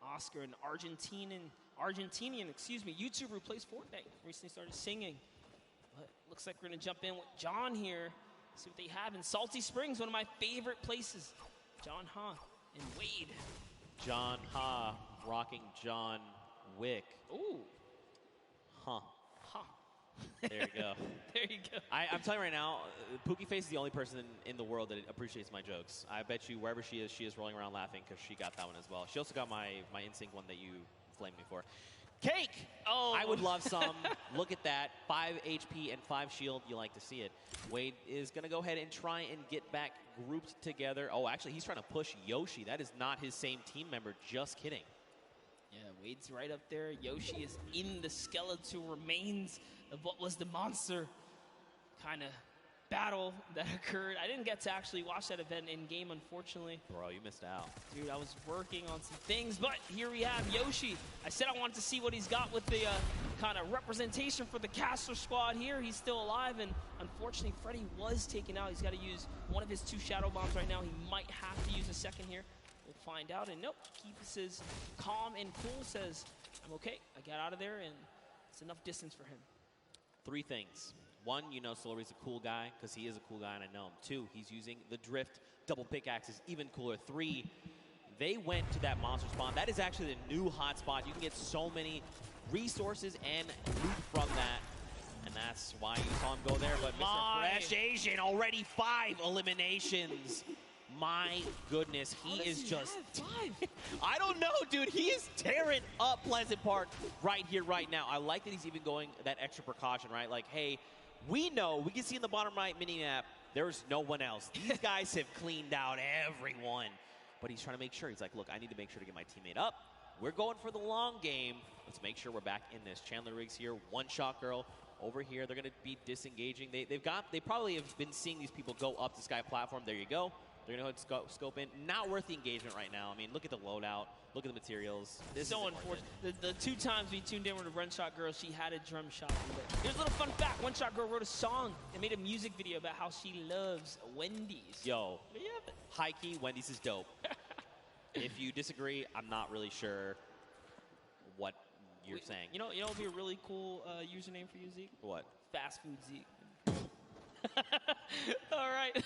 Oscar, an Argentinian YouTuber who plays Fortnite, recently started singing. But looks like we're going to jump in with John here. See what they have in Salty Springs, one of my favorite places. John Ha and Wade. John Ha rocking John Wick. Ooh. Huh. Huh. There you go. There you go. I'm telling you right now, Pookie Face is the only person in the world that appreciates my jokes. I bet you wherever she is rolling around laughing because she got that one as well. She also got my NSYNC one that you flamed me for. Cake! Oh. I would love some. Look at that. 5 HP and 5 shield. You like to see it. Wade is going to go ahead and try and get back grouped together. Oh, actually, he's trying to push Yoshi. That is not his same team member. Just kidding. Yeah, Wade's right up there. Yoshi is in the skeletal remains of what was the monster kind of battle that occurred. I didn't get to actually watch that event in game, unfortunately. Bro, you missed out. Dude, I was working on some things, but here we have Yoshi. I said I wanted to see what he's got with the kind of representation for the Caster squad here. He's still alive, and unfortunately, Freddy was taken out. He's got to use one of his 2 shadow bombs right now. He might have to use a second here. We'll find out, and nope, keeps his calm and cool, says, I'm okay. I got out of there, and it's enough distance for him. 3 things. 1, you know Solari's a cool guy because he is a cool guy and I know him. 2, he's using the drift double pickaxes, even cooler. 3, they went to that monster spawn. That is actually the new hotspot. You can get so many resources and loot from that. And that's why you saw him go there. But Mr. Fresh Asian, already 5 eliminations. My goodness, he is just... I don't know, dude. He is tearing up Pleasant Park right here, right now. I like that he's even going that extra precaution, right? Like, hey, we know, we can see in the bottom right mini-map, there's no one else. These guys have cleaned out everyone. But he's trying to make sure. He's like, look, I need to make sure to get my teammate up. We're going for the long game. Let's make sure we're back in this. Chandler Riggs here, one-shot girl. Over here, they're going to be disengaging. They probably have been seeing these people go up the sky platform. There you go. They're going to go ahead and scope in. Not worth the engagement right now. I mean, look at the loadout. Look at the materials. This so unfortunate. The 2 times we tuned in with a One Shot Girl, she had a drum shot. Here's a little fun fact. One Shot Girl wrote a song and made a music video about how she loves Wendy's. Yo, high key, Wendy's is dope. If you disagree, I'm not really sure what you're saying. You know what would be a really cool username for you, Zeke? What? Fast Food Zeke. All right.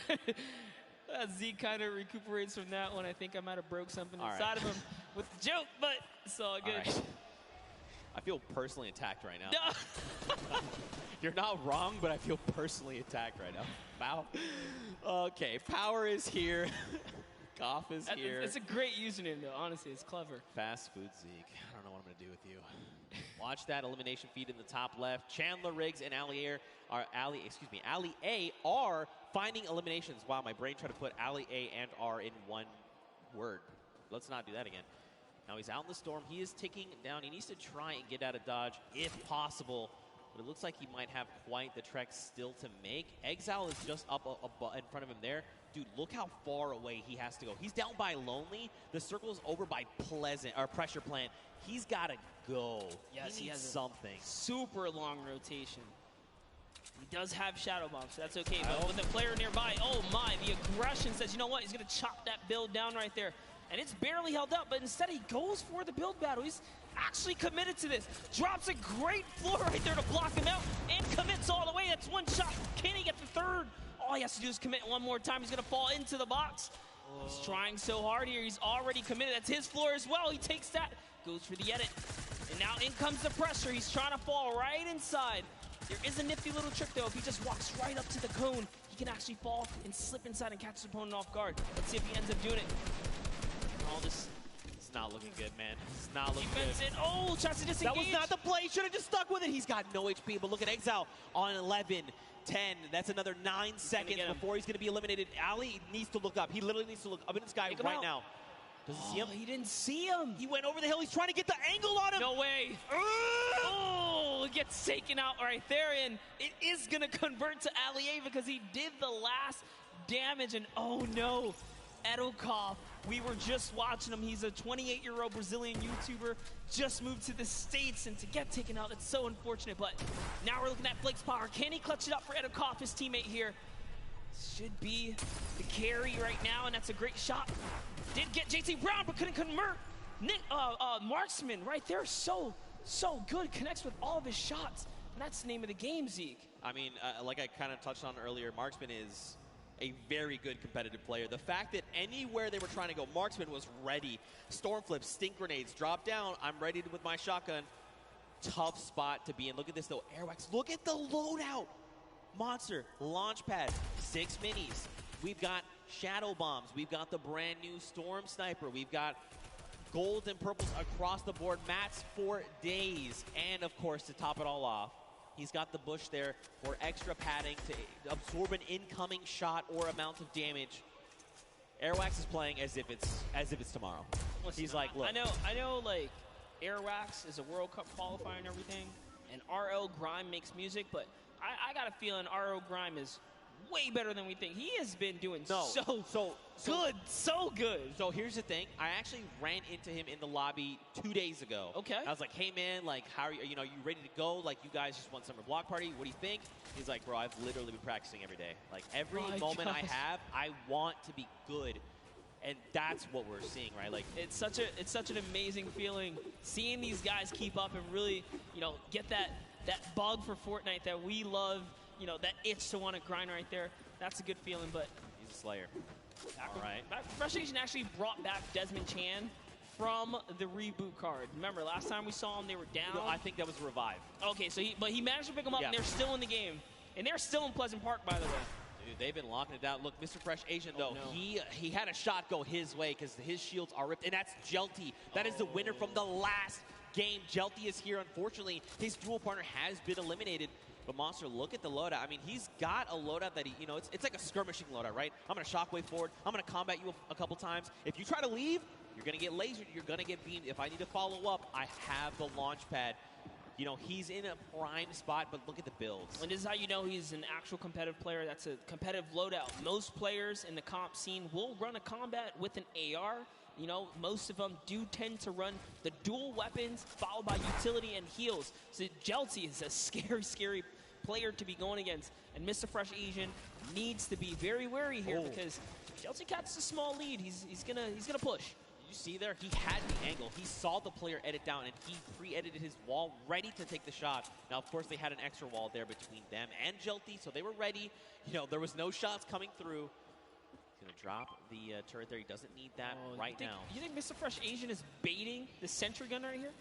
Zeke kind of recuperates from that one. I think I might have broke something inside of him with the joke, but it's all good. All right. I feel personally attacked right now. No. You're not wrong, but I feel personally attacked right now. Wow. Okay, Power is here. Goff is here. It's a great username, though. Honestly, it's clever. Fast Food Zeke. I don't know what I'm going to do with you. Watch that elimination feed in the top left. Chandler Riggs and Ali A are finding eliminations. Wow, my brain tried to put Ali A and R in one word. Let's not do that again. Now he's out in the storm. He is ticking down. He needs to try and get out of dodge if possible. But it looks like he might have quite the trek still to make. Exile is just up in front of him there. Dude, look how far away he has to go. He's down by Lonely. The circle is over by Pressure Plant. He's got to go. Yes, he has something. Super long rotation. He does have Shadow Bomb, so that's okay. But with the player nearby, oh my, the aggression says, you know what? He's going to chop that build down right there. And it's barely held up, but instead he goes for the build battle. He's actually committed to this. Drops a great floor right there to block him out and commits all the way. That's one shot. Can he get the third? All he has to do is commit one more time. He's going to fall into the box. He's trying so hard here. He's already committed. That's his floor as well. He takes that, goes for the edit. And now in comes the pressure. He's trying to fall right inside. There is a nifty little trick, though. If he just walks right up to the cone, he can actually fall and slip inside and catch his opponent off guard. Let's see if he ends up doing it. All this. It's not looking good, man. It's not looking good. Oh, tries to disengage. That was not the play. He should have just stuck with it. He's got no HP, but look at Exile on 11. 10. That's another 9 seconds before he's going to be eliminated. Ali needs to look up. He literally needs to look up at this guy right now. Does he see him? He didn't see him. He went over the hill. He's trying to get the angle on him. No way. Oh, gets taken out right there, and it is going to convert to Allie because he did the last damage, and oh no, Edokov. We were just watching him. He's a 28-year-old Brazilian YouTuber, just moved to the States, and to get taken out, it's so unfortunate. But now we're looking at Flake's power. Can he clutch it up for Edokov, his teammate here? Should be the carry right now, and that's a great shot. Did get JT Brown, but couldn't convert. Marksman right there, so good. Connects with all of his shots. And that's the name of the game, Zeke. I mean, like I kind of touched on earlier, Marksman is a very good competitive player. The fact that anywhere they were trying to go, Marksman was ready. Storm flips, stink grenades, drop down. I'm ready with my shotgun. Tough spot to be in. Look at this, though. Airwax, look at the loadout. Monster, launch pad, 6 minis. We've got shadow bombs. We've got the brand new Storm Sniper. We've got golds and purples across the board. Mats for days. And, of course, to top it all off, he's got the bush there for extra padding to absorb an incoming shot or amount of damage. Airwax is playing as if it's tomorrow. Listen, he's like, look. I know, like, Airwax is a World Cup qualifier and everything, and RL Grime makes music, but I got a feeling RL Grime is way better than we think. He has been doing so good. So here's the thing. I actually ran into him in the lobby 2 days ago. Okay. I was like, hey, man, like, how are you? You know, you ready to go? Like, you guys just won Summer Block Party. What do you think? He's like, bro, I've literally been practicing every day. Like, every moment I have, I want to be good. And that's what we're seeing, right? Like, it's such an amazing feeling seeing these guys keep up and really, you know, get that bug for Fortnite that we love, you know, that itch to want to grind right there. That's a good feeling, but he's a slayer. All right. Fresh Nation actually brought back Desmond Chan from the reboot card. Remember, last time we saw him, they were down. No, I think that was Revive. Okay, so he managed to pick them up, and they're still in the game. And they're still in Pleasant Park, by the way. Dude, they've been locking it down. Look, Mr. Fresh Asian, though, he had a shot go his way because his shields are ripped, and that's Jelty. That is the winner from the last game. Jelty is here. Unfortunately, his dual partner has been eliminated. But Monster, look at the loadout. I mean, he's got a loadout that he, you know, it's like a skirmishing loadout, right? I'm going to shockwave forward. I'm going to combat you a couple times. If you try to leave, you're going to get lasered. You're going to get beamed. If I need to follow up, I have the launch pad. You know, he's in a prime spot, but look at the builds. And this is how you know he's an actual competitive player. That's a competitive loadout. Most players in the comp scene will run a combat with an AR. You know, most of them do tend to run the dual weapons followed by utility and heals. So Jelty is a scary player to be going against. And Mr. Fresh Asian needs to be very wary here because Jelty catches a small lead. He's gonna push. You see there, he had the angle. He saw the player edit down, and he pre-edited his wall, ready to take the shot. Now, of course, they had an extra wall there between them and Jelty, so they were ready. You know, there was no shots coming through. He's going to drop the turret there. He doesn't need that now. You think Mr. Fresh Asian is baiting the sentry gun right here?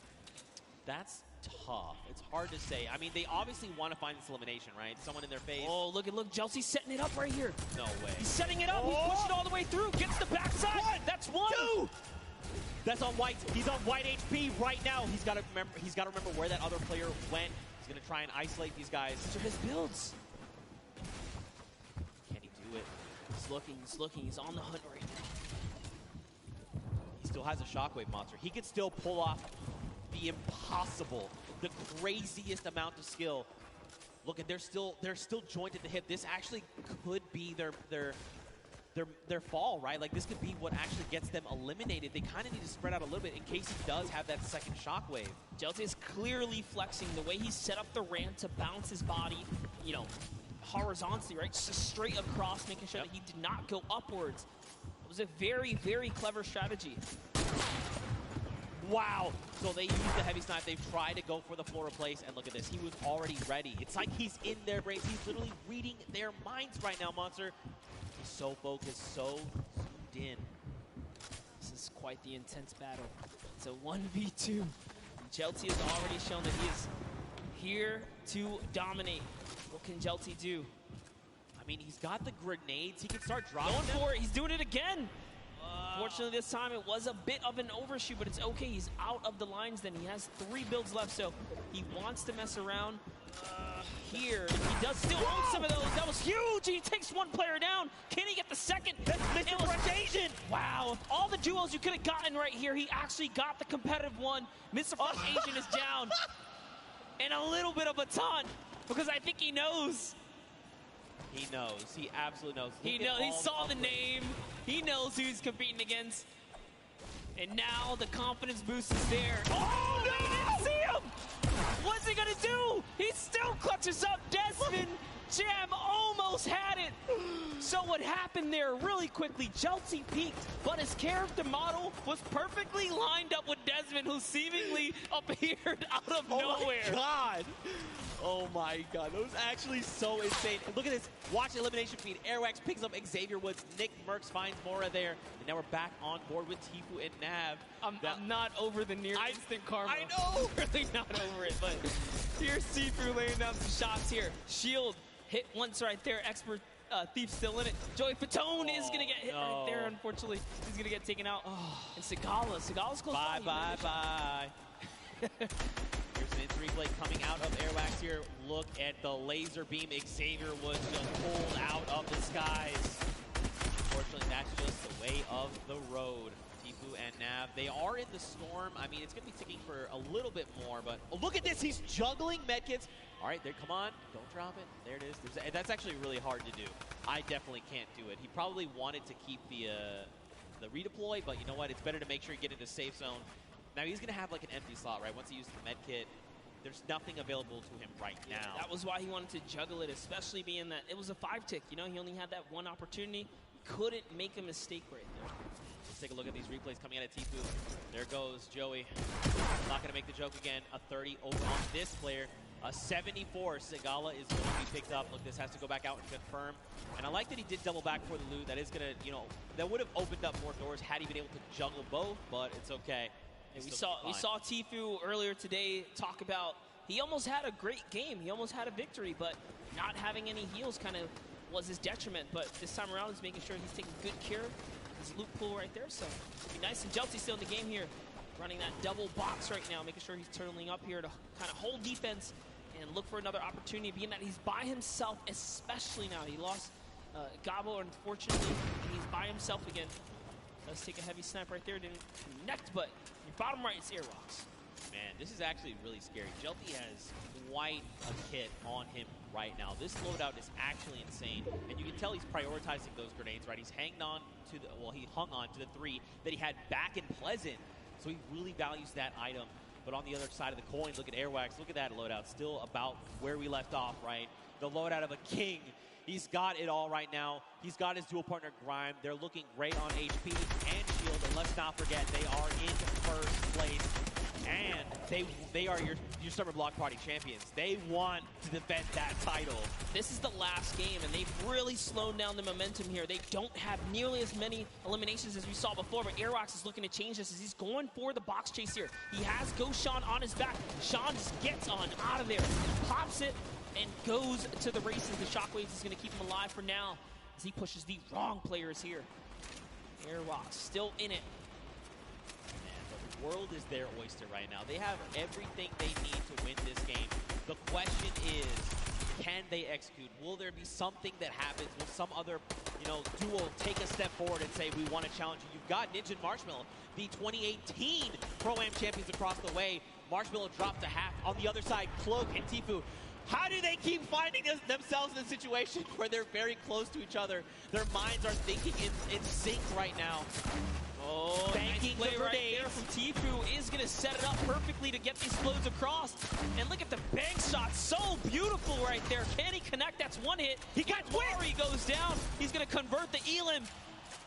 That's tough. It's hard to say. I mean, they obviously want to find this elimination, right? Someone in their face. Oh, look, Jelty's setting it up right here. No way. He's setting it up. He's pushing all the way through. Gets the backside. That's one. Two. That's on white. He's on white HP right now. He's got to remember where that other player went. He's going to try and isolate these guys. These are his builds. Can he do it? He's looking. He's on the hunt right now. He still has a shockwave monster. He could still pull off the impossible, the craziest amount of skill. Look, and they're still jointed at the hip. This actually could be their fall, right? Like, this could be what actually gets them eliminated. They kind of need to spread out a little bit in case he does have that second shockwave. Jelty is clearly flexing the way he set up the ramp to bounce his body, you know, horizontally, right? Just straight across, making sure that he did not go upwards. It was a very, very clever strategy. Wow. So they used the heavy snipe. They've tried to go for the floor replace, and look at this. He was already ready. It's like he's in their brains. He's literally reading their minds right now, Monster. He's so focused, so zoomed in. This is quite the intense battle. It's a 1v2. Jelty has already shown that he is here to dominate. What can Jelty do? I mean, he's got the grenades. He can start dropping Going them. for it. He's doing it again. Fortunately, this time it was a bit of an overshoot, but it's okay. He's out of the lines then. He has 3 builds left, so he wants to mess around. Here, he does still own some of those. That was huge. He takes one player down. Can he get the second? It was Asian. Wow. Of all the duos you could have gotten right here, he actually got the competitive one. Mr. Fresh Asian is down. And a little bit of a taunt because I think he knows. He knows. He absolutely knows. He knows. He saw the name. He knows who he's competing against. And now the confidence boost is there. Oh, no! He didn't see him! What's he gonna do? He still clutches up. Desmond Jam almost had it. So what happened there really quickly, Jelty peaked, but his character model was perfectly lined up with Desmond, who seemingly appeared out of nowhere. Oh my God. Oh my God, that was actually so insane. And look at this, watch the elimination feed. Airwax picks up Xavier Woods, Nick Merckx finds Mora there, and now we're back on board with Tfue and Nav. I'm not over the near instant karma. I know! Really not over it, but here's Tfue laying down some shots here. Shield hit once right there, expert Thief still in it. Joey Fatone is gonna get hit right there, unfortunately. He's gonna get taken out. And Sigala's close by. Bye. Here's an instant replay coming out of Airwax here. Look at the laser beam Xavier Woods just pulled out of the skies. Unfortunately, that's just the way of the road. Tfue and Nav, they are in the storm. I mean, it's going to be ticking for a little bit more, but look at this. He's juggling medkits. All right, there, come on. Don't drop it. There it is. That's actually really hard to do. I definitely can't do it. He probably wanted to keep the redeploy, but you know what? It's better to make sure you get into safe zone. Now, he's going to have like an empty slot, right? Once he uses the med kit, there's nothing available to him right now. That was why he wanted to juggle it, especially being that it was a 5-tick. You know, he only had that one opportunity. Couldn't make a mistake right there. Let's take a look at these replays coming out of Tfue. There goes Joey. Not going to make the joke again. A 30 over on this player. A 74. Sigala is going to be picked up. Look, this has to go back out and confirm. And I like that he did double back for the loot. That is going to, you know, that would have opened up more doors had he been able to juggle both, but it's okay. And we saw Tfue earlier today talk about he almost had a great game. He almost had a victory, but not having any heals kind of was his detriment. But this time around, he's making sure he's taking good care of his loot pool right there. So be nice. And Jelty still in the game here, running that double box right now, making sure he's turning up here to kind of hold defense and look for another opportunity, being that he's by himself, especially now. He lost Gabo, unfortunately, and he's by himself again. Let's take a heavy snap right there. Didn't connect, but your bottom right is air rocks. Man, this is actually really scary. Jelty has quite a kit on him right now. This loadout is actually insane, and you can tell he's prioritizing those grenades, right? He's hanging on to the, well, he hung on to the 3 that he had back in Pleasant, so he really values that item. But on the other side of the coin, look at Airwax. Look at that loadout. Still about where we left off, right? The loadout of a king. He's got it all right now. He's got his dual partner, Grime. They're looking great on HP and shield. And let's not forget, they are in first place. And they are your summer block party champions. They want to defend that title. This is the last game, and they've really slowed down the momentum here. They don't have nearly as many eliminations as we saw before, but Airwax is looking to change this as he's going for the box chase here. He has Ghost Sean on his back. Sean just gets on out of there, pops it, and goes to the races. The Shockwaves is going to keep him alive for now as he pushes the wrong players here. Airwalk still in it. The world is their oyster right now. They have everything they need to win this game. The question is, can they execute? Will there be something that happens? Will some other, duo take a step forward and say, we want to challenge you? You've got Ninja and Marshmallow, the 2018 Pro-Am champions across the way. Marshmallow dropped to half. On the other side, Cloak and Tfue. How do they keep finding themselves in a situation where they're very close to each other? Their minds are thinking in sync right now. Oh, nice play right there from Tfue is going to set it up perfectly to get these flows across. And look at the bank shot. So beautiful right there. Can he connect? That's one hit. He got where he goes down. He's going to convert the Elim.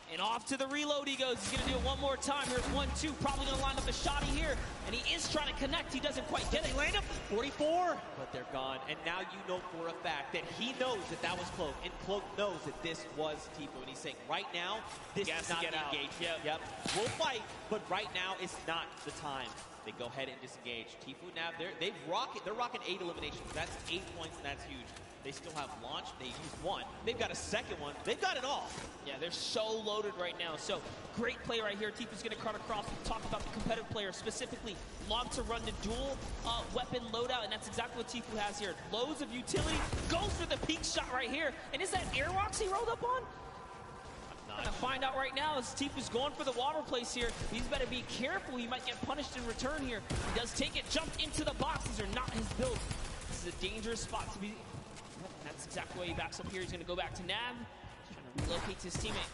And off to the reload he goes. He's going to do it one more time. Here's 1-2. Probably going to line up the shotty here. And he is trying to connect. He doesn't quite get it. Land him. 44. But they're gone. And now you know for a fact that he knows that that was Cloak. And Cloak knows that this was Tfue. And he's saying, right now, this is not the engagement. Yep. We'll fight, but right now is not the time. They go ahead and disengage. Tfue now, they're rocking 8 eliminations. That's 8 points, and that's huge. They still have launch. They used one. They've got a second one. They've got it all. Yeah, they're so loaded right now. So great play right here. Tifu's going to cut across and talk about the competitive player, specifically long to run the dual weapon loadout, and that's exactly what Tifu has here. Loads of utility, goes for the peak shot right here. And is that Airwalks he rolled up on? I'm gonna find out right now as Tifu's going for the water place here. He's better be careful. He might get punished in return here. He does take it, jumped into the box. These are not his builds. This is a dangerous spot to be. That's exactly why he backs up here. He's gonna go back to Nav, trying to relocate his teammate.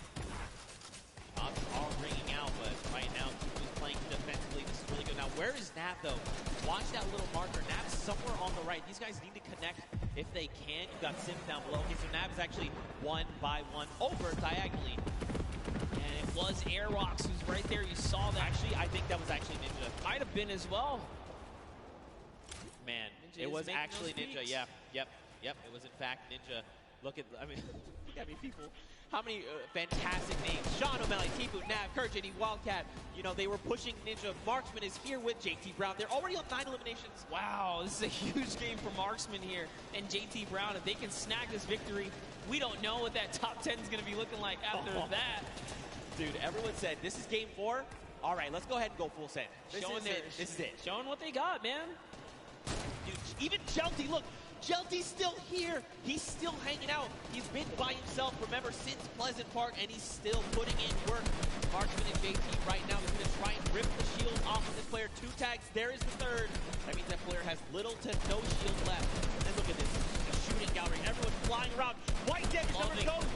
Odds are ringing out, but right now Tifu's playing defensively. This is really good. Now, where is Nav though? Watch that little marker. Nav's somewhere on the right. These guys need to connect if they can. You've got Sims down below. Okay, so Nav is actually 1-by-1 over diagonally. And it was Airwalks who's right there. You saw that. Actually, I think that was actually Ninja. Might have been as well. Man, Ninja it was making actually those Ninja. peaks. Yep. It was in fact Ninja. Look at, I mean, look at me, people. How many fantastic names. Sean O'Malley, Tifu, Nav, Kurt, JD, Wildcat. You know, they were pushing Ninja. Marksman is here with JT Brown. They're already on 9 eliminations. Wow, this is a huge game for Marksman here and JT Brown. If they can snag this victory, we don't know what that top 10 is going to be looking like after that. Dude, everyone said, this is game 4. All right, let's go ahead and go full send. This is it. Showing what they got, man. Dude, even Jelty, look. Jelty's still here. He's still hanging out. He's been by himself, remember, since Pleasant Park, and he's still putting in work. Marksman and JT right now is going to try and rip the shield off of this player. 2 tags. There is the third. That means that player has little to no shield left. And look at this. A shooting gallery. Everyone flying around. White damage number goes.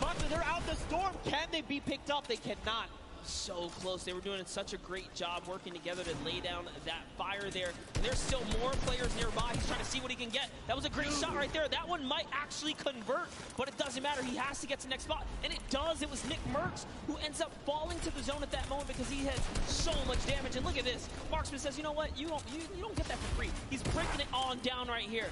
Monster, they're out the storm. Can they be picked up? They cannot. So close. They were doing such a great job working together to lay down that fire there. And there's still more players nearby. He's trying to see what he can get. That was a great shot right there. That one might actually convert, but it doesn't matter. He has to get to the next spot, and it does. It was Nick Merckx who ends up falling to the zone at that moment because he has so much damage. And look at this. Marksman says, you know what? You don't get that for free. He's breaking it on down right here.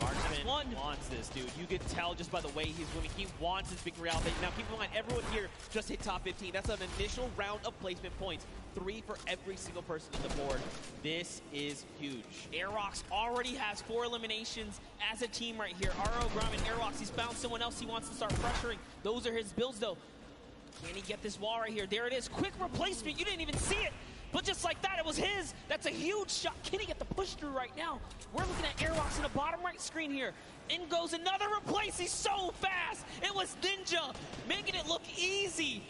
Marksman wants this, dude. You can tell just by the way he's moving. He wants his victory out. Now, keep in mind, everyone here just hit top 15. That's an initial round of placement points. 3 for every single person on the board. This is huge. Airwalks already has 4 eliminations as a team right here. RO, Grom, and Airwalks. He's found someone else he wants to start pressuring. Those are his builds, though. Can he get this wall right here? There it is. Quick replacement. You didn't even see it. But just like that, it was his. That's a huge shot. Can he get the push through right now? We're looking at Airwalks in the bottom right screen here. In goes another replace. He's so fast. It was Ninja, making it look easy.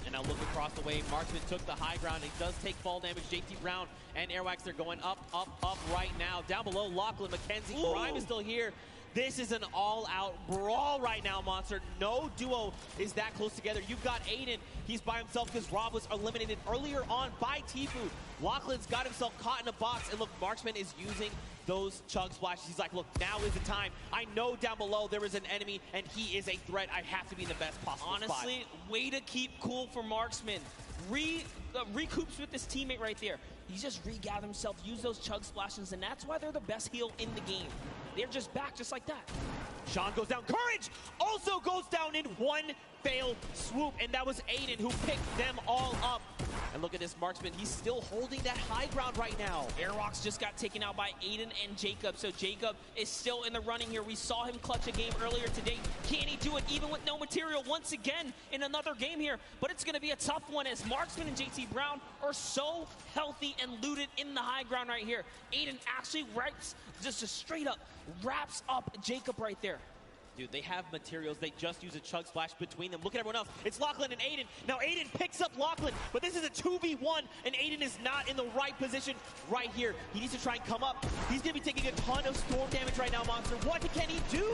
And now look across the way. Marksman took the high ground. He does take fall damage. JT Brown and Airwalks, they're going up right now. Down below, Lachlan, Mackenzie, Grime is still here. This is an all-out brawl right now, Monster. No duo is that close together. You've got Aiden. He's by himself because Rob was eliminated earlier on by Tifu. Lachlan's got himself caught in a box. And look, Marksman is using those chug splashes. He's like, look, now is the time. I know down below there is an enemy, and he is a threat. I have to be in the best possible spot. Honestly, way to keep cool for Marksman. Recoups with his teammate right there. He's just regathered himself, use those chug splashes, and that's why they're the best heal in the game. They're just back just like that. Sean goes down. Courage also goes down in one failed swoop, and that was Aiden who picked them all up. And look at this Marksman. He's still holding that high ground right now. Airwalks just got taken out by Aiden and Jacob, so Jacob is still in the running here. We saw him clutch a game earlier today. Can he do it even with no material once again in another game here? But it's going to be a tough one as Marksman and JT Brown are so healthy and looted in the high ground right here. Aiden actually just straight up wraps up Jacob right there. Dude, they have materials. They just use a chug splash between them. Look at everyone else. It's Lachlan and Aiden. Now Aiden picks up Lachlan, but this is a 2v1, and Aiden is not in the right position right here. He needs to try and come up. He's going to be taking a ton of storm damage right now, Monster. What can he do?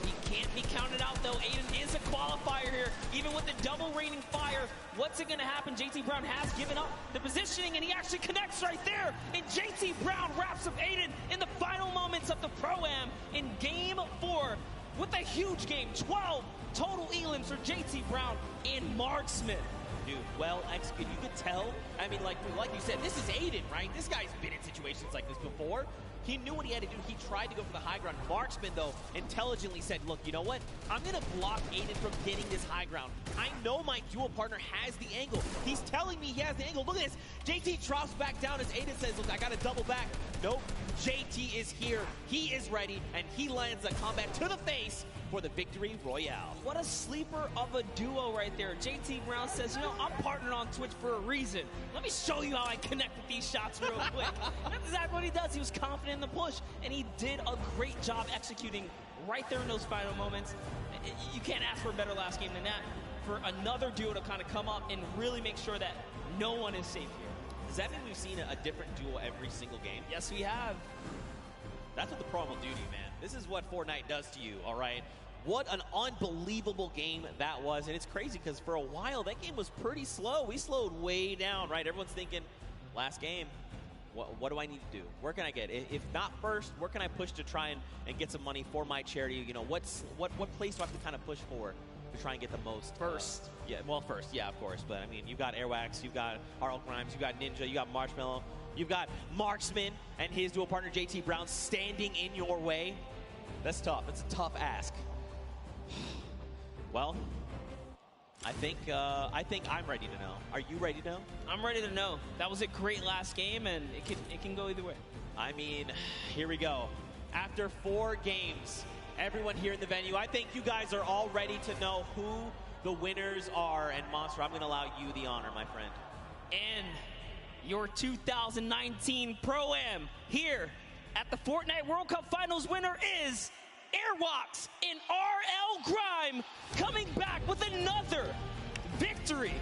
He can't be counted out, though. Aiden is a qualifier here. Even with the double raining fire, what's it going to happen? JT Brown has given up the positioning, and he actually connects right there. And JT Brown wraps up Aiden in the final moments of the Pro-Am in Game 4. With a huge game, 12 total elims for JT Brown and Marksman. Dude, well executed. You could tell. I mean, like you said, this is Aiden, right? This guy's been in situations like this before. He knew what he had to do. He tried to go for the high ground. Marksman, though, intelligently said, look, you know what? I'm going to block Aiden from getting this high ground. I know my dual partner has the angle. He's telling me he has the angle. Look at this. JT drops back down as Aiden says, look, I got to double back. Nope. JT is here. He is ready, and he lands a combat to the face for the victory royale. What a sleeper of a duo right there. JT Brown says, you know, I'm partnered on Twitch for a reason. Let me show you how I connect with these shots real quick. That's exactly what he does. He was confident in the push, and he did a great job executing right there in those final moments. You can't ask for a better last game than that. For another duo to kind of come up and really make sure that no one is safe here. Does that mean we've seen a different duo every single game? Yes, we have. That's what the Pro will do to you, man. This is what Fortnite does to you, all right? What an unbelievable game that was. And it's crazy because for a while, that game was pretty slow. We slowed way down, right? Everyone's thinking, last game, what do I need to do? Where can I get? If not first, where can I push to try and get some money for my charity? You know, what place do I have to kind of push for to try and get the most? First. First, yeah, of course. But, I mean, you've got Airwax, you've got Harl Grimes, you've got Ninja, you got Marshmallow, you've got Marksman and his dual partner, JT Brown, standing in your way. That's tough. It's a tough ask. Well, I think I'm ready to know. Are you ready to know? I'm ready to know. That was a great last game, and it can go either way. I mean, here we go. After 4 games, everyone here in the venue, I think you guys are all ready to know who the winners are. And Monster, I'm going to allow you the honor, my friend. And your 2019 Pro-Am here at the Fortnite World Cup Finals winner is Airwax in RL Grime, coming back with another victory.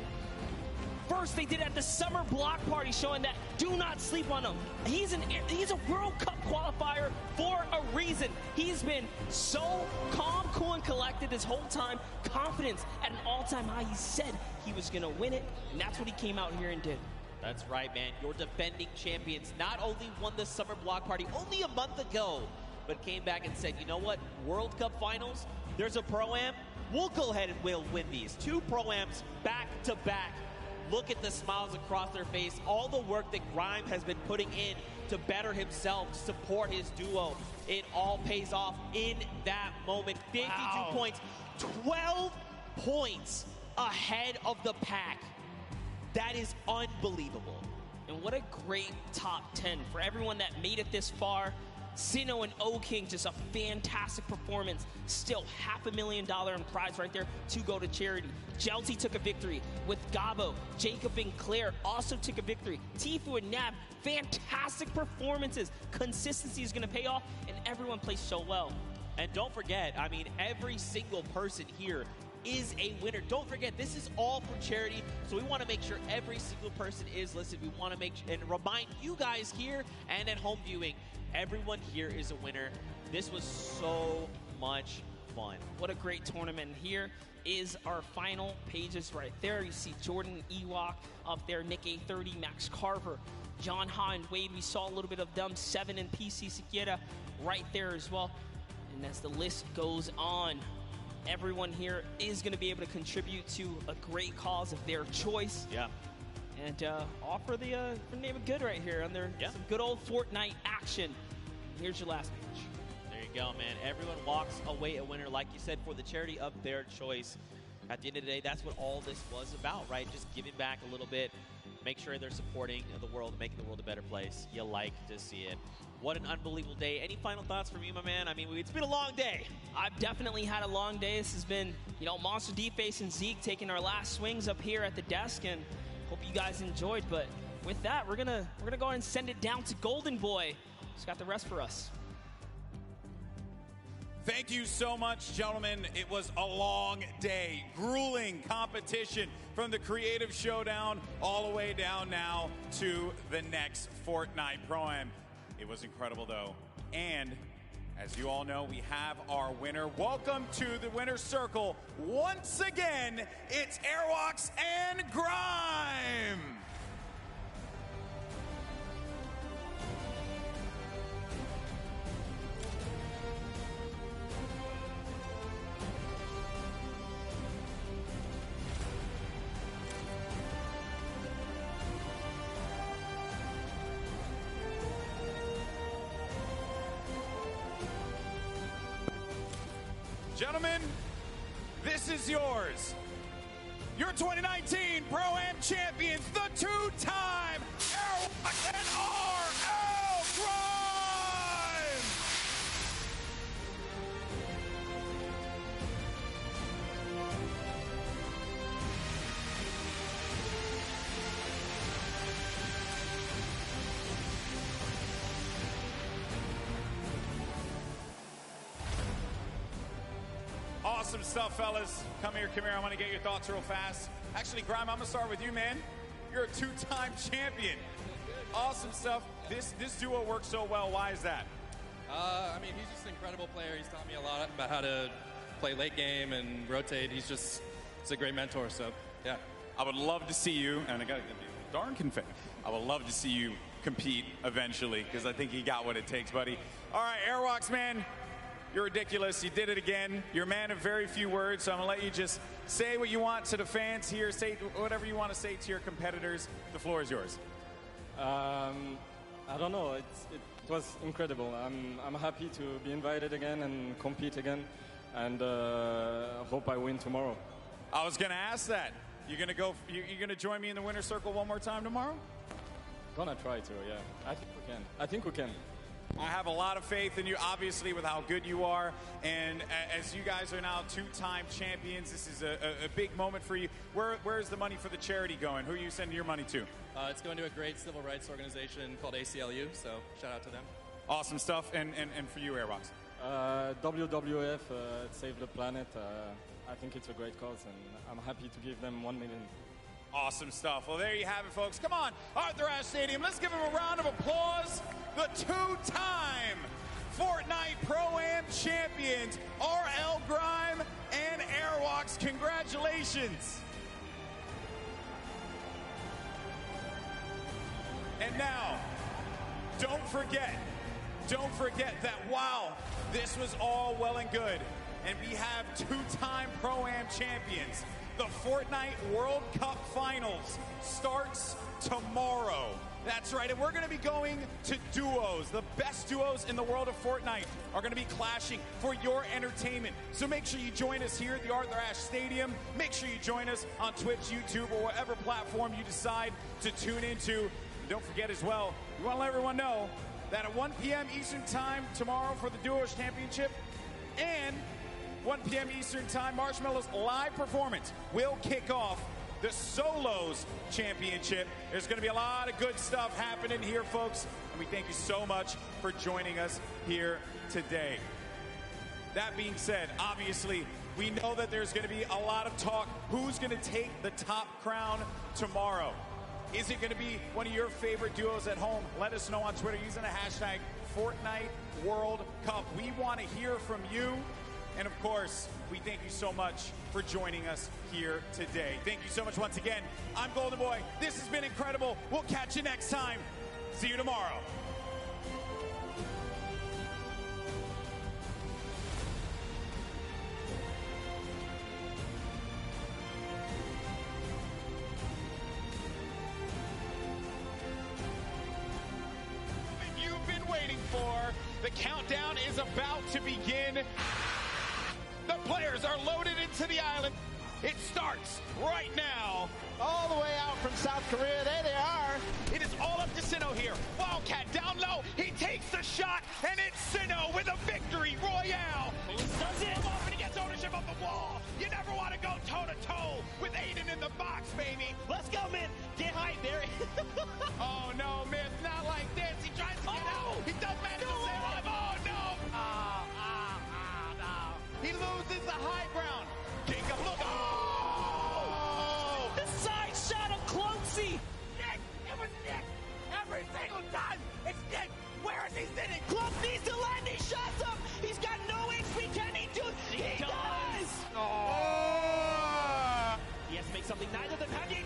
First, they did it at the summer block party, showing that do not sleep on him. He's a World Cup qualifier for a reason. He's been so calm, cool, and collected this whole time. Confidence at an all-time high. He said he was going to win it, and that's what he came out here and did. That's right, man. Your defending champions not only won the summer block party only a month ago, but came back and said, you know what, World Cup Finals, there's a Pro-Am, we'll go ahead and we'll win these. 2 Pro-Ams back to back. Look at the smiles across their face, all the work that Grime has been putting in to better himself, to support his duo. It all pays off in that moment. 52 points, 12 points ahead of the pack. That is unbelievable. And what a great top 10 for everyone that made it this far. Sino and O-King, just a fantastic performance. Still $500,000 in prize right there to go to charity. Jelty took a victory with Gabo. Jacob and Claire also took a victory. Tifu and Nab, fantastic performances. Consistency is going to pay off, and everyone plays so well. And don't forget, I mean, every single person here is a winner. Don't forget, this is all for charity, so we want to make sure every single person is listed. We want to make and remind you guys here and at home viewing, everyone here is a winner. This was so much fun. What a great tournament. Here is our final pages right there. You see Jordan Ewok up there, Nick A30, Max Carver, John Ha and Wade. We saw a little bit of them, 7 and PC Siquiera right there as well. And as the list goes on, everyone here is going to be able to contribute to a great cause of their choice. Yeah. And offer the name of good right here on their some good old Fortnite action. Here's your last page. There you go, man. Everyone walks away a winner, like you said, for the charity of their choice. At the end of the day, that's what all this was about, right? Just giving back a little bit, make sure they're supporting the world, making the world a better place. You like to see it. What an unbelievable day. Any final thoughts from you, my man? I mean, it's been a long day. I've definitely had a long day. This has been, you know, Monster D-Face and Zeke taking our last swings up here at the desk, and hope you guys enjoyed. But with that, we're gonna go ahead and send it down to Golden Boy. He's got the rest for us. Thank you so much, gentlemen. It was a long day, grueling competition from the Creative Showdown all the way down now to the next Fortnite Pro-Am. It was incredible, though. And as you all know, we have our winner. Welcome to the winner's circle. Once again, it's Airwax and Grime. Gentlemen, this is yours. Your 2019 Pro-Am champions, the two-time Airwalk and RL Grime! Awesome stuff, fellas. Come here. I want to get your thoughts real fast. Actually, Grime, I'm going to start with you, man. You're a two-time champion. Awesome stuff. This duo works so well. Why is that? I mean, he's just an incredible player. He's taught me a lot about how to play late game and rotate. He's a great mentor, so, yeah. I would love to see you, and I got to get the darn confetti. I would love to see you compete eventually, because I think you got what it takes, buddy. All right, Airwalks, man. You're ridiculous. You did it again. You're a man of very few words, so I'm going to let you just say what you want to the fans here. Say whatever you want to say to your competitors. The floor is yours. I don't know. It was incredible. I'm happy to be invited again and compete again, and hope I win tomorrow. I was going to ask that. You're going to join me in the winner's circle one more time tomorrow? Gonna try to, yeah. I think we can. I have a lot of faith in you, obviously, with how good you are. And as you guys are now two-time champions, this is a big moment for you. Where's the money for the charity going? Who are you sending your money to? It's going to a great civil rights organization called ACLU, so shout out to them. Awesome stuff. And for you, Airbox? WWF, Save the Planet. I think it's a great cause, and I'm happy to give them $1 million. Awesome stuff. Well, there you have it, folks. Come on, Arthur Ashe Stadium. Let's give him a round of applause. The two-time Fortnite Pro-Am champions, RL Grime and Airwalks. Congratulations. And now, don't forget that while this was all well and good, and we have two-time Pro-Am champions, the Fortnite World Cup Finals starts tomorrow. That's right, and we're going to be going to duos. The best duos in the world of Fortnite are going to be clashing for your entertainment. So make sure you join us here at the Arthur Ashe Stadium. Make sure you join us on Twitch, YouTube, or whatever platform you decide to tune into. And don't forget as well, we want to let everyone know that at 1 p.m. Eastern Time tomorrow for the Duos Championship and 1 p.m. Eastern Time, Marshmallow's live performance will kick off the Solos Championship. There's going to be a lot of good stuff happening here, folks, and we thank you so much for joining us here today. That being said, obviously, we know that there's going to be a lot of talk. Who's going to take the top crown tomorrow? Is it going to be one of your favorite duos at home? Let us know on Twitter using the hashtag Fortnite World Cup. We want to hear from you. And of course, we thank you so much for joining us here today. Thank you so much once again. I'm Golden Boy. This has been incredible. We'll catch you next time. See you tomorrow. You've been waiting for. The countdown is about to begin. The players are loaded into the island. It starts right now. All the way out from South Korea. There they are. It is all up to Sinnoh here. Wildcat down low. He takes the shot, and it's Sinnoh with a victory royale. Does it off, and he gets ownership of the wall. You never want to go toe-to-toe with Aiden in the box, baby. Let's go, Myth. Get hype there. Oh, no, Myth. Not like this. He tries to get out. He does manage to stay alive. Oh, no. He loses the high ground. Jacob, look. Oh! The side shot of Closey. Nick, it was Nick. Every single time, it's Nick. Where is he sitting? Close needs to land these shots up. He's got no HP. Can he do? He does. Oh! He has to make something. Neither of them have the